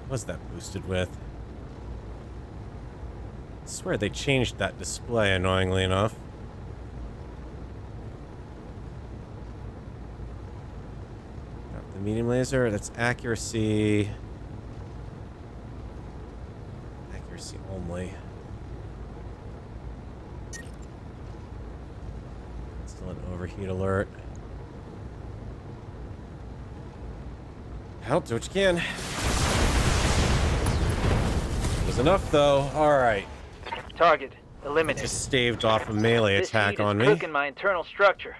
What's that boosted with? I swear they changed that display, annoyingly enough. Got the medium laser, that's accuracy. Accuracy only. overheat alert. Help, do what you can. It was enough, though. Alright. Target eliminated. Just staved off a melee This attack heat on is me. cooking my internal structure.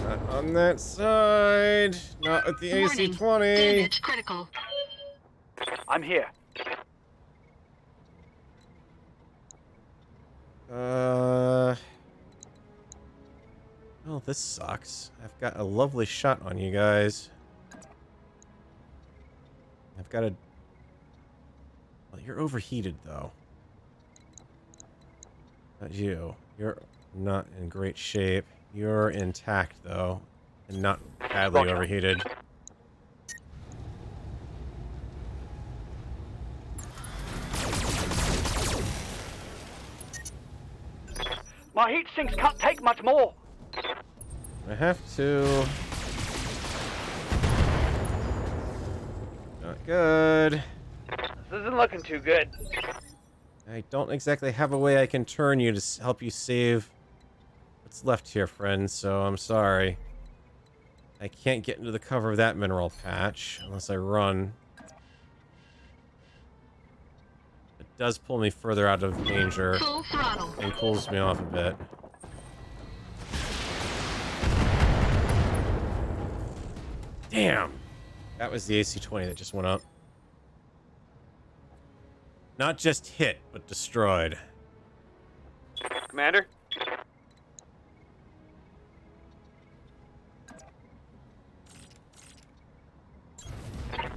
Not on that side. Not with the Warning. AC-20. Damage critical. I'm here. Well, this sucks. I've got a lovely shot on you guys. I've got a... Well, you're overheated, though. Not you. You're not in great shape. You're intact, though. And not badly Roger. overheated. My heat sinks can't take much more. I have to... Not good. This isn't looking too good. I don't exactly have a way I can turn you to help you save what's left here, friend, so I'm sorry. I can't get into the cover of that mineral patch unless I run. It does pull me further out of danger Full throttle. and cools me off a bit. Damn! That was the AC-20 that just went up. Not just hit, but destroyed. Commander?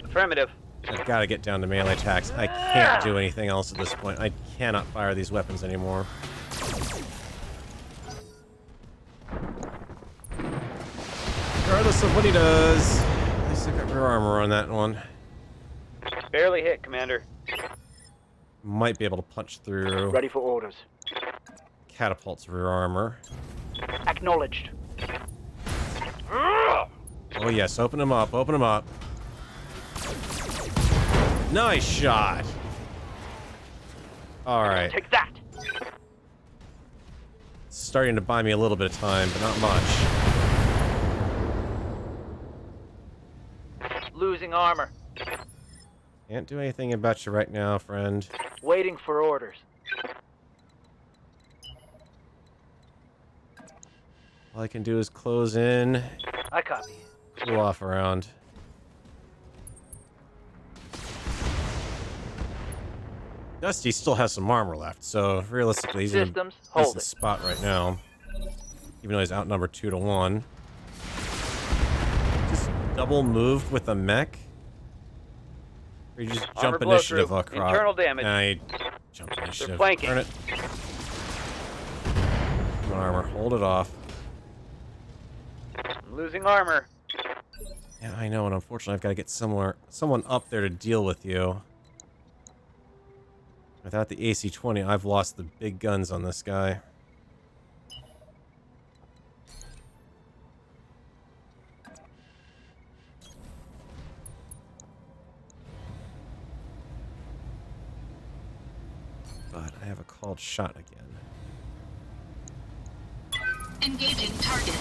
Affirmative. I've got to get down to melee attacks. I can't do anything else at this point. I cannot fire these weapons anymore. Regardless of what he does, at least I got rear armor on that one. Barely hit, Commander. Might be able to punch through Ready for orders. Catapult's rear armor. Acknowledged. Oh yes, open him up, open him up. Nice shot! Alright. Take that. It's starting to buy me a little bit of time, but not much. Losing armor. Can't do anything about you right now, friend. Waiting for orders. All I can do is close in, I copy. cool off around. Dusty still has some armor left, so realistically he's in a Systems, hold decent it. spot right now. Even though he's outnumbered 2-1. Just double moved with a mech? Or you just jump Armor initiative blow-through. across? Internal damage. Nah, you jump initiative. flanking. Turn it. Come on, armor. Hold it off. I'm losing armor. Yeah, I know, and unfortunately I've got to get someone up there to deal with you. Without the AC-20, I've lost the big guns on this guy. But I have a called shot again. Engaging target.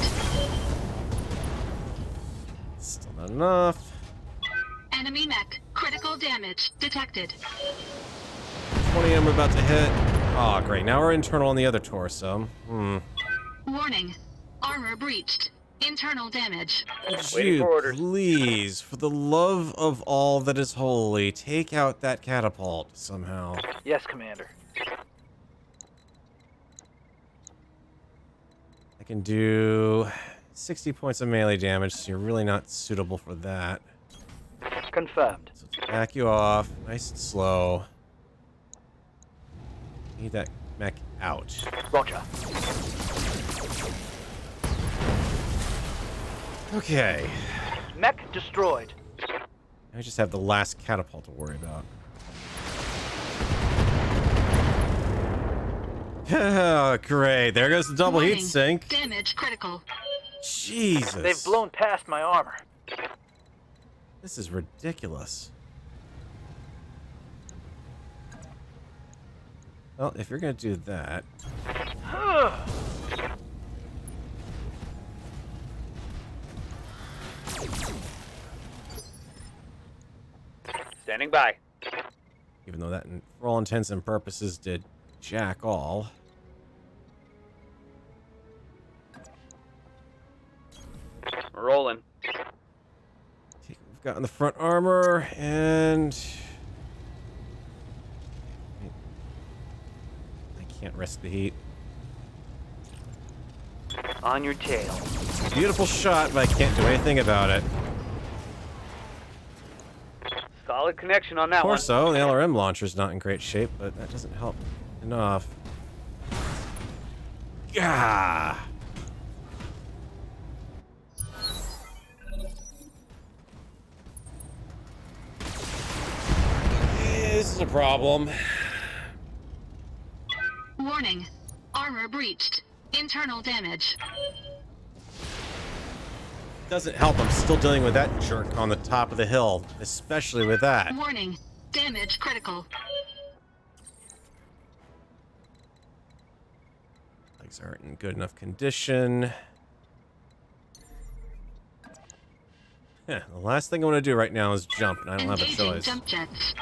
Still not enough. Enemy mech. Critical damage detected. 20 I'm about to hit. Oh, great. Now we're internal on the other torso. Warning. Armor breached. Internal damage. Waiting You for orders. please, for the love of all that is holy, take out that catapult somehow. Yes, Commander. I can do 60 points of melee damage, so you're really not suitable for that. Confirmed. So let's back you off, nice and slow. Need that mech out. Roger. Okay. Mech destroyed. I just have the last catapult to worry about. Oh, great. There goes the double Warning. heat sink. Damage critical. Jesus. They've blown past my armor. This is ridiculous. Well, if you're gonna do that, Standing by. even though that, for all intents and purposes, did jack all. We're rolling. Take what we've got in the front armor, and I can't rest the heat. On your tail. Beautiful shot, but I can't do anything about it. Solid connection on that one. Torso, the LRM launcher's not in great shape, but that doesn't help enough. Gah! This is a problem. Warning. Armor breached. Internal damage. Doesn't help, I'm still dealing with that jerk on the top of the hill, especially with that. Warning. Damage critical. Legs aren't in good enough condition. Yeah, the last thing I want to do right now is jump, and I don't have a Engaging choice. jump jets.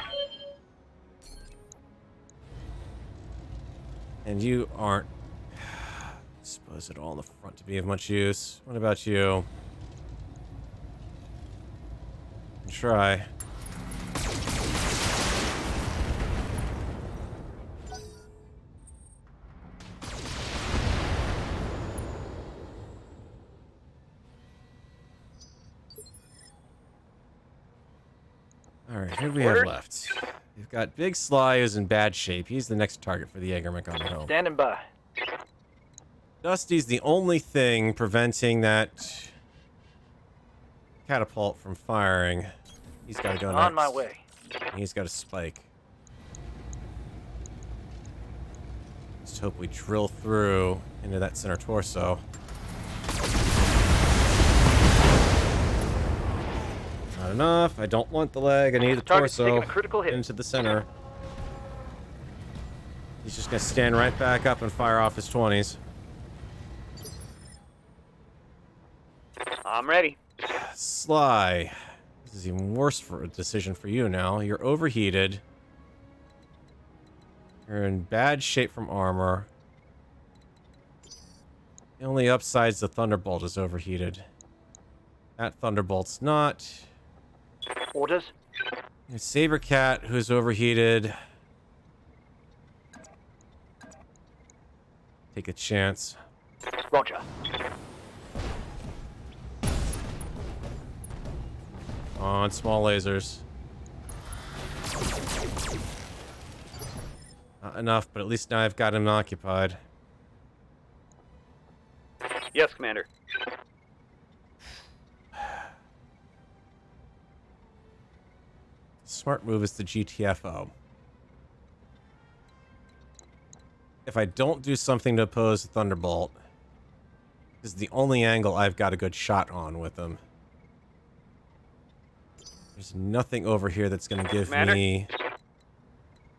And you aren't exposed at all in the front to be of much use. What about you? Try. Alright, who do we have left? We've got Big Sly, who's in bad shape. He's the next target for the UrbanMech on the hill. Standing by. Dusty's the only thing preventing that catapult from firing. He's got to go next. On my way. He's got a spike. Just hope we drill through into that center torso. Not enough. I don't want the leg. I need the Target's torso taking a critical hit. into the center. He's just going to stand right back up and fire off his 20s. I'm ready. Sly. This is even worse for a decision for you now. You're overheated. You're in bad shape from armor. The only upside's the Thunderbolt is overheated. That Thunderbolt's not. Orders. Sabercat, who's overheated. Take a chance. Roger. On small lasers. Not enough, but at least now I've got him occupied. Yes, Commander. Smart move is the GTFO. If I don't do something to oppose the Thunderbolt, this is the only angle I've got a good shot on with him. There's nothing over here that's going to give Commander? me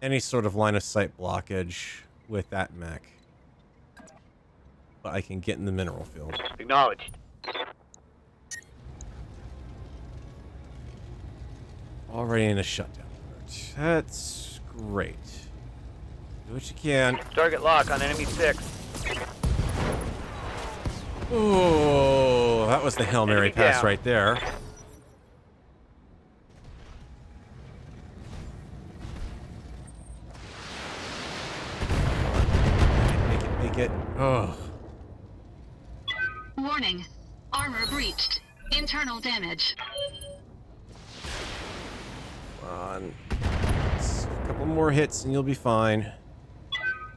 any sort of line of sight blockage with that mech. But I can get in the mineral field. Acknowledged. Already in a shutdown alert. That's great. Do what you can. Target lock on enemy 6. Oh, that was the Hail Mary Enemy pass down. right there. Make it. Oh. Warning. Armor breached. Internal damage. Come on. A couple more hits and you'll be fine.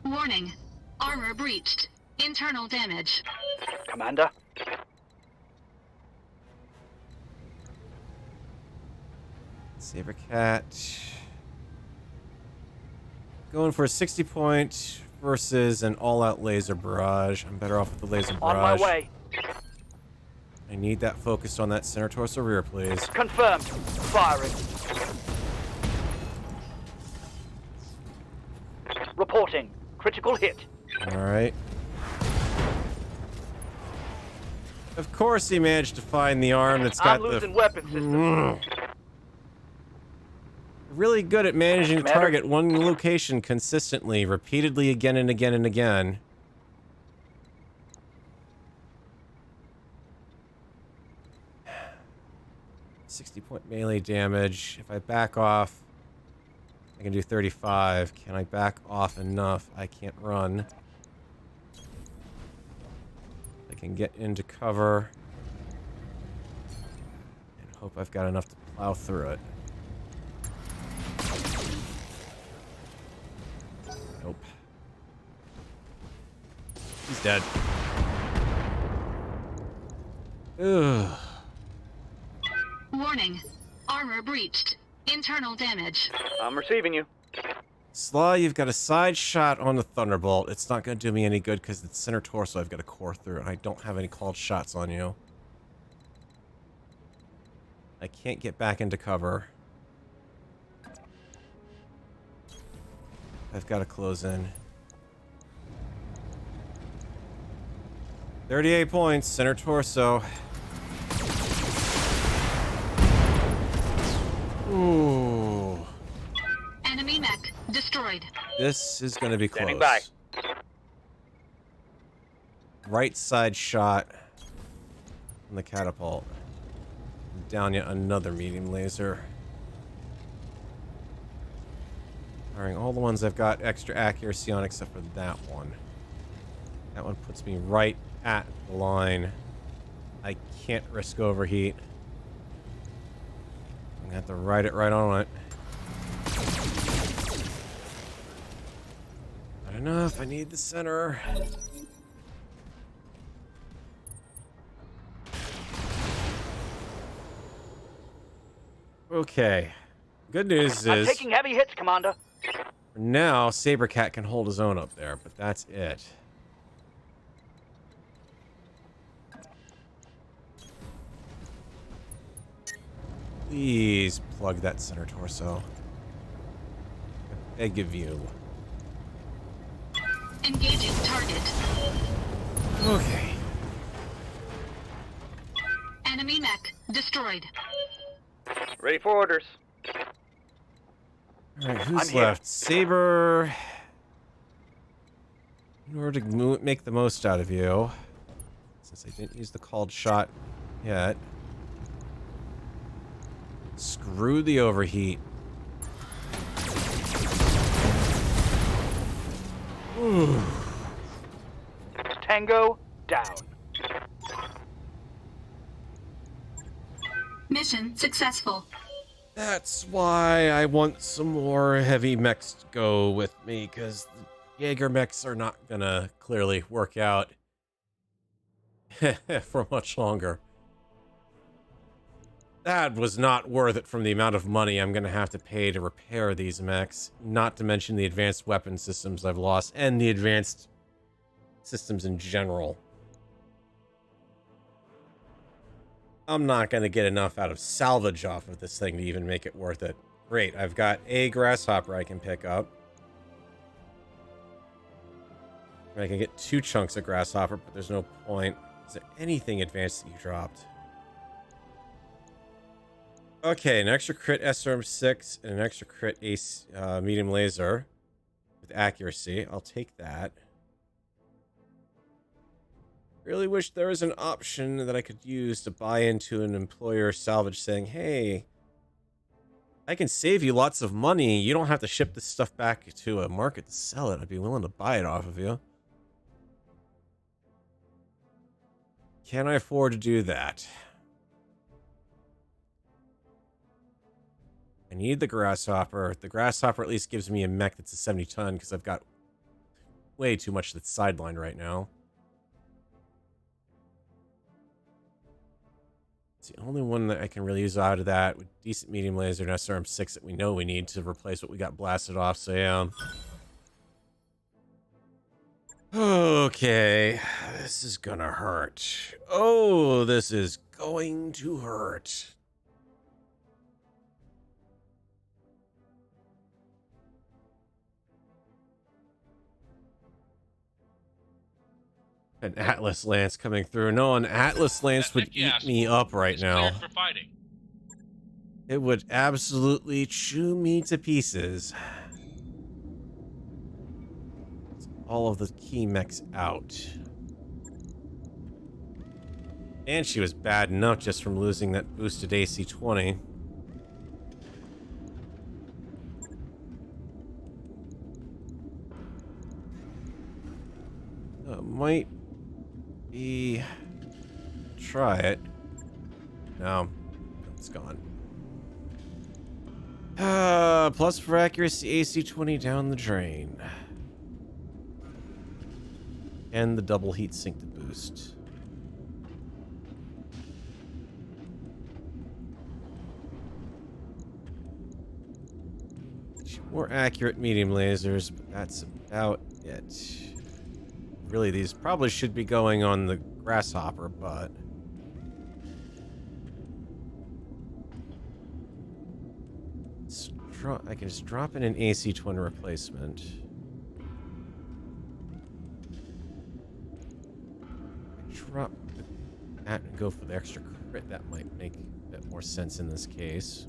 Warning. Armor breached. Internal damage. Commander. Sabercat. Going for a 60 point versus an all-out laser barrage. I'm better off with the laser On my barrage. way. I need that focused on that center torso rear, please. Confirmed. Firing. Reporting. critical hit. Alright. Of course he managed to find the arm that's got I'm losing weapon systems. Really good at managing to Matter? target one location consistently, repeatedly, again and again and again. .60 melee damage. If I back off, I can do 35. Can I back off enough? I can't run. I can get into cover. And hope I've got enough to plow through it. Nope. He's dead. Ugh. Warning. Armor breached. Internal damage. I'm receiving you. Slaw, you've got a side shot on the Thunderbolt. It's not going to do me any good because it's center torso I've got to core through, and I don't have any called shots on you. I can't get back into cover. I've got to close in. 38 points, center torso. Ooh. Enemy mech destroyed. This is going to be close. Standing by. Right side shot on the catapult. Down yet another medium laser. Firing all the ones I've got extra accuracy on except for that one. That one puts me right at the line. I can't risk overheat. I'm gonna have to ride it right on it. Not enough. I need the center. Okay. Good news I'm is, taking heavy hits, Commander. for now, Sabercat can hold his own up there, but that's it. Please plug that center torso. I beg of you. Engaging target. Okay. Enemy mech destroyed. Ready for orders. Alright, who's I'm here. left? Saber. In order to make the most out of you, since I didn't use the called shot yet, screw the overheat. Ooh. Tango down. Mission successful. That's why I want some more heavy mechs to go with me, because the Jaeger mechs are not gonna clearly work out for much longer. That was not worth it from the amount of money I'm gonna have to pay to repair these mechs, not to mention the advanced weapon systems I've lost, and the advanced systems in general. I'm not going to get enough out of salvage off of this thing to even make it worth it. Great, I've got a grasshopper I can pick up. I can get 2 chunks of grasshopper, but there's no point. Is there anything advanced that you dropped? Okay, an extra crit SRM6 and an extra crit ace medium laser with accuracy. I'll take that. Really wish there was an option that I could use to buy into an employer salvage saying, hey, I can save you lots of money. You don't have to ship this stuff back to a market to sell it. I'd be willing to buy it off of you. Can I afford to do that? I need the grasshopper. The grasshopper at least gives me a mech that's a 70 ton because I've got way too much that's sidelined right now. It's the only one that I can really use out of that with decent medium laser and SRM6 that we know we need to replace what we got blasted off. So yeah. Okay, this is gonna hurt. Oh, this is going to hurt. An Atlas Lance coming through. No, an Atlas Lance would eat me up right now. For fighting. It would absolutely chew me to pieces. All of the key mechs out. And she was bad enough just from losing that boosted AC-20. Might be... Try it. No. It's gone. Plus for accuracy, AC-20 down the drain. And the double heat sink to boost. More accurate medium lasers, but that's about it. Really, these probably should be going on the Grasshopper, but... I can just drop in an AC-20 replacement. Drop that and go for the extra crit. That might make a bit more sense in this case.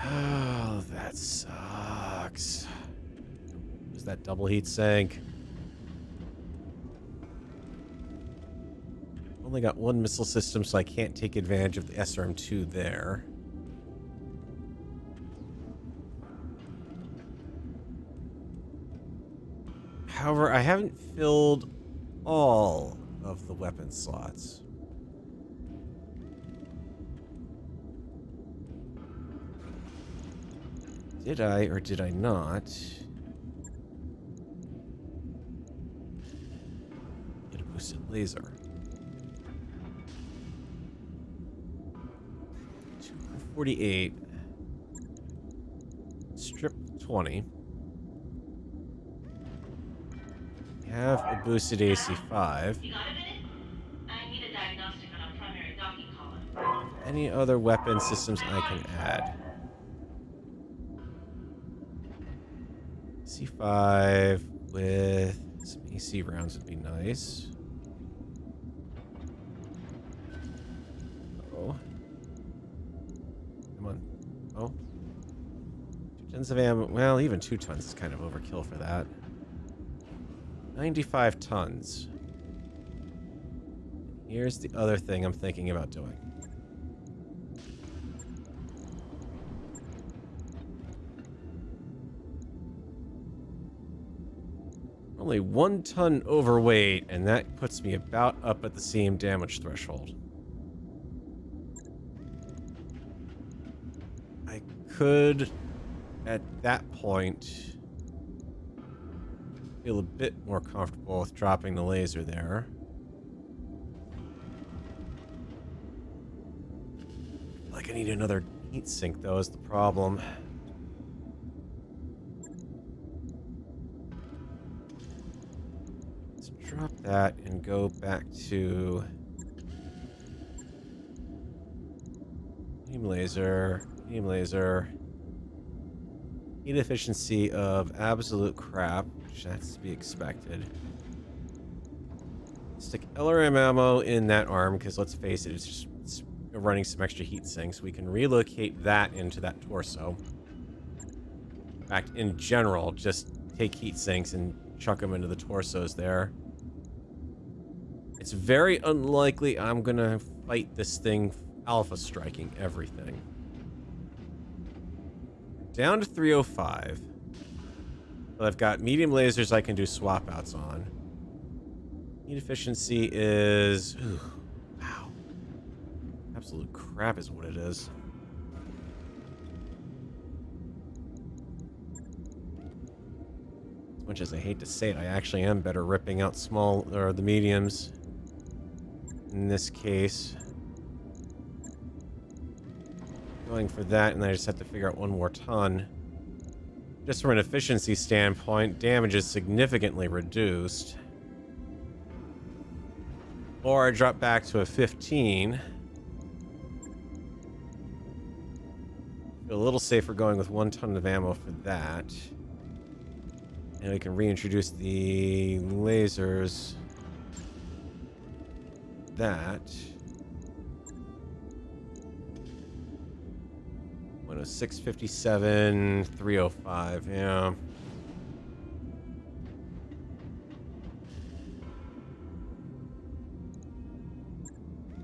Oh, that sucks. Is that double heat sink? Only got one missile system, so I can't take advantage of the SRM-2 there. However, I haven't filled all of the weapon slots. Did I or did I not? Get a boosted laser. 248. Strip 20. We have a boosted AC-5. You got a minute? I need a diagnostic on a primary docking column. Any other weapon systems I can add? C5 with some AC rounds would be nice. Oh. Come on. Oh. 2 tons of ammo. Well, even 2 tons is kind of overkill for that. 95 tons. Here's the other thing I'm thinking about doing. Only 1 ton overweight, and that puts me about up at the same damage threshold. I could, at that point, feel a bit more comfortable with dropping the laser there. Like I need another heat sink, though, is the problem. Drop that and go back to beam laser, heat efficiency of absolute crap, which has to be expected. Stick LRM ammo in that arm because let's face it, it's running some extra heat sinks. We can relocate that into that torso. In fact, in general, just take heat sinks and chuck them into the torsos there. It's very unlikely I'm gonna fight this thing alpha striking everything. Down to 305. But I've got medium lasers I can do swap outs on. Heat efficiency is... Ooh, wow. Absolute crap is what it is. As much as I hate to say it, I actually am better ripping out the mediums. In this case, going for that, and then I just have to figure out 1 more ton. Just from an efficiency standpoint, damage is significantly reduced. Or I drop back to a 15. Feel a little safer going with 1 ton of ammo for that. And we can reintroduce the lasers. That. 106, 57, 305, yeah.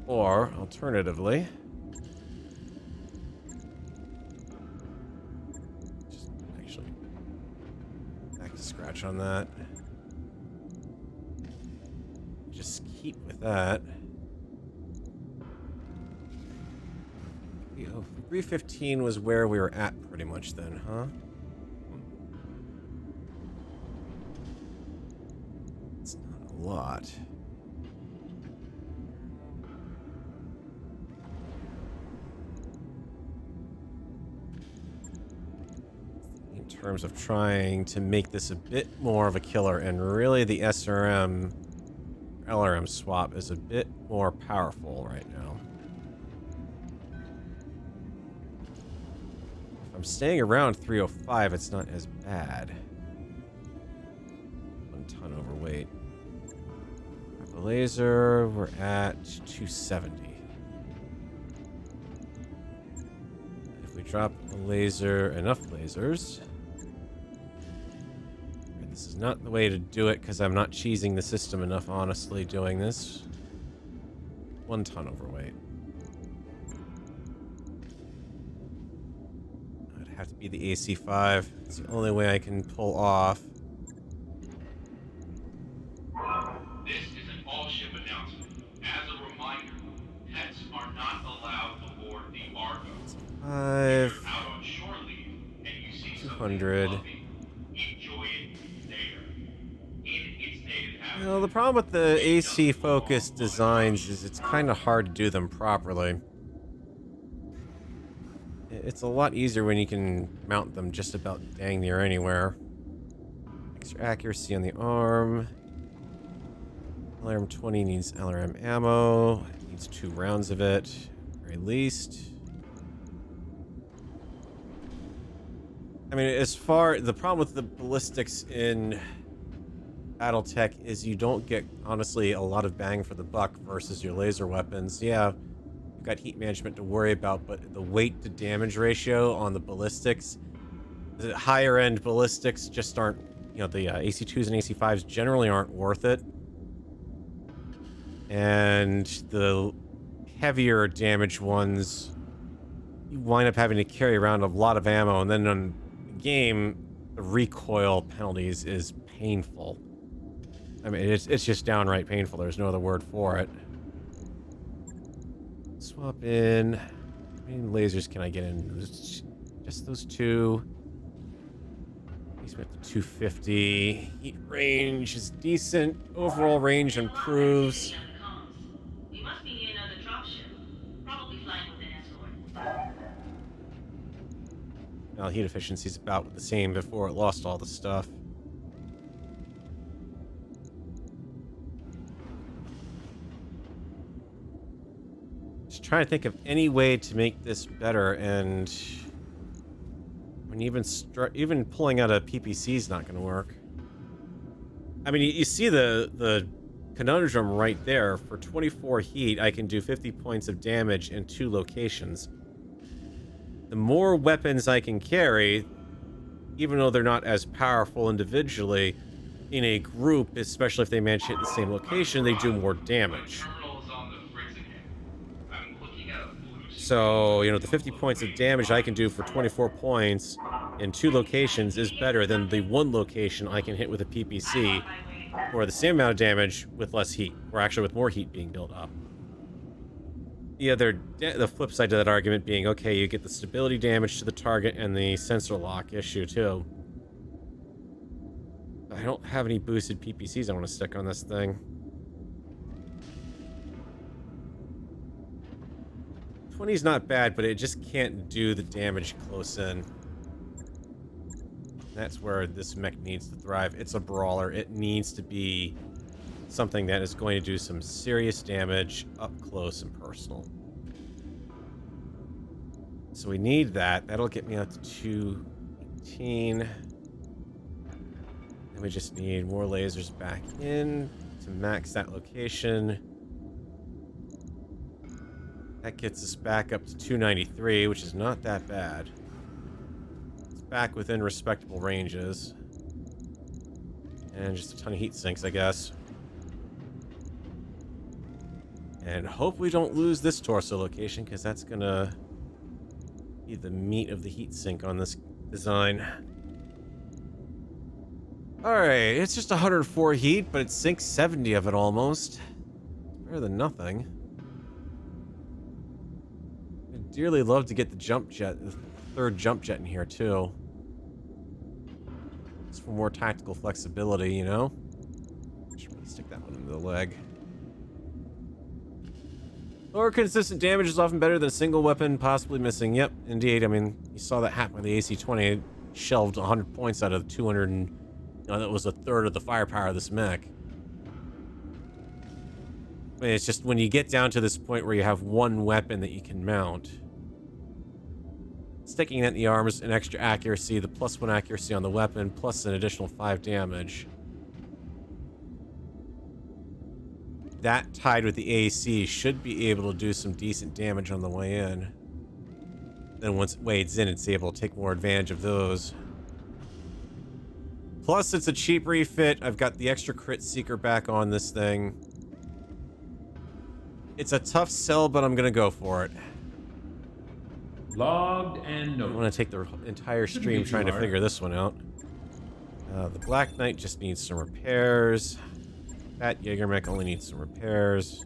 Or, alternatively, just actually back to scratch on that. Just keep with that. Oh, 315 was where we were at pretty much then, huh? It's not a lot. In terms of trying to make this a bit more of a killer, and really the SRM LRM swap is a bit more powerful right now. I'm staying around 305, it's not as bad. 1 ton overweight. The laser, we're at 270. If we drop a laser, enough lasers. This is not the way to do it because I'm not cheesing the system enough, honestly, doing this. 1 ton overweight. Have to be the AC5. It's the only way I can pull off. This is an all-ship announcement. As a reminder, pets are not allowed aboard the Argo. If you're out on shore leave and you see 200. something fluffy, enjoy it there. In its native habitat. Well, the problem with the AC-focused designs is it's kind of hard to do them properly. It's a lot easier when you can mount them just about dang near anywhere. Extra accuracy on the arm. LRM 20 needs LRM ammo. It needs 2 rounds of it, at the very least. I mean, the problem with the ballistics in BattleTech is you don't get, honestly, a lot of bang for the buck versus your laser weapons. Yeah. Got heat management to worry about, but the weight to damage ratio on the ballistics, the higher end ballistics just aren't, you know, the AC2s and AC5s generally aren't worth it. And the heavier damage ones, you wind up having to carry around a lot of ammo, and then on the game, the recoil penalties is painful. I mean, it's just downright painful. There's no other word for it. Swap in. How many lasers can I get in? Just those 2. He's at the 250. Heat range is decent. Overall range improves. We must be near another dropship. Probably flying with an escort. Well, heat efficiency's about the same before it lost all the stuff. Just trying to think of any way to make this better, and I mean, even pulling out a PPC is not going to work. I mean, you see the conundrum right there. For 24 heat, I can do 50 points of damage in 2 locations. The more weapons I can carry, even though they're not as powerful individually, in a group, especially if they manage to hit the same location, they do more damage. So, you know, the 50 points of damage I can do for 24 points in 2 locations is better than the 1 location I can hit with a PPC for the same amount of damage with less heat, or actually with more heat being built up. The flip side to that argument being, okay, you get the stability damage to the target and the sensor lock issue too. I don't have any boosted PPCs I want to stick on this thing. 20's not bad, but it just can't do the damage close in. That's where this mech needs to thrive. It's a brawler. It needs to be something that is going to do some serious damage up close and personal. So we need that. That'll get me out to 218. And we just need more lasers back in to max that location. That gets us back up to 293, which is not that bad. It's back within respectable ranges. And just a ton of heat sinks, I guess. And hope we don't lose this torso location, because that's gonna be the meat of the heat sink on this design. Alright, it's just 104 heat, but it sinks 70 of it almost. Better than nothing. I'd dearly love to get the jump jet, the third jump jet in here too. Just for more tactical flexibility, you know? Should really stick that one into the leg. Lower consistent damage is often better than a single weapon possibly missing. Yep, indeed. I mean, you saw that happen with the AC-20. It shelved 100 points out of the 200 and... that was a third of the firepower of this mech. I mean, it's just when you get down to this point where you have one weapon that you can mount. Sticking it in the arms, an extra accuracy, the +1 accuracy on the weapon, plus an additional 5 damage. That tied with the AC should be able to do some decent damage on the way in. Then once it wades in, it's able to take more advantage of those. Plus, it's a cheap refit. I've got the extra crit seeker back on this thing. It's a tough sell, but I'm gonna go for it. Logged and noted. I want to take the entire stream trying to figure this one out. The Black Knight just needs some repairs. That UrbanMech only needs some repairs.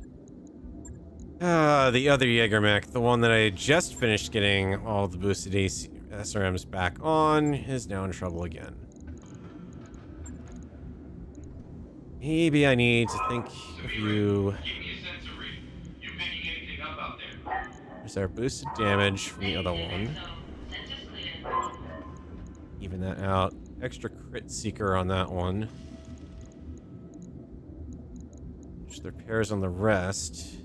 The other UrbanMech, the one that I just finished getting all the boosted AC SRMs back on, is now in trouble again. Maybe I need to think of you. Give me a sensor read. You picking anything up out there? There's our boosted damage from the other one. Even that out. Extra crit seeker on that one. Just the repairs on the rest.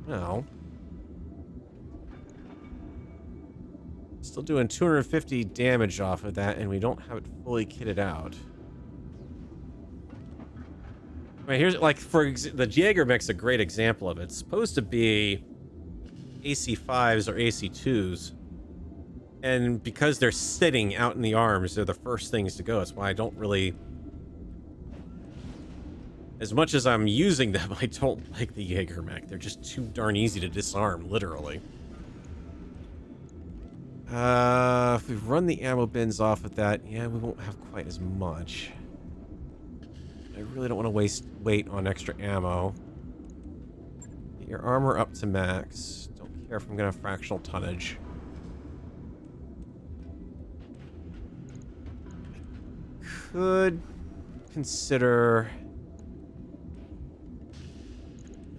No. Still doing 250 damage off of that, and we don't have it fully kitted out. I mean, here's, like, the UrbanMech's a great example of it. It's supposed to be AC-5s or AC-2s. And because they're sitting out in the arms, they're the first things to go. That's why I don't really... As much as I'm using them, I don't like the UrbanMech. They're just too darn easy to disarm, literally. If we run the ammo bins off of that, yeah, we won't have quite as much. I really don't want to waste weight on extra ammo. Get your armor up to max. Don't care if I'm going to have fractional tonnage. Could consider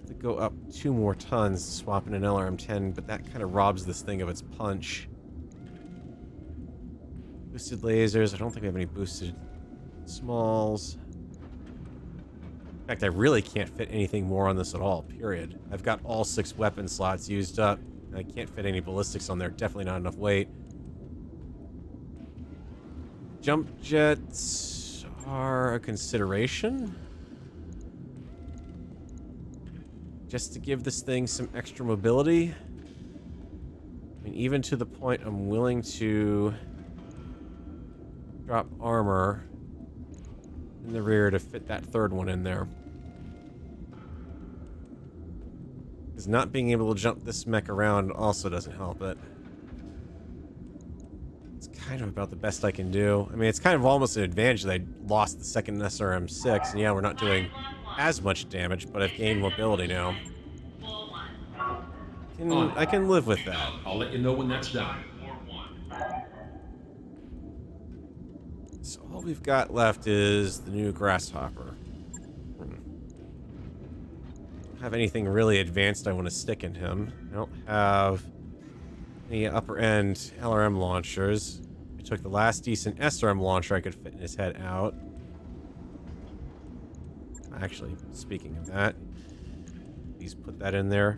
to go up 2 more tons, swapping an LRM-10, but that kind of robs this thing of its punch. Boosted lasers. I don't think we have any boosted smalls. In fact, I really can't fit anything more on this at all, period. I've got all 6 weapon slots used up. And I can't fit any ballistics on there. Definitely not enough weight. Jump jets are a consideration. Just to give this thing some extra mobility. I mean, even to the point I'm willing to drop armor in the rear to fit that third one in there. Because not being able to jump this mech around also doesn't help it. It's kind of about the best I can do. I mean, it's kind of almost an advantage that I lost the second SRM-6, and yeah, we're not doing as much damage, but I've gained mobility now. I can live with that. I'll let you know when that's done. So all we've got left is the new Grasshopper. Don't have anything really advanced I want to stick in him. I don't have any upper end LRM launchers. I took the last decent SRM launcher I could fit in his head out. Actually, speaking of that, please put that in there.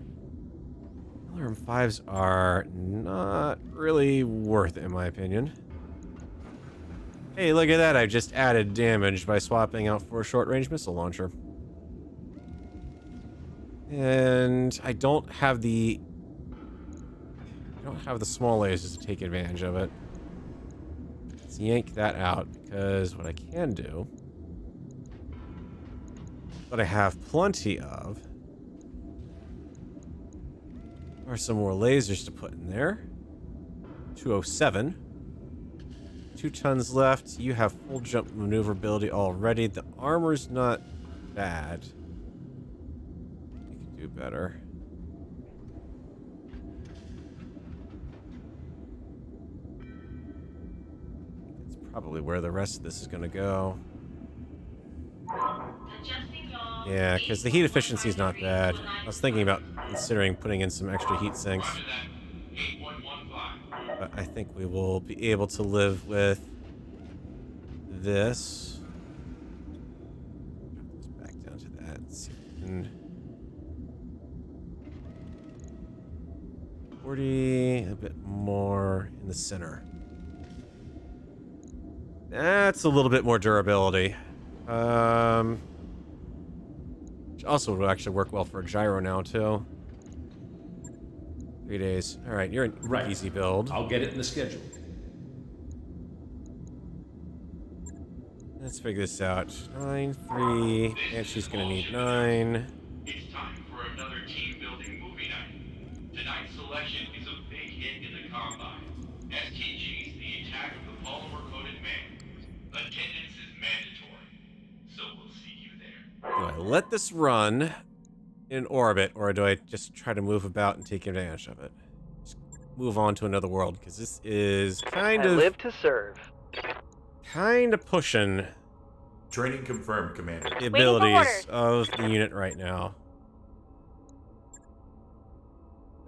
LRM-5s are not really worth it, in my opinion. Hey, look at that. I just added damage by swapping out for a short-range missile launcher. And I don't have the small lasers to take advantage of it. Let's yank that out, because what I can do, what I have plenty of, are some more lasers to put in there. 207. 2 tons left. You have full jump maneuverability already. The armor's not bad. You could do better. That's probably where the rest of this is going to go. Yeah, because the heat efficiency is not bad. I was thinking about considering putting in some extra heat sinks. But I think we will be able to live with this. Back down to that. Let's see if we can 40, a bit more in the center. That's a little bit more durability. Which also would actually work well for a gyro now, too. 3 days. All right, you're an easy build. I'll get it in the schedule. Let's figure this out. 9, 3, and she's gonna need 9. It's time for another team-building movie night. Tonight's selection is a big hit in the Combine. STG's The Attack of the Polymer-Coated Man. Attendance is mandatory, so we'll see you there. Do I let this run in orbit, or do I just try to move about and take advantage of it? Just move on to another world, because this is kind of... live to serve. Kind of pushing Training confirmed, Commander. the abilities of the unit right now.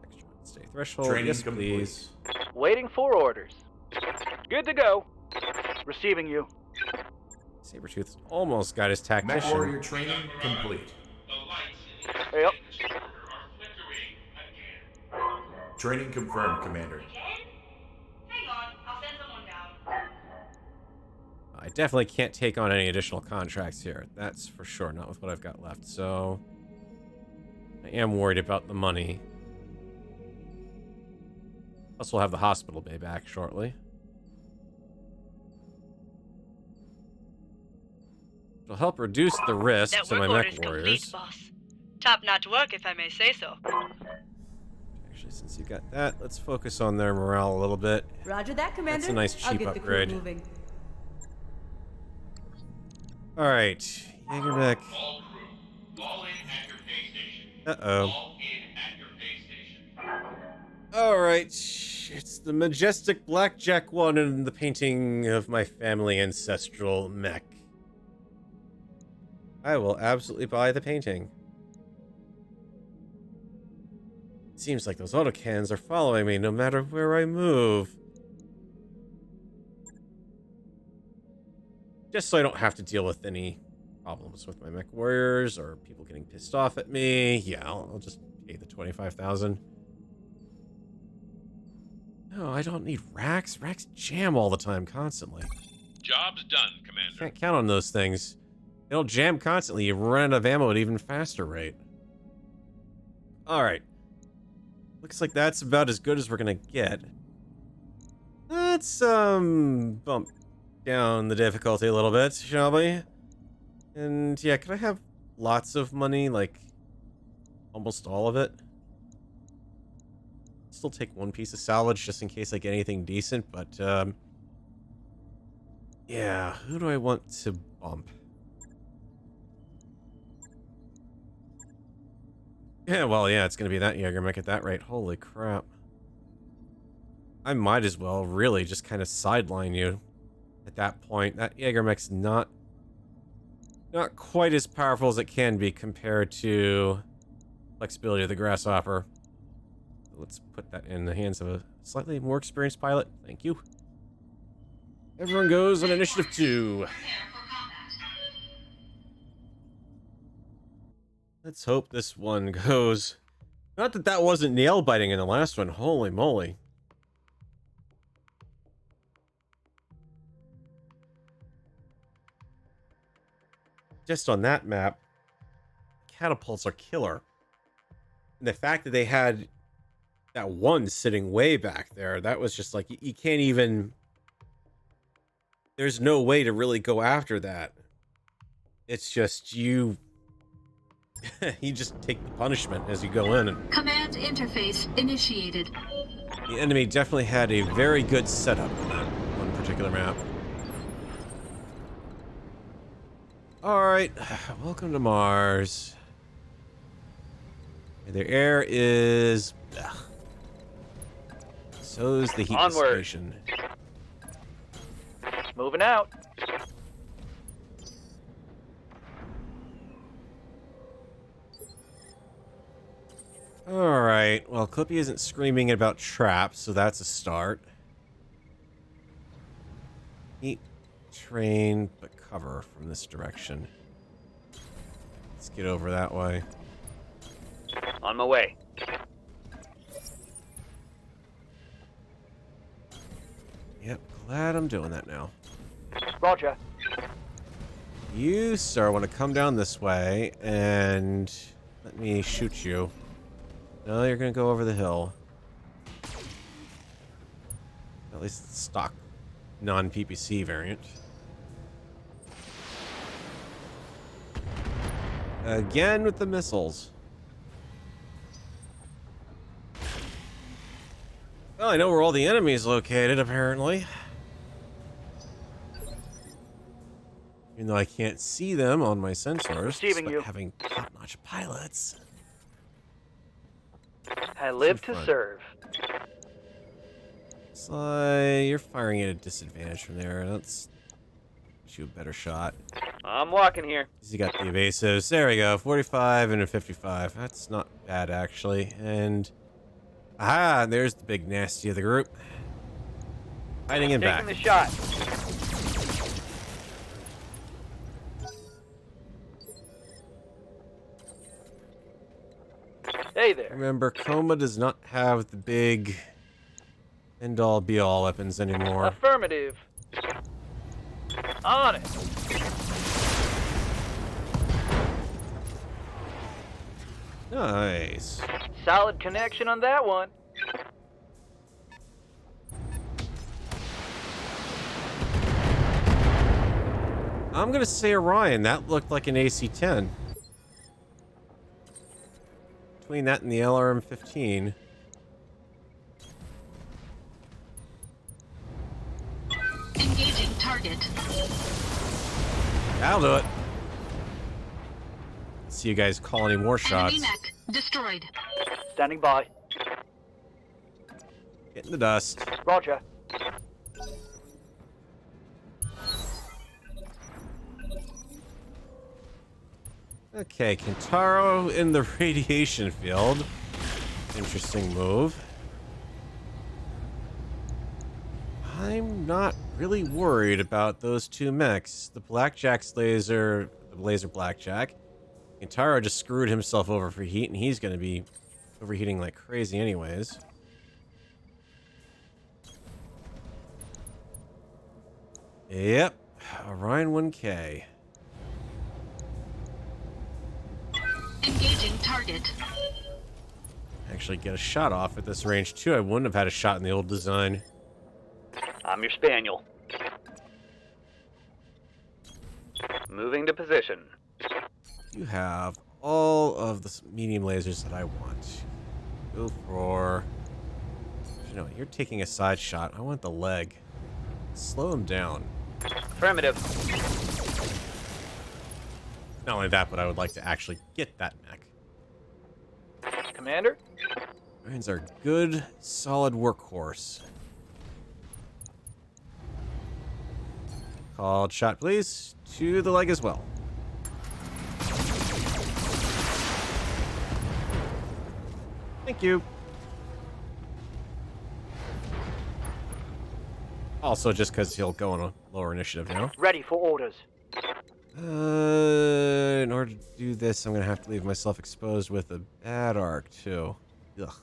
Extra stay threshold. Training Yes, complete. please. Waiting for orders. Good to go. Receiving you. Sabretooth's almost got his Mech tactician. warrior training complete. Yep. Training confirmed, Commander. Hang on, I'll send someone down. I definitely can't take on any additional contracts here. That's for sure, not with what I've got left. So I am worried about the money. Plus, we'll have the hospital bay back shortly. It'll help reduce the risk to my mech warriors. boss. Top-notch work, if I may say so. Actually, since you got that, let's focus on their morale a little bit. Roger that, Commander. That's a nice I'll cheap get the crew upgrade. moving. All right, UrbanMech. All crew, fall in at your pay station. Uh-oh. Fall in at your pay station. All right, it's the majestic blackjack one in the painting of my family ancestral mech. I will absolutely buy the painting. It seems like those autocans are following me no matter where I move. Just so I don't have to deal with any problems with my mech warriors or people getting pissed off at me. Yeah, I'll just pay the 25,000. No, I don't need racks. Racks jam all the time, constantly. Job's done, Commander. Can't count on those things. They don't jam constantly. You run out of ammo at an even faster rate. Alright. Looks like that's about as good as we're gonna get. Let's, bump down the difficulty a little bit, shall we? And, yeah, could I have lots of money? Like, almost all of it? Still take one piece of salvage just in case I get anything decent, but, yeah, who do I want to bump? Yeah, well, yeah, it's gonna be that UrbanMech at that rate. Holy crap. I might as well really just kind of sideline you at that point. That UrbanMech's not quite as powerful as it can be compared to flexibility of the Grasshopper. Let's put that in the hands of a slightly more experienced pilot. Thank you. Everyone goes on initiative 2. Let's hope this one goes. Not that that wasn't nail biting in the last one. Holy moly. just on that map, catapults are killer. And the fact that they had that one sitting way back there, that was just like, you can't even... There's no way to really go after that. It's just you... you just take the punishment as you go in. And Command interface initiated. the enemy definitely had a very good setup on that one particular map. Alright, welcome to Mars. The air is... Ugh. So is the heat Onward. dissipation. Moving out. Alright, well, Clippy isn't screaming about traps, so that's a start. Heat train, but cover from this direction. Let's get over that way. On my way. Yep, glad I'm doing that now. Roger. You, sir, want to come down this way and let me shoot you. No, you're going to go over the hill. At least it's stock non-PPC variant. Again with the missiles. Well, I know where all the enemies located, apparently. Even though I can't see them on my sensors, Receiving despite you. having top-notch pilots. I live to Fun. serve. It's like you're firing at a disadvantage from there. Let's shoot a better shot. I'm walking here. You got the evasives. There we go. 45 and a 55. That's not bad, actually. And aha, there's the big nasty of the group. Hiding in back. Taking the shot. Hey there. Remember, Coma does not have the big end-all be-all weapons anymore. Affirmative. On it. Nice. Solid connection on that one. I'm gonna say Orion. That looked like an AC-10. Between that and the LRM-15. Engaging target. That'll do it. Let's see you guys call any more shots. Enemy mech destroyed. Standing by. Get in the dust. Roger. Okay, Kintaro in the radiation field. Interesting move. I'm not really worried about those two mechs. The Blackjack's laser, the laser Blackjack. Kintaro just screwed himself over for heat, and he's going to be overheating like crazy anyways. Yep, Orion 1K. Engaging target. Actually get a shot off at this range too. I wouldn't have had a shot in the old design. I'm your spaniel. Moving to position. You have all of the medium lasers that I want. Go for... You know, you're taking a side shot. I want the leg. Slow him down. Affirmative. Not only that, but I would like to actually get that mech. Commander? Irons are good, solid workhorse. Called shot, please. To the leg as well. Thank you. Also, just because he'll go on a lower initiative now. Ready for orders. In order to do this, I'm going to have to leave myself exposed with a bad arc, too. Ugh.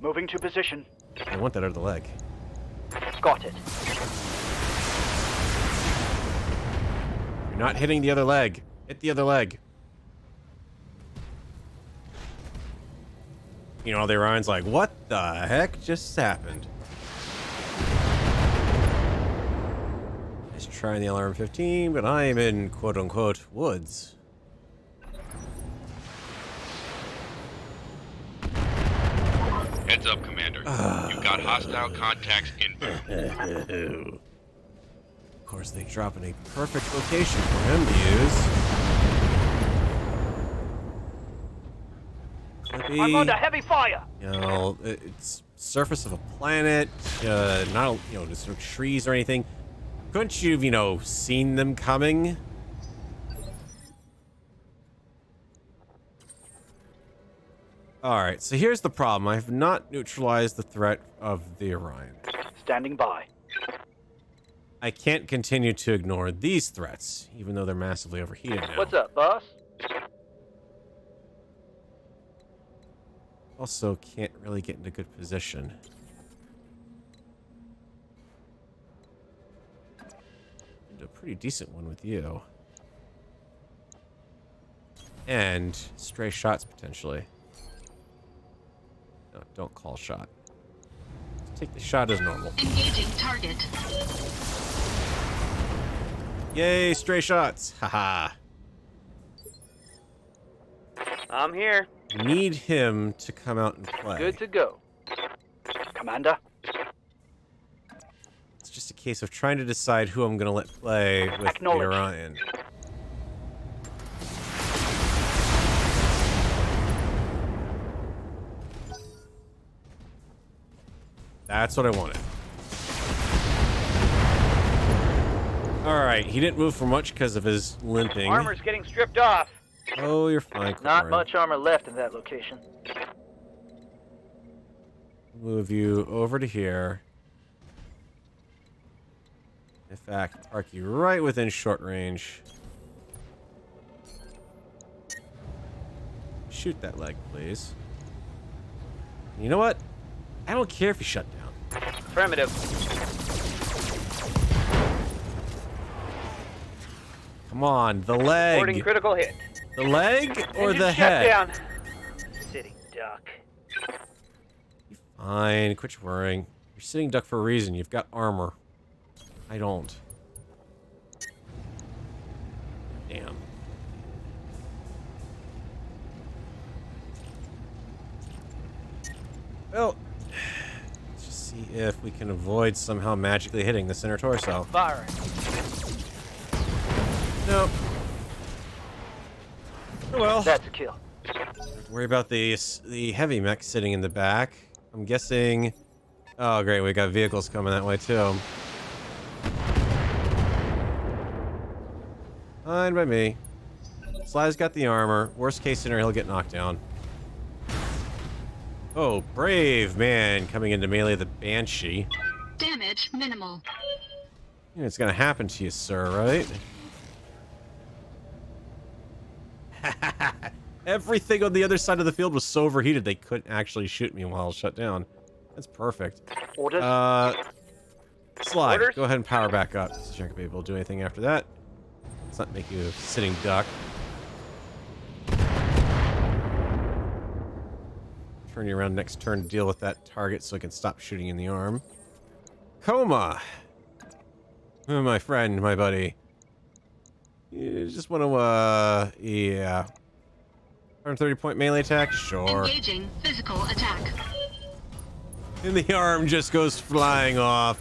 Moving to position. I want that out of the leg. Got it. You're not hitting the other leg. Hit the other leg. You know, the Orion's like, what the heck just happened? Nice trying the LRM-15, but I am in quote-unquote woods. Heads up, Commander. You've got hostile contacts inbound. Of course, they drop in a perfect location for him to use. Clippy. I'm under heavy fire. You know, it's surface of a planet. Not, you know, there's no trees or anything. Couldn't you have, you know, seen them coming? Alright, so here's the problem. I have not neutralized the threat of the Orion. Standing by. I can't continue to ignore these threats, even though they're massively overheated now. What's up, boss? Also, can't really get into good position. Into a pretty decent one with you. And stray shots, potentially. No, don't call shot. Take the shot as normal. Engaging target. Yay, stray shots! Haha. I'm here. Need him to come out and play. Good to go. Commander? It's just a case of trying to decide who I'm gonna let play with the Orion. That's what I wanted. Alright, he didn't move for much because of his limping. Armor's getting stripped off. Oh, you're fine. Not much armor left in that location. Move you over to here. In fact, park you right within short range. Shoot that leg, please. You know what? I don't care if you shut down. Affirmative. Come on, the leg. Reporting critical hit. The leg or Engine the shut head? down. Sitting duck. Fine, quit worrying. You're sitting duck for a reason. You've got armor. I don't. Damn. Well, let's just see if we can avoid somehow magically hitting the center torso. Firing. Nope. Oh well. That's a kill. Don't worry about the heavy mech sitting in the back. I'm guessing... Oh, great. We got vehicles coming that way, too. Fine by me. Sly's got the armor. Worst case scenario, he'll get knocked down. Oh, brave man coming into melee the Banshee. Damage minimal. It's gonna happen to you, sir, right? Everything on the other side of the field was so overheated they couldn't actually shoot me while I was shut down. That's perfect. Orders? Sly, Orders? go ahead and power back up. So you're not gonna be able to do anything after that. Let's not make you a sitting duck. Turn you around next turn to deal with that target so I can stop shooting in the arm. Coma! Oh, my friend, my buddy. You just want to, yeah. 130-point melee attack? Sure. Engaging physical attack. And the arm just goes flying off.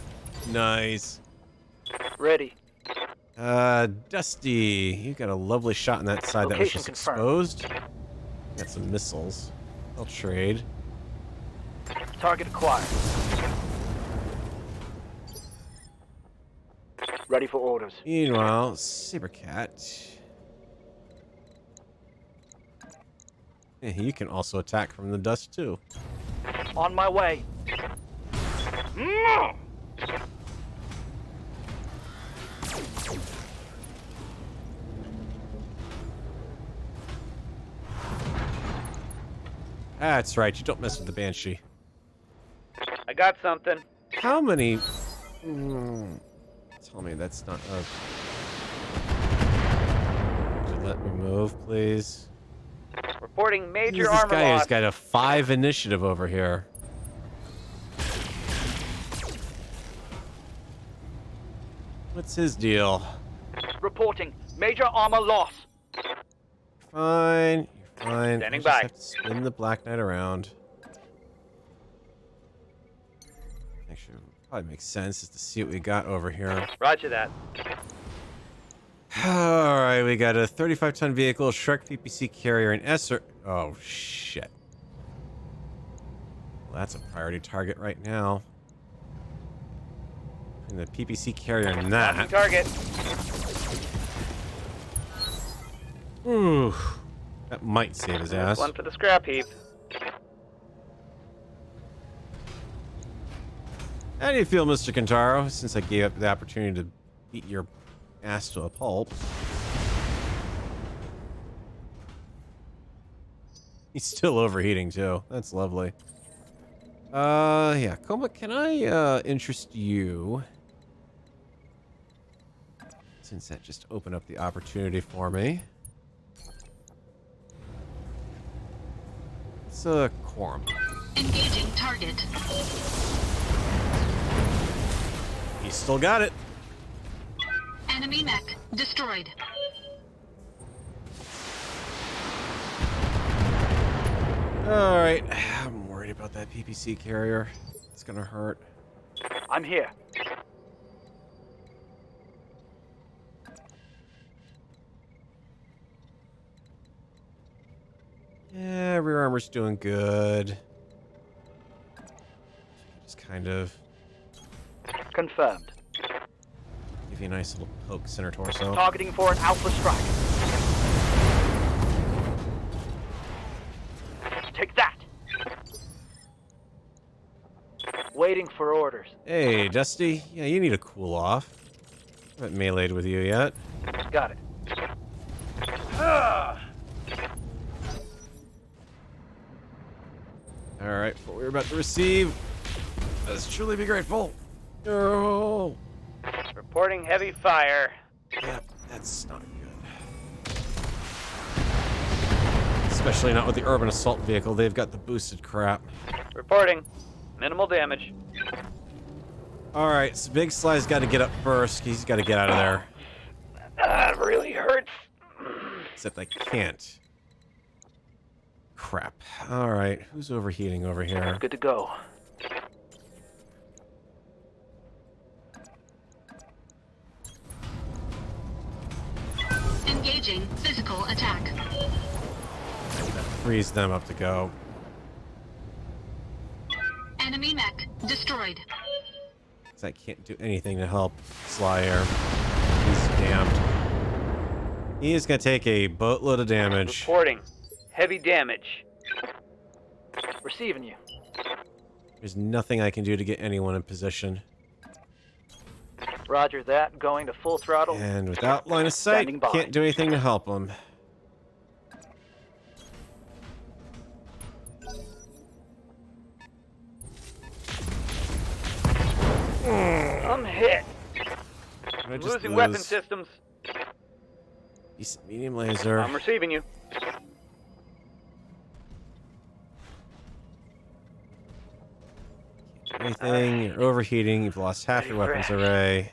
Nice. Ready. Dusty, you got a lovely shot on that side that was Location just confirmed. exposed. Got some missiles. I'll trade. Target acquired. Ready for orders. Meanwhile, Sabercat. Yeah, you can also attack from the dust too. On my way. That's right, you don't mess with the Banshee. I got something. How many... Tell me that's not... Remove, please. Reporting major This armor guy has loss. got a 5 initiative over here. What's his deal? Reporting major armor loss. Fine. You're fine. Standing I just by. have to spin the Black Knight around. Actually, it probably makes sense just to see what we got over here. Roger that. Alright, we got a 35-ton vehicle, Shrek PPC carrier, and Esser. Oh, shit. Well, that's a priority target right now. And the PPC carrier and that. Target. Ooh. That might save his ass. One for the scrap heap. How do you feel, Mr. Kentaro, since I gave up the opportunity to beat your ass to a pulp? He's still overheating, too. That's lovely. Yeah. Koma, can I, interest you? Since that just opened up the opportunity for me. It's a quorum. Engaging target. He's still got it. Enemy mech destroyed. Alright. I'm worried about that PPC carrier. It's gonna hurt. I'm here. Yeah, rear armor's doing good. Just kind of Confirmed. give you a nice little poke center torso. Targeting for an alpha strike. Take that. Waiting for orders. Hey, Dusty. Yeah, you need a cool off. I haven't meleeed with you yet. Got it. Alright, for what we're about to receive. Let's truly be grateful. Oh. Reporting heavy fire. Yeah, that's not good. Especially not with the urban assault vehicle. They've got the boosted crap. Reporting. Minimal damage. Alright, so Big Sly's got to get up first. He's got to get out of there. That really hurts. Except I can't. Crap. Alright, who's overheating over here? Good to go. Engaging physical attack. That frees them up to go. Enemy mech destroyed. 'Cause I can't do anything to help Sly here. He's damned. He is going to take a boatload of damage. Reporting. Heavy damage. Receiving you. There's nothing I can do to get anyone in position. Roger that. Going to full throttle. And without line of sight, Standing by. can't do anything to help him. I'm hit. I just Losing weapon lose? systems. Decent medium laser. I'm receiving you. Anything, you're overheating, you've lost half your weapons array.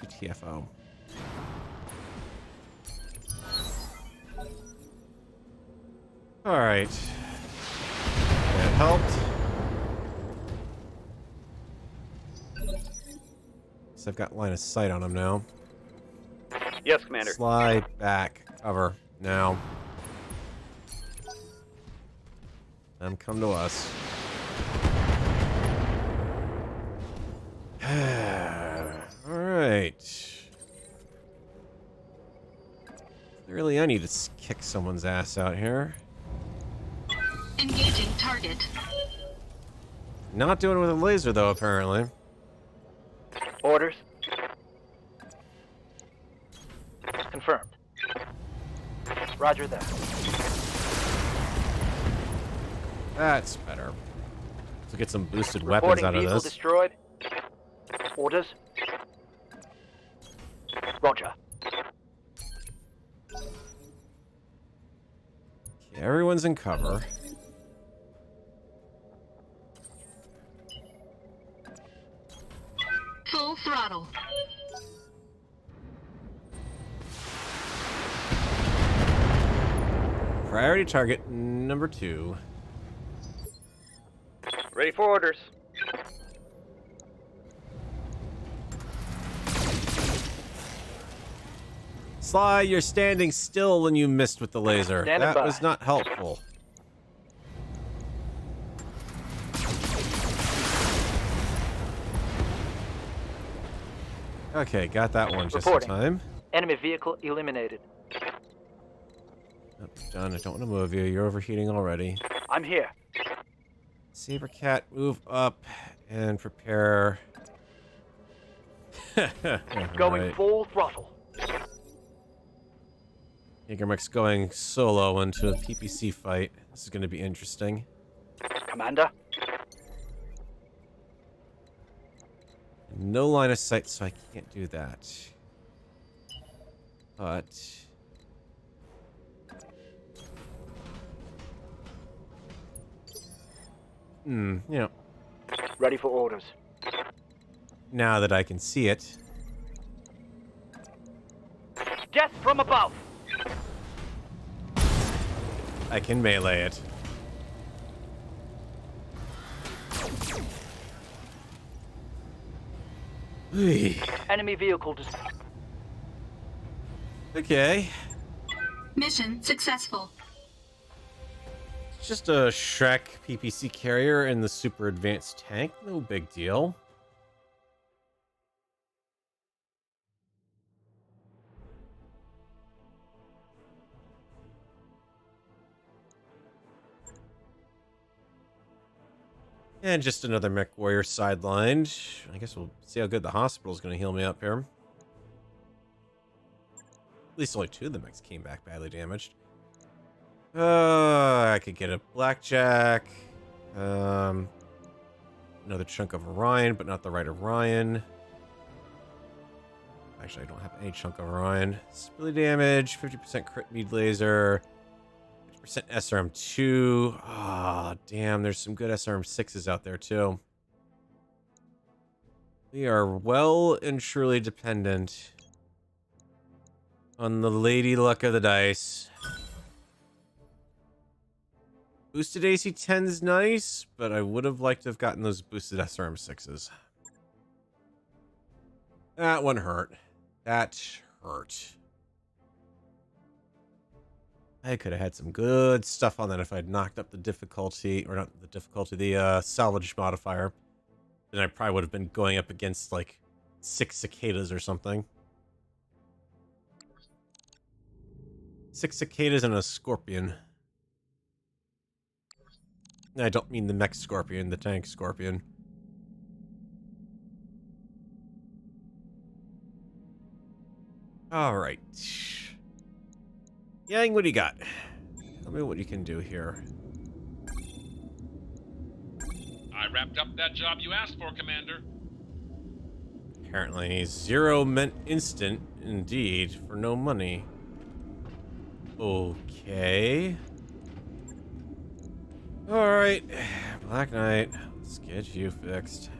GTFO. Alright. That helped. So I've got line of sight on him now. Yes, Commander. Slide back. Cover. Now. Them come to us. Alright. Clearly I need to kick someone's ass out here. Engaging target. Not doing it with a laser though, apparently. Orders. Confirmed. Roger that. That's better. So get some boosted weapons Reporting out of vehicle this. destroyed. Orders. Roger. Okay, everyone's in cover. Full throttle. Priority target number 2. Ready for orders. Sly, you're standing still and you missed with the laser. Standing That by. was not helpful. Okay, got that one just in Reporting. time. Enemy vehicle eliminated. Oh, done. I don't want to move you. You're overheating already. I'm here. Saber Cat, move up and prepare. Going Alright. full throttle. UrbanMech's going solo into a PPC fight. This is going to be interesting. Commander. No line of sight, so I can't do that. But... you know, Ready for orders. now that I can see it... Death from above. I can melee it. Enemy vehicle Okay. Mission successful. It's just a Shrek PPC carrier and the super advanced tank. No big deal. And just another mech warrior sidelined. I guess we'll see how good the hospital's going to heal me up here. At least only 2 of the mechs came back badly damaged. I could get a blackjack. Another chunk of Orion, but not the right Orion. Actually, I don't have any chunk of Orion. Stability damage, 50% crit mead laser, 50% SRM2. Ah, damn, there's some good SRM6s out there, too. We are well and truly dependent on the lady luck of the dice. Boosted AC-10's nice, but I would have liked to have gotten those boosted SRM6s. That one hurt. That hurt. I could have had some good stuff on that if I'd knocked up the difficulty, or not the difficulty, the salvage modifier. Then I probably would have been going up against, like, 6 cicadas or something. 6 cicadas and a scorpion. I don't mean the mech scorpion, the tank scorpion. Alright. Yang, what do you got? Tell me what you can do here. I wrapped up that job you asked for, Commander. Apparently, 0 meant instant, indeed, for no money. Okay. Alright, Black Knight, let's get you fixed.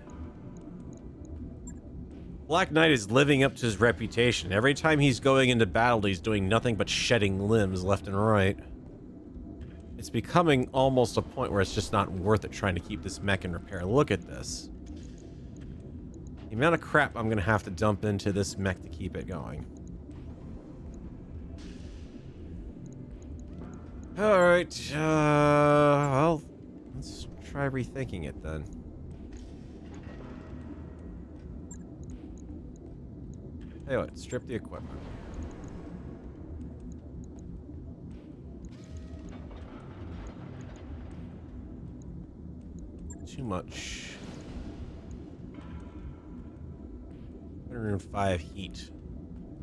Black Knight is living up to his reputation. Every time he's going into battle, he's doing nothing but shedding limbs left and right. It's becoming almost a point where it's just not worth it trying to keep this mech in repair. Look at this. The amount of crap I'm going to have to dump into this mech to keep it going. Alright, well, let's try rethinking it then. Tell you what, strip the equipment. Too much. 105 heat.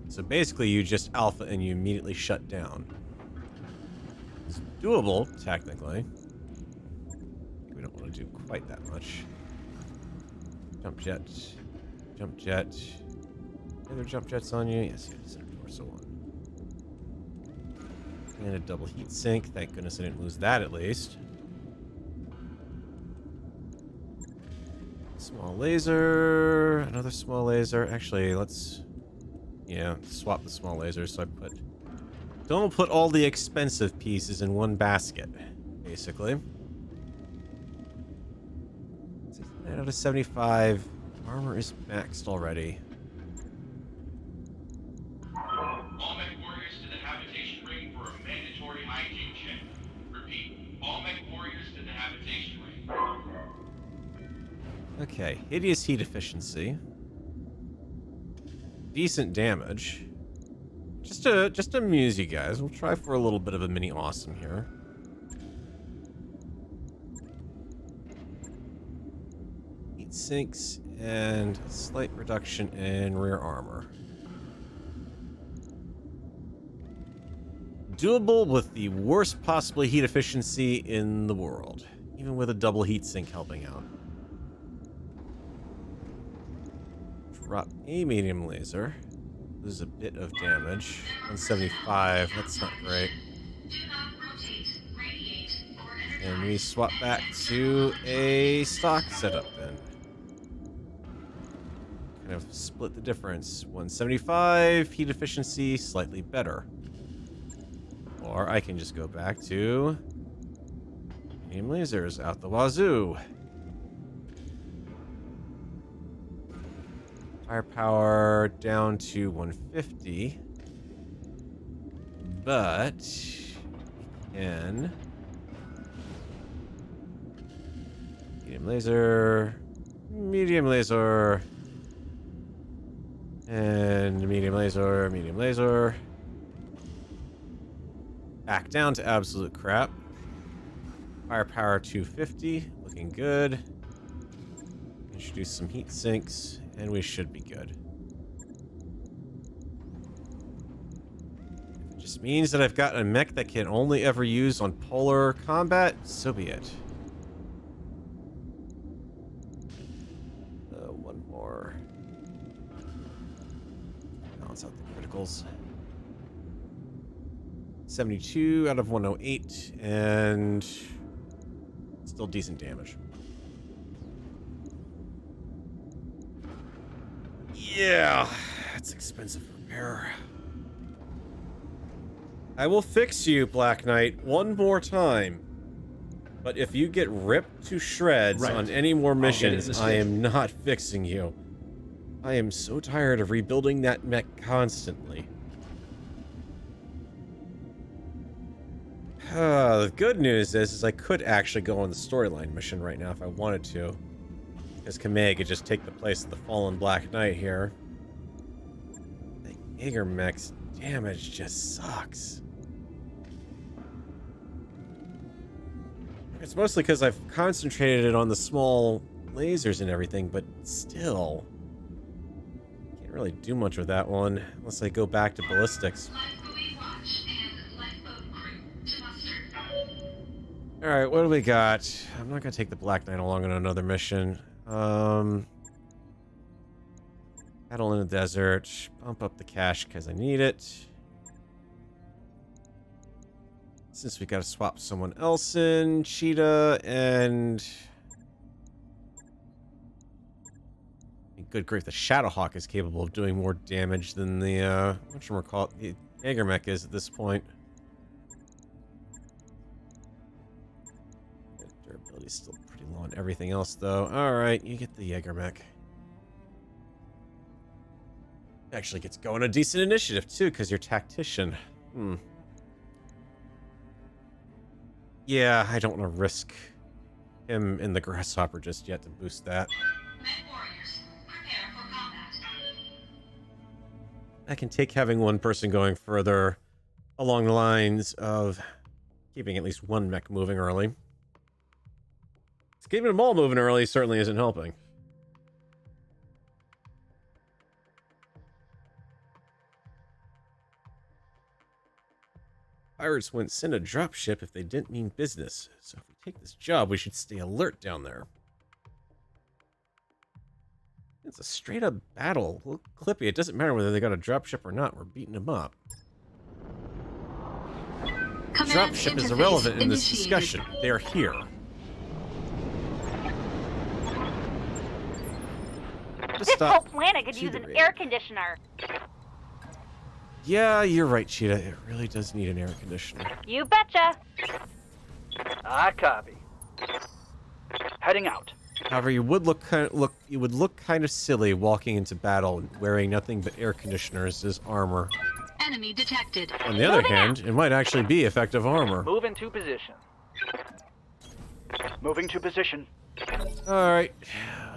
So basically you just alpha and you immediately shut down. It's doable, technically. we don't want to do quite that much. Jump jet. Jump jet. Are there jump jets on you? Yes, you have center torso one. And a double heat sink. Thank goodness I didn't lose that at least. Small laser. Another small laser. Actually, let's... yeah, swap the small lasers. So I put... don't put all the expensive pieces in one basket, basically. 69 out of 75. Armor is maxed already. All Mech warriors to the habitation ring for a mandatory hygiene check. Repeat, all Mech warriors to the habitation ring. Okay, hideous heat efficiency. Decent damage. Just to amuse you guys, we'll try for a little bit of a mini awesome here. Heat sinks and a slight reduction in rear armor. Doable with the worst possible heat efficiency in the world, even with a double heat sink helping out. Drop a medium laser. Lose a bit of damage. 175, that's not great. And we swap back to a stock setup then. Kind of split the difference. 175, heat efficiency, slightly better. Or I can just go back to medium lasers out the wazoo. Firepower down to 150. But we can medium laser, and medium laser. Back down to absolute crap. Firepower 250, looking good. Introduce some heat sinks, and we should be good. If it just means that I've got a mech that can only ever use on polar combat, so be it. One more. Balance out the criticals. 72 out of 108, and still decent damage. Yeah, that's expensive repair. I will fix you, Black Knight, one more time. But if you get ripped to shreds on any more missions, I am not fixing you. I am so tired of rebuilding that mech constantly. The good news is I could actually go on the storyline mission right now if I wanted to. Because Kamei could just take the place of the fallen Black Knight here. The UrbanMech's damage just sucks. It's mostly because I've concentrated it on the small lasers and everything, but still. Can't really do much with that one unless I go back to ballistics. Alright, what do we got? I'm not gonna take the Black Knight along on another mission. Battle in the desert. Bump up the cash because I need it. Since we gotta swap someone else in, Cheetah and... good grief, the Shadowhawk is capable of doing more damage than the, whatchamacallit, the UrbanMech is at this point. Durability's still pretty low on everything else, though. Alright, you get the UrbanMech. Actually gets going a decent initiative, too, because you're tactician. Yeah, I don't want to risk him in the Grasshopper just yet to boost that. I can take having one person going further along the lines of keeping at least one mech moving early. Keeping them all moving early certainly isn't helping. pirates wouldn't send a dropship if they didn't mean business. So if we take this job, we should stay alert down there. It's a straight-up battle. Look, Clippy, it doesn't matter whether they got a dropship or not. We're beating them up. Dropship is irrelevant in this discussion. They are here. This whole planet could use an air conditioner. Yeah, you're right, Cheetah. It really does need an air conditioner. You betcha. I copy. Heading out. However, you would look kind of silly walking into battle wearing nothing but air conditioners as armor. Enemy detected. On the other hand, it might actually be effective armor. Move into position. Moving to position. Alright.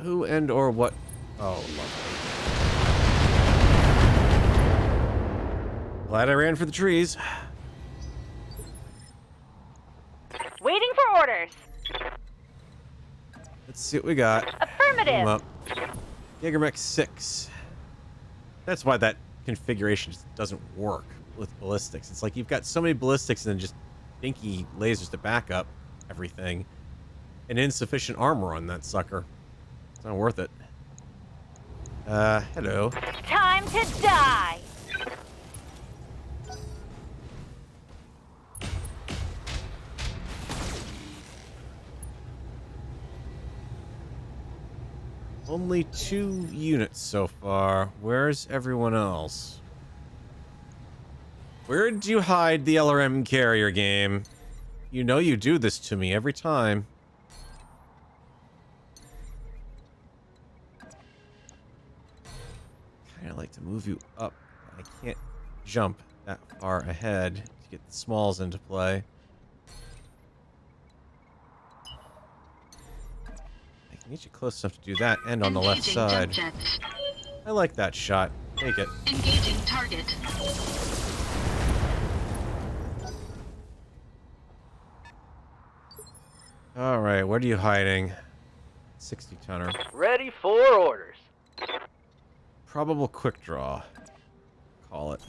Who and or what? Oh, lovely. Glad I ran for the trees. Waiting for orders. Let's see what we got. Affirmative. Up. UrbanMech 6. That's why that configuration just doesn't work with ballistics. It's like you've got so many ballistics and then just dinky lasers to back up everything. And insufficient armor on that sucker. It's not worth it. Hello. Time to die. Only 2 units so far. Where's everyone else? Where'd you hide the LRM carrier game? You know you do this to me every time. Kinda like to move you up. I can't jump that far ahead to get the smalls into play. I can get you close enough to do that, and on the left side. I like that shot. Take it. Engaging target. Alright, what are you hiding? 60 tonner. Ready for orders. Probable quick draw. Call it.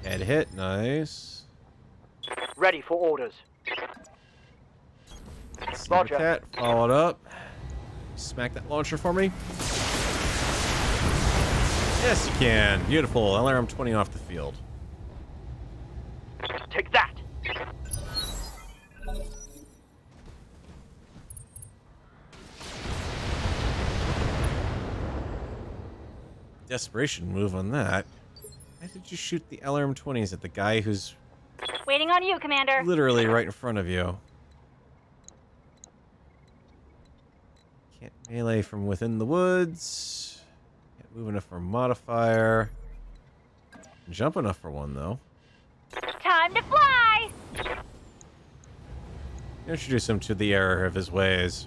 Head hit, nice. Ready for orders. Roger. Cat, follow it up. Smack that launcher for me. Yes, you can. Beautiful. LRM 20 off the field. Take that. Desperation move on that. Why did you shoot the LRM 20s at the guy who's Waiting on you, Commander. literally right in front of you? Can't melee from within the woods. Can't move enough for a modifier. Jump enough for one, though. Time to fly! Introduce him to the error of his ways.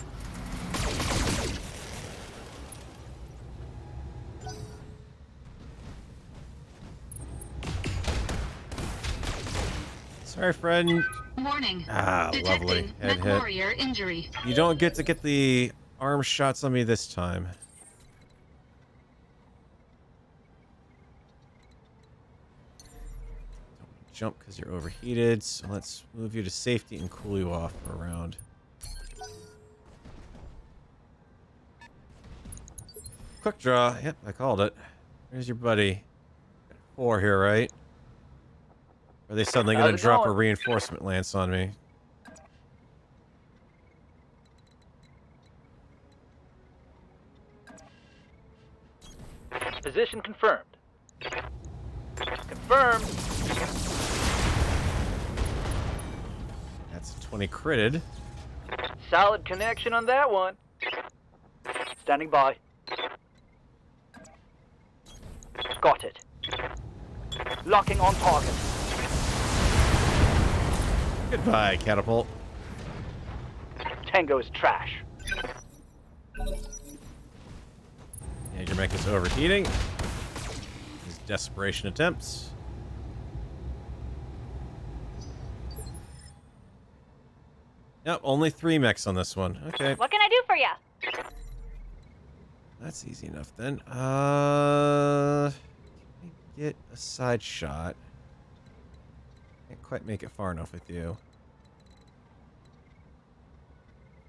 Sorry, friend. Warning. Ah, Detecting lovely. Head Mech hit. warrior injury. You don't get to get the arm shots on me this time. Don't jump because you're overheated, so let's move you to safety and cool you off for a round. Quick draw. Yep, I called it. Where's your buddy? Got 4 here, right? Or are they suddenly going to drop a reinforcement lance on me? Position confirmed. Confirmed. That's a 20 critted. Solid connection on that one. Standing by. Got it. Locking on target. Goodbye, catapult. Tango's trash. UrbanMech is overheating. His desperation attempts. Yep, only 3 mechs on this one. Okay. What can I do for you? That's easy enough then. Can I get a side shot? Can't quite make it far enough with you.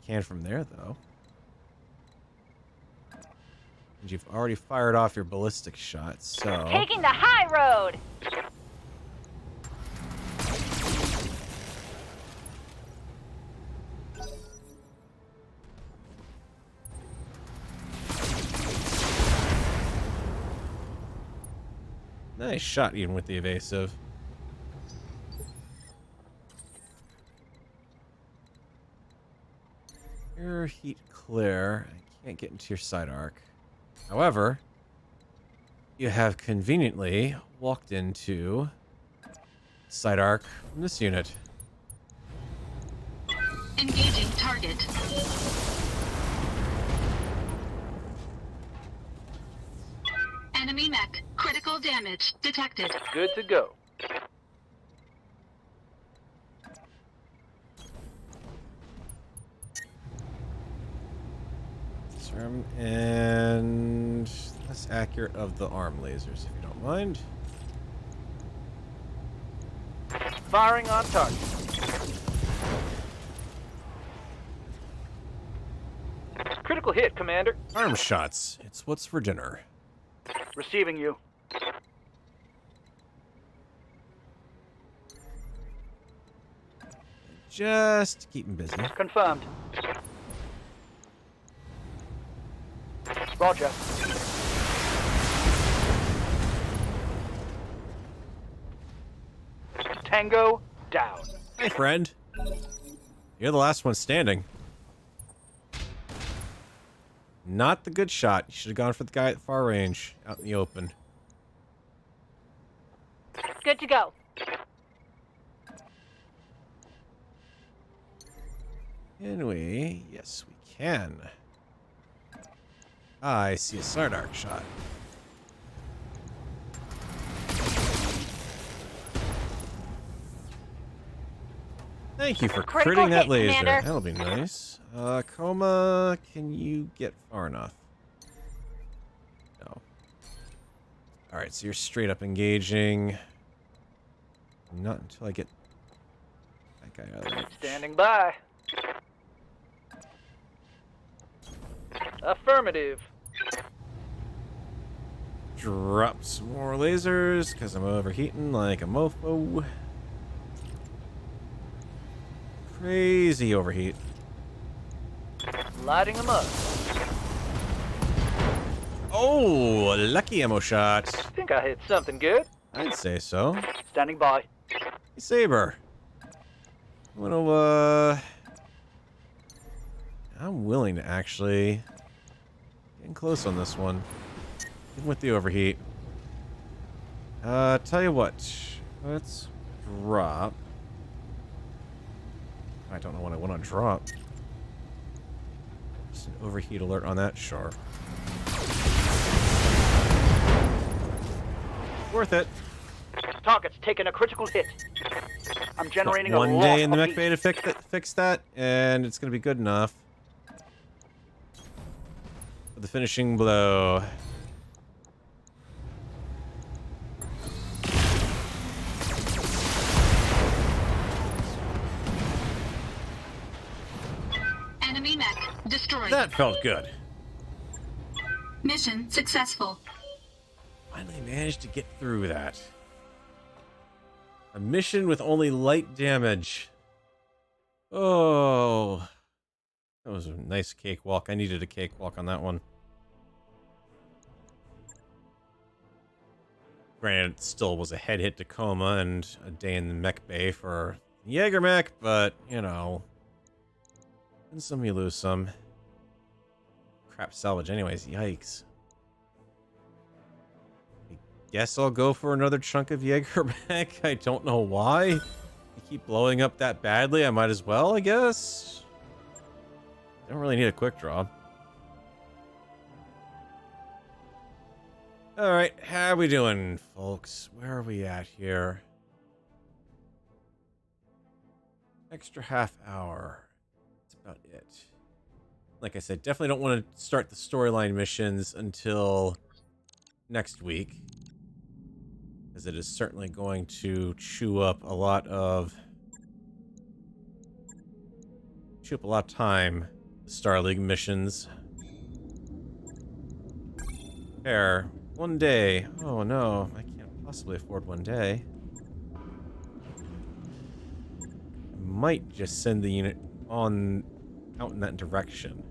Can from there, though. And you've already fired off your ballistic shot, so... Taking the high road! Nice shot, even with the evasive. Your heat clear. I can't get into your side arc. However, you have conveniently walked into side arc from this unit. Engaging target. Enemy mech. Critical damage detected. Good to go. And less accurate of the arm lasers, if you don't mind. Firing on target. Critical hit, Commander. Arm shots. It's what's for dinner. Receiving you. Just keep him busy. Confirmed. Roger. Tango down. Hey, friend. You're the last one standing. Not the good shot. You should have gone for the guy at far range, out in the open. Good to go. Can we? Yes, we can. I see a Sardark shot. Thank you for critting that laser. Commander. That'll be nice. Coma, can you get far enough? No. Alright, so you're straight up engaging. Not until I get that guy out of reach. Standing by. Affirmative. Drop some more lasers, because I'm overheating like a mofo. Crazy overheat. Lighting them up. Oh, lucky ammo shot. Think I hit something good. I'd say so. Standing by. Hey, Saber. I'm willing to actually get close on this one. Even with the overheat. Tell you what. Let's drop. I don't know what I want to drop. Just an overheat alert on that, sure. Worth it. Target's taking a critical hit. I'm generating Got a one lot day in the of mech bay to fix that, and it's going to be good enough. For the finishing blow. Enemy mech destroyed. That felt good. Mission successful. Finally managed to get through that. A mission with only light damage. Oh. That was a nice cakewalk. I needed a cakewalk on that one. Granted, it still was a head hit to coma and a day in the mech bay for UrbanMech, but, you know. Win some, you lose some. Crap salvage anyways, yikes. Guess I'll go for another chunk of UrbanMech. I don't know why. You keep blowing up that badly, I might as well, I guess. Don't really need a quick draw. Alright, how we doing, folks? Where are we at here? Extra half hour. That's about it. like I said, definitely don't want to start the storyline missions until next week, as it is certainly going to chew up a lot of time. The Star League missions. Fair. 1 day. Oh no, I can't possibly afford 1 day. Might just send the unit out in that direction.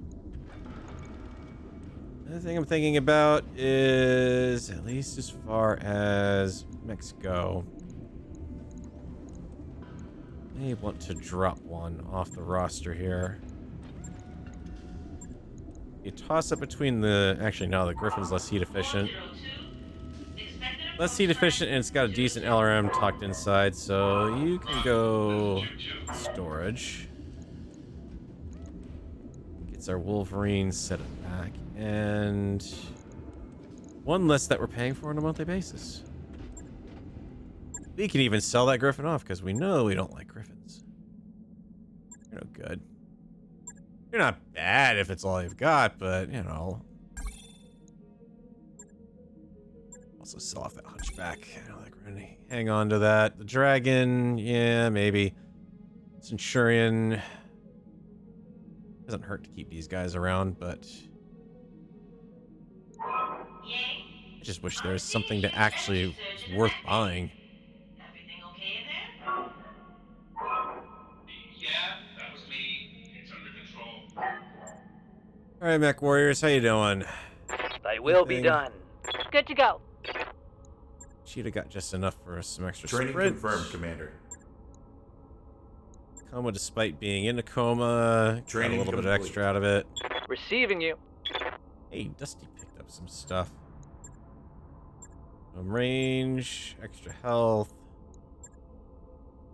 The thing I'm thinking about is, at least as far as Mechs go, I want to drop one off the roster here. You toss up between the... Actually, no, the Griffin's less heat efficient. Less heat efficient, and it's got a decent LRM tucked inside, so you can go storage. Gets our Wolverine, set it back, and one less that we're paying for on a monthly basis. We can even sell that Griffin off, because we know we don't like Griffins. You're no good. You're not bad if it's all you've got, but, you know. Also sell off that Hunchback. I don't think we're gonna hang on to that. The Dragon, yeah, maybe. Centurion. Doesn't hurt to keep these guys around, but... I just wish there was something that actually was worth buying. Everything okay in there? Yeah, that was me. It's under control. Alright, Mech Warriors, how you doing? Thy will be done. Good to go. Cheetah got just enough for some extra Training sprint. confirmed, Commander. Coma, despite being in a coma, got a Training little bit complete. extra out of it. Receiving you. Hey, Dusty picked up some stuff. Range, extra health,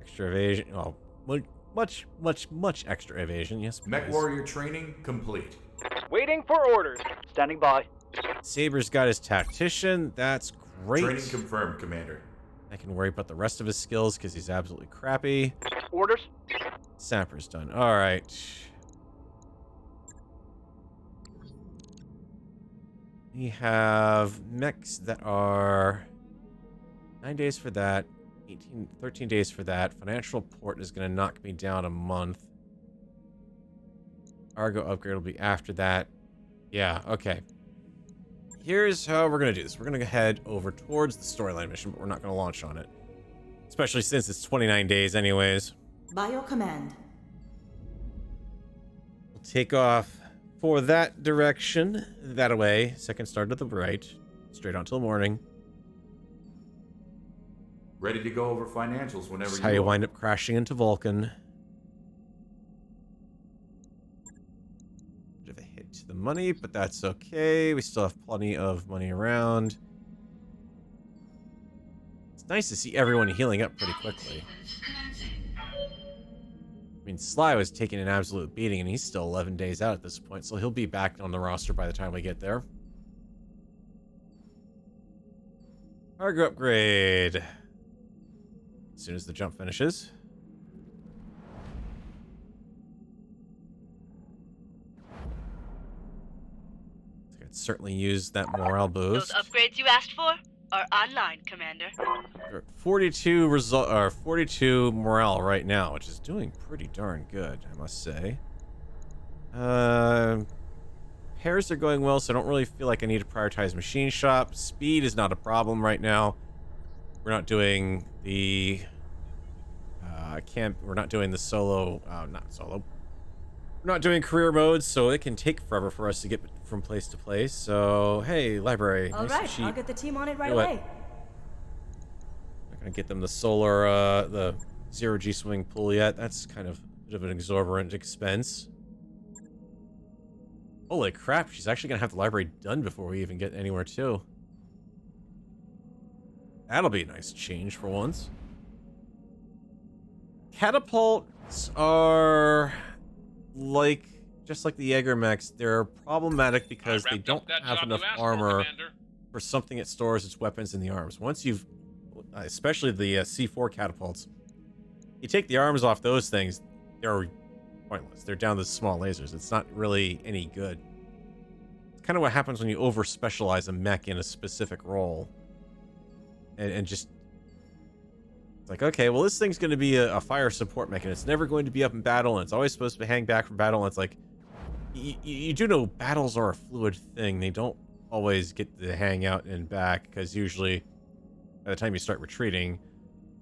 extra evasion. Oh, much extra evasion. Yes, please. Mech Warrior training complete. Waiting for orders. Standing by. Saber's got his tactician. That's great. Training confirmed, Commander. I can worry about the rest of his skills because he's absolutely crappy. Orders. Sapper's done. All right. We have mechs that are 9 days for that, 13 days for that. Financial port is going to knock me down a month. Argo upgrade will be after that. Yeah, okay. Here's how we're going to do this. We're going to head over towards the storyline mission, but we're not going to launch on it. Especially since it's 29 days anyways. By your command. We'll take off for that direction. That away. Second star to the right. Straight on till morning. Ready to go over financials whenever That's how you wind up crashing into Vulcan. Bit of a hit to the money, but that's okay. We still have plenty of money around. It's nice to see everyone healing up pretty quickly. I mean, Sly was taking an absolute beating, and he's still 11 days out at this point, so he'll be back on the roster by the time we get there. Cargo upgrade. As soon as the jump finishes. I could certainly use that morale boost. Those upgrades you asked for are online, Commander. 42 morale right now, which is doing pretty darn good, I must say. Pairs are going well, so I don't really feel like I need to prioritize machine shop. Speed is not a problem right now. We're not doing the we're not doing the solo, not solo. We're not doing career modes, so it can take forever for us to get from place to place. So, hey, library. All nice right, and cheap. I'll get the team on it right Do it. away. Not gonna get them the solar, the zero G swing pool yet. That's kind of a bit of an exorbitant expense. Holy crap, she's actually gonna have the library done before we even get anywhere too. That'll be a nice change for once. Catapults are just like the UrbanMechs. They're problematic because they don't have enough armor for something that stores its weapons in the arms. Once you've, especially the C4 catapults, you take the arms off those things, they're pointless. They're down to small lasers. It's not really any good. It's kind of what happens when you over-specialize a mech in a specific role. And just... It's like, okay, well, this thing's going to be a fire support mech, and it's never going to be up in battle, and it's always supposed to hang back from battle, and it's like... You do know battles are a fluid thing. They don't always get to hang out and back, because usually, by the time you start retreating...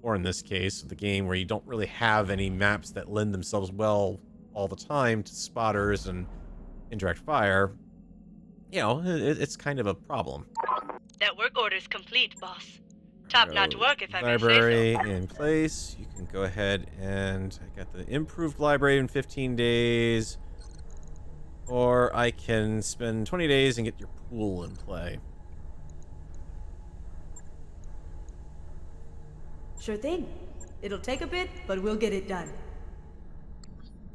Or in this case, the game where you don't really have any maps that lend themselves well all the time to spotters and indirect fire, you know, it's kind of a problem. Network order's complete, boss. Top-notch work, if I may say so. Library in place. You can go ahead and... I got the improved library in 15 days. Or I can spend 20 days and get your pool in play. Sure thing. It'll take a bit, but we'll get it done.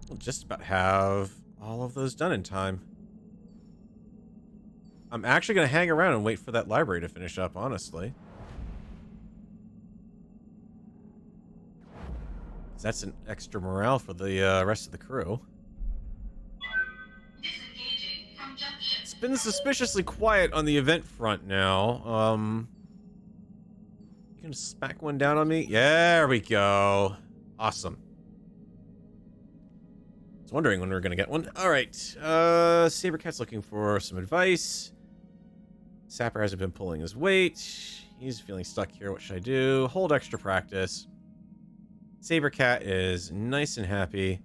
We'll just about have all of those done in time. I'm actually going to hang around and wait for that library to finish up, honestly. That's an extra morale for the rest of the crew. Disengaging from junction. It's been suspiciously quiet on the event front now. You gonna smack one down on me? Yeah, there we go. Awesome. I was wondering when we were gonna get one. Alright. Sabercat's looking for some advice. Sapper hasn't been pulling his weight. He's feeling stuck here. What should I do? Hold extra practice. Sabercat is nice and happy.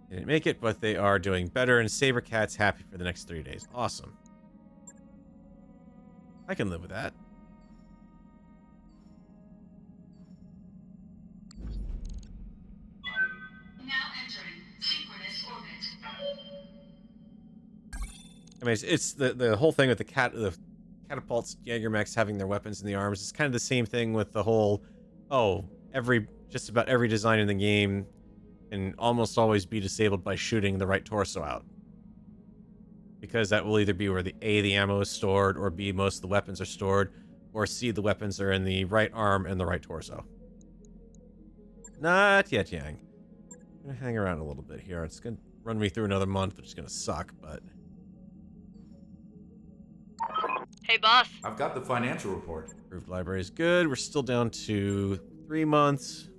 Didn't make it, but they are doing better, and Sabercat's happy for the next 3 days. Awesome. I can live with that. Now entering synchronous orbit. I mean, it's the whole thing with the catapults, UrbanMechs having their weapons in the arms. It's kind of the same thing with the whole, just about every design in the game can almost always be disabled by shooting the right torso out. Because that will either be where the ammo is stored, or B, most of the weapons are stored, or C, the weapons are in the right arm and the right torso. Not yet, Yang. I'm gonna hang around a little bit here. It's gonna run me through another month, which is gonna suck, but... Hey, boss. I've got the financial report. Approved library is good. We're still down to 3 months.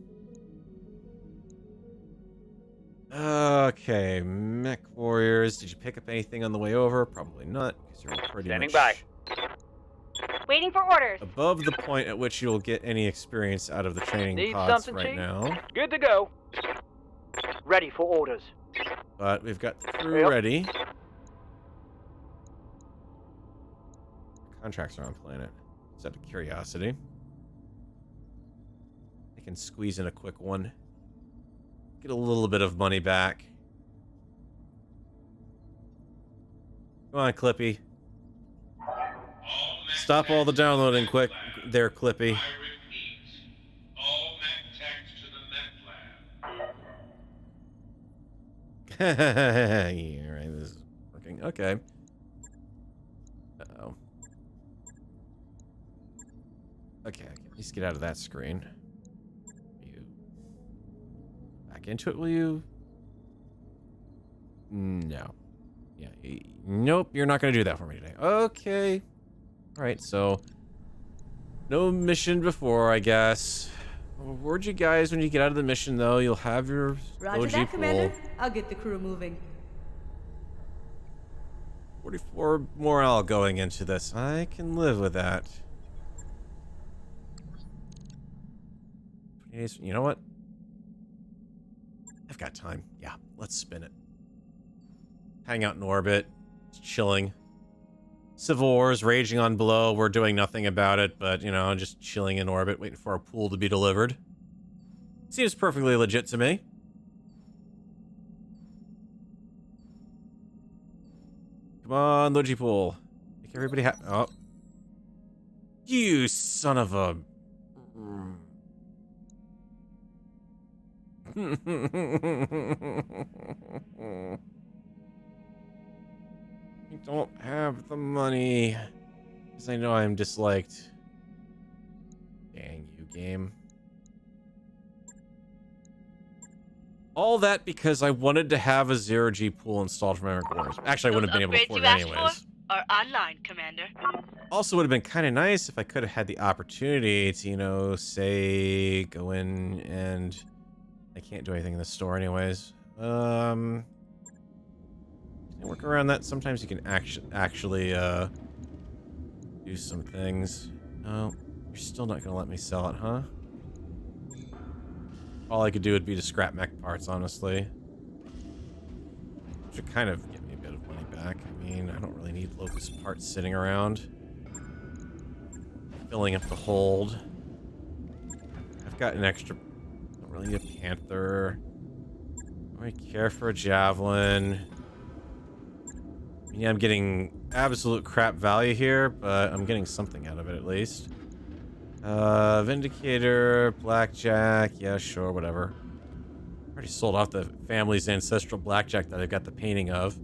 Okay, Mech Warriors. Did you pick up anything on the way over? Probably not, because you're pretty Standing much by. Waiting for orders. above the point at which you'll get any experience out of the training Need pods something, right Chief? now. Good to go. Ready for orders. But we've got the crew Yep. ready. Contracts are on planet. Just out of curiosity. I can squeeze in a quick one. Get a little bit of money back. Come on, Clippy. Stop all the downloading quick there, Clippy. I repeat, all mech techs to the mech lab. Yeah, right, this is working. Okay. Uh-oh. Okay, I can at least get out of that screen. You back into it, will you? No. Yeah. Nope, you're not going to do that for me today. Okay. All right, so no mission before, I guess. I'll reward you guys when you get out of the mission, though. You'll have your Roger OG that, pool. Commander. I'll get the crew moving. 44 morale going into this. I can live with that. 20 days. You know what? I've got time. Yeah, let's spin it. Hang out in orbit. It's chilling. Civil War is raging on below. We're doing nothing about it, but, you know, just chilling in orbit, waiting for our pool to be delivered. Seems perfectly legit to me. Come on, Luigi Pool. Make everybody happy. Oh. You son of a... I don't have the money. Because I know I'm disliked. Dang you, game. All that because I wanted to have a 0G pool installed for my recorders. Actually, I wouldn't have been able to afford it anyways. Are online, Commander. Also would have been kind of nice if I could have had the opportunity to, you know, say, go in and... I can't do anything in the store anyways. Work around that. Sometimes you can actually do some things. Oh, you're still not going to let me sell it, huh? All I could do would be to scrap mech parts, honestly. Which would kind of get me a bit of money back. I mean, I don't really need Locust parts sitting around. Filling up the hold. I've got an extra... Don't really need a Panther. Don't really care for a Javelin. I mean, yeah, I'm getting absolute crap value here, but I'm getting something out of it at least. Vindicator, Blackjack, yeah, sure, whatever. Already sold off the family's ancestral Blackjack that I've got the painting of.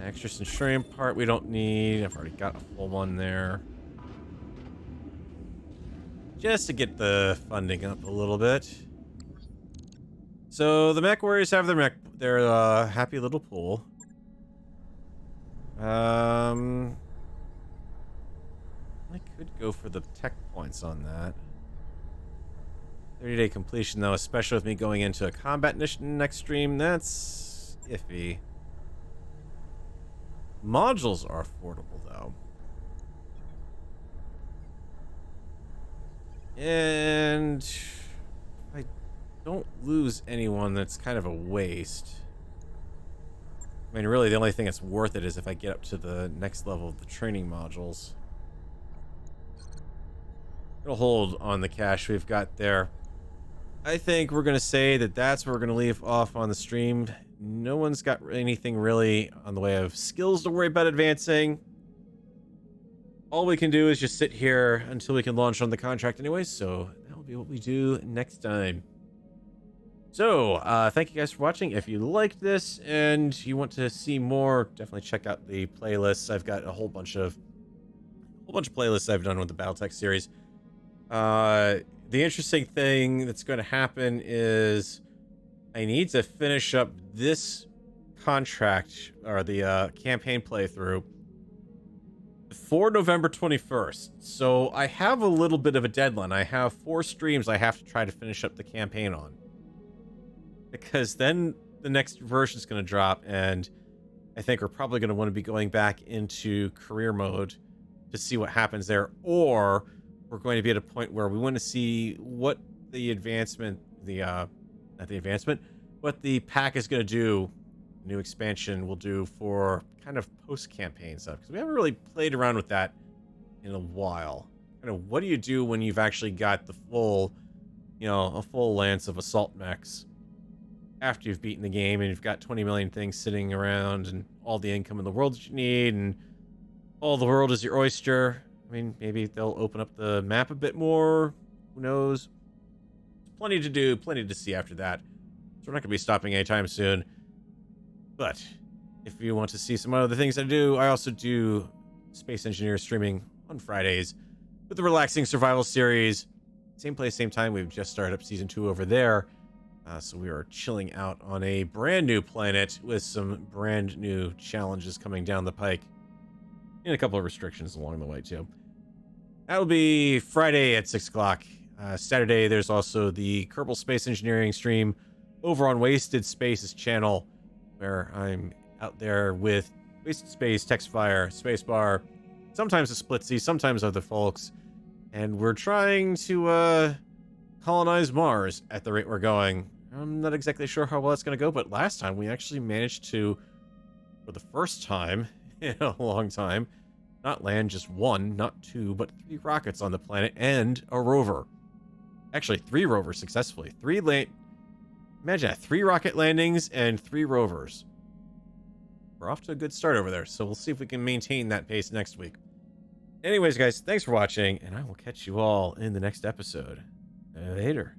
Extra Centurion part we don't need. I've already got a full one there. Just to get the funding up a little bit. So the Mech Warriors have their happy little pool. I could go for the tech points on that. 30-day completion, though, especially with me going into a combat mission next stream, that's iffy. Modules are affordable, though. And if I don't lose anyone, that's kind of a waste. I mean, really, the only thing that's worth it is if I get up to the next level of the training modules. We'll hold on the cash we've got there. I think we're going to say that that's where we're going to leave off on the stream. No one's got anything really on the way of skills to worry about advancing. All we can do is just sit here until we can launch on the contract anyway, so that'll be what we do next time. So, thank you guys for watching. If you liked this and you want to see more, definitely check out the playlists. I've got a whole bunch of playlists I've done with the BattleTech series. The interesting thing that's going to happen is I need to finish up this contract, or the campaign playthrough, for November 21st. So I have a little bit of a deadline. I have 4 streams I have to try to finish up the campaign on. Because then the next version is going to drop, and I think we're probably going to want to be going back into career mode to see what happens there, or we're going to be at a point where we want to see what the advancement, what the pack is going to do, new expansion will do for kind of post-campaign stuff, because we haven't really played around with that in a while. Kind of, what do you do when you've actually got the full, you know, a full lance of assault mechs after you've beaten the game and you've got 20 million things sitting around and all the income in the world that you need and all the world is your oyster? I mean, maybe they'll open up the map a bit more. Who knows? There's plenty to do, plenty to see after that. So we're not going to be stopping anytime soon. But if you want to see some other things I do, I also do Space Engineer streaming on Fridays with the Relaxing Survival series. Same place, same time. We've just started up Season 2 over there. So we are chilling out on a brand new planet with some brand new challenges coming down the pike. And a couple of restrictions along the way, too. That'll be Friday at 6 o'clock. Saturday, there's also the Kerbal Space Engineering stream over on Wasted Space's channel, where I'm out there with Wasted Space, Textfire, Spacebar, sometimes a Splitsy, sometimes other folks. And we're trying to colonize Mars at the rate we're going. I'm not exactly sure how well it's going to go, but last time we actually managed to, for the first time in a long time, not land just 1, not 2, but 3 rockets on the planet and a rover. Actually, 3 rovers successfully. Imagine that, 3 rocket landings and 3 rovers. We're off to a good start over there, so we'll see if we can maintain that pace next week. Anyways, guys, thanks for watching, and I will catch you all in the next episode. Later.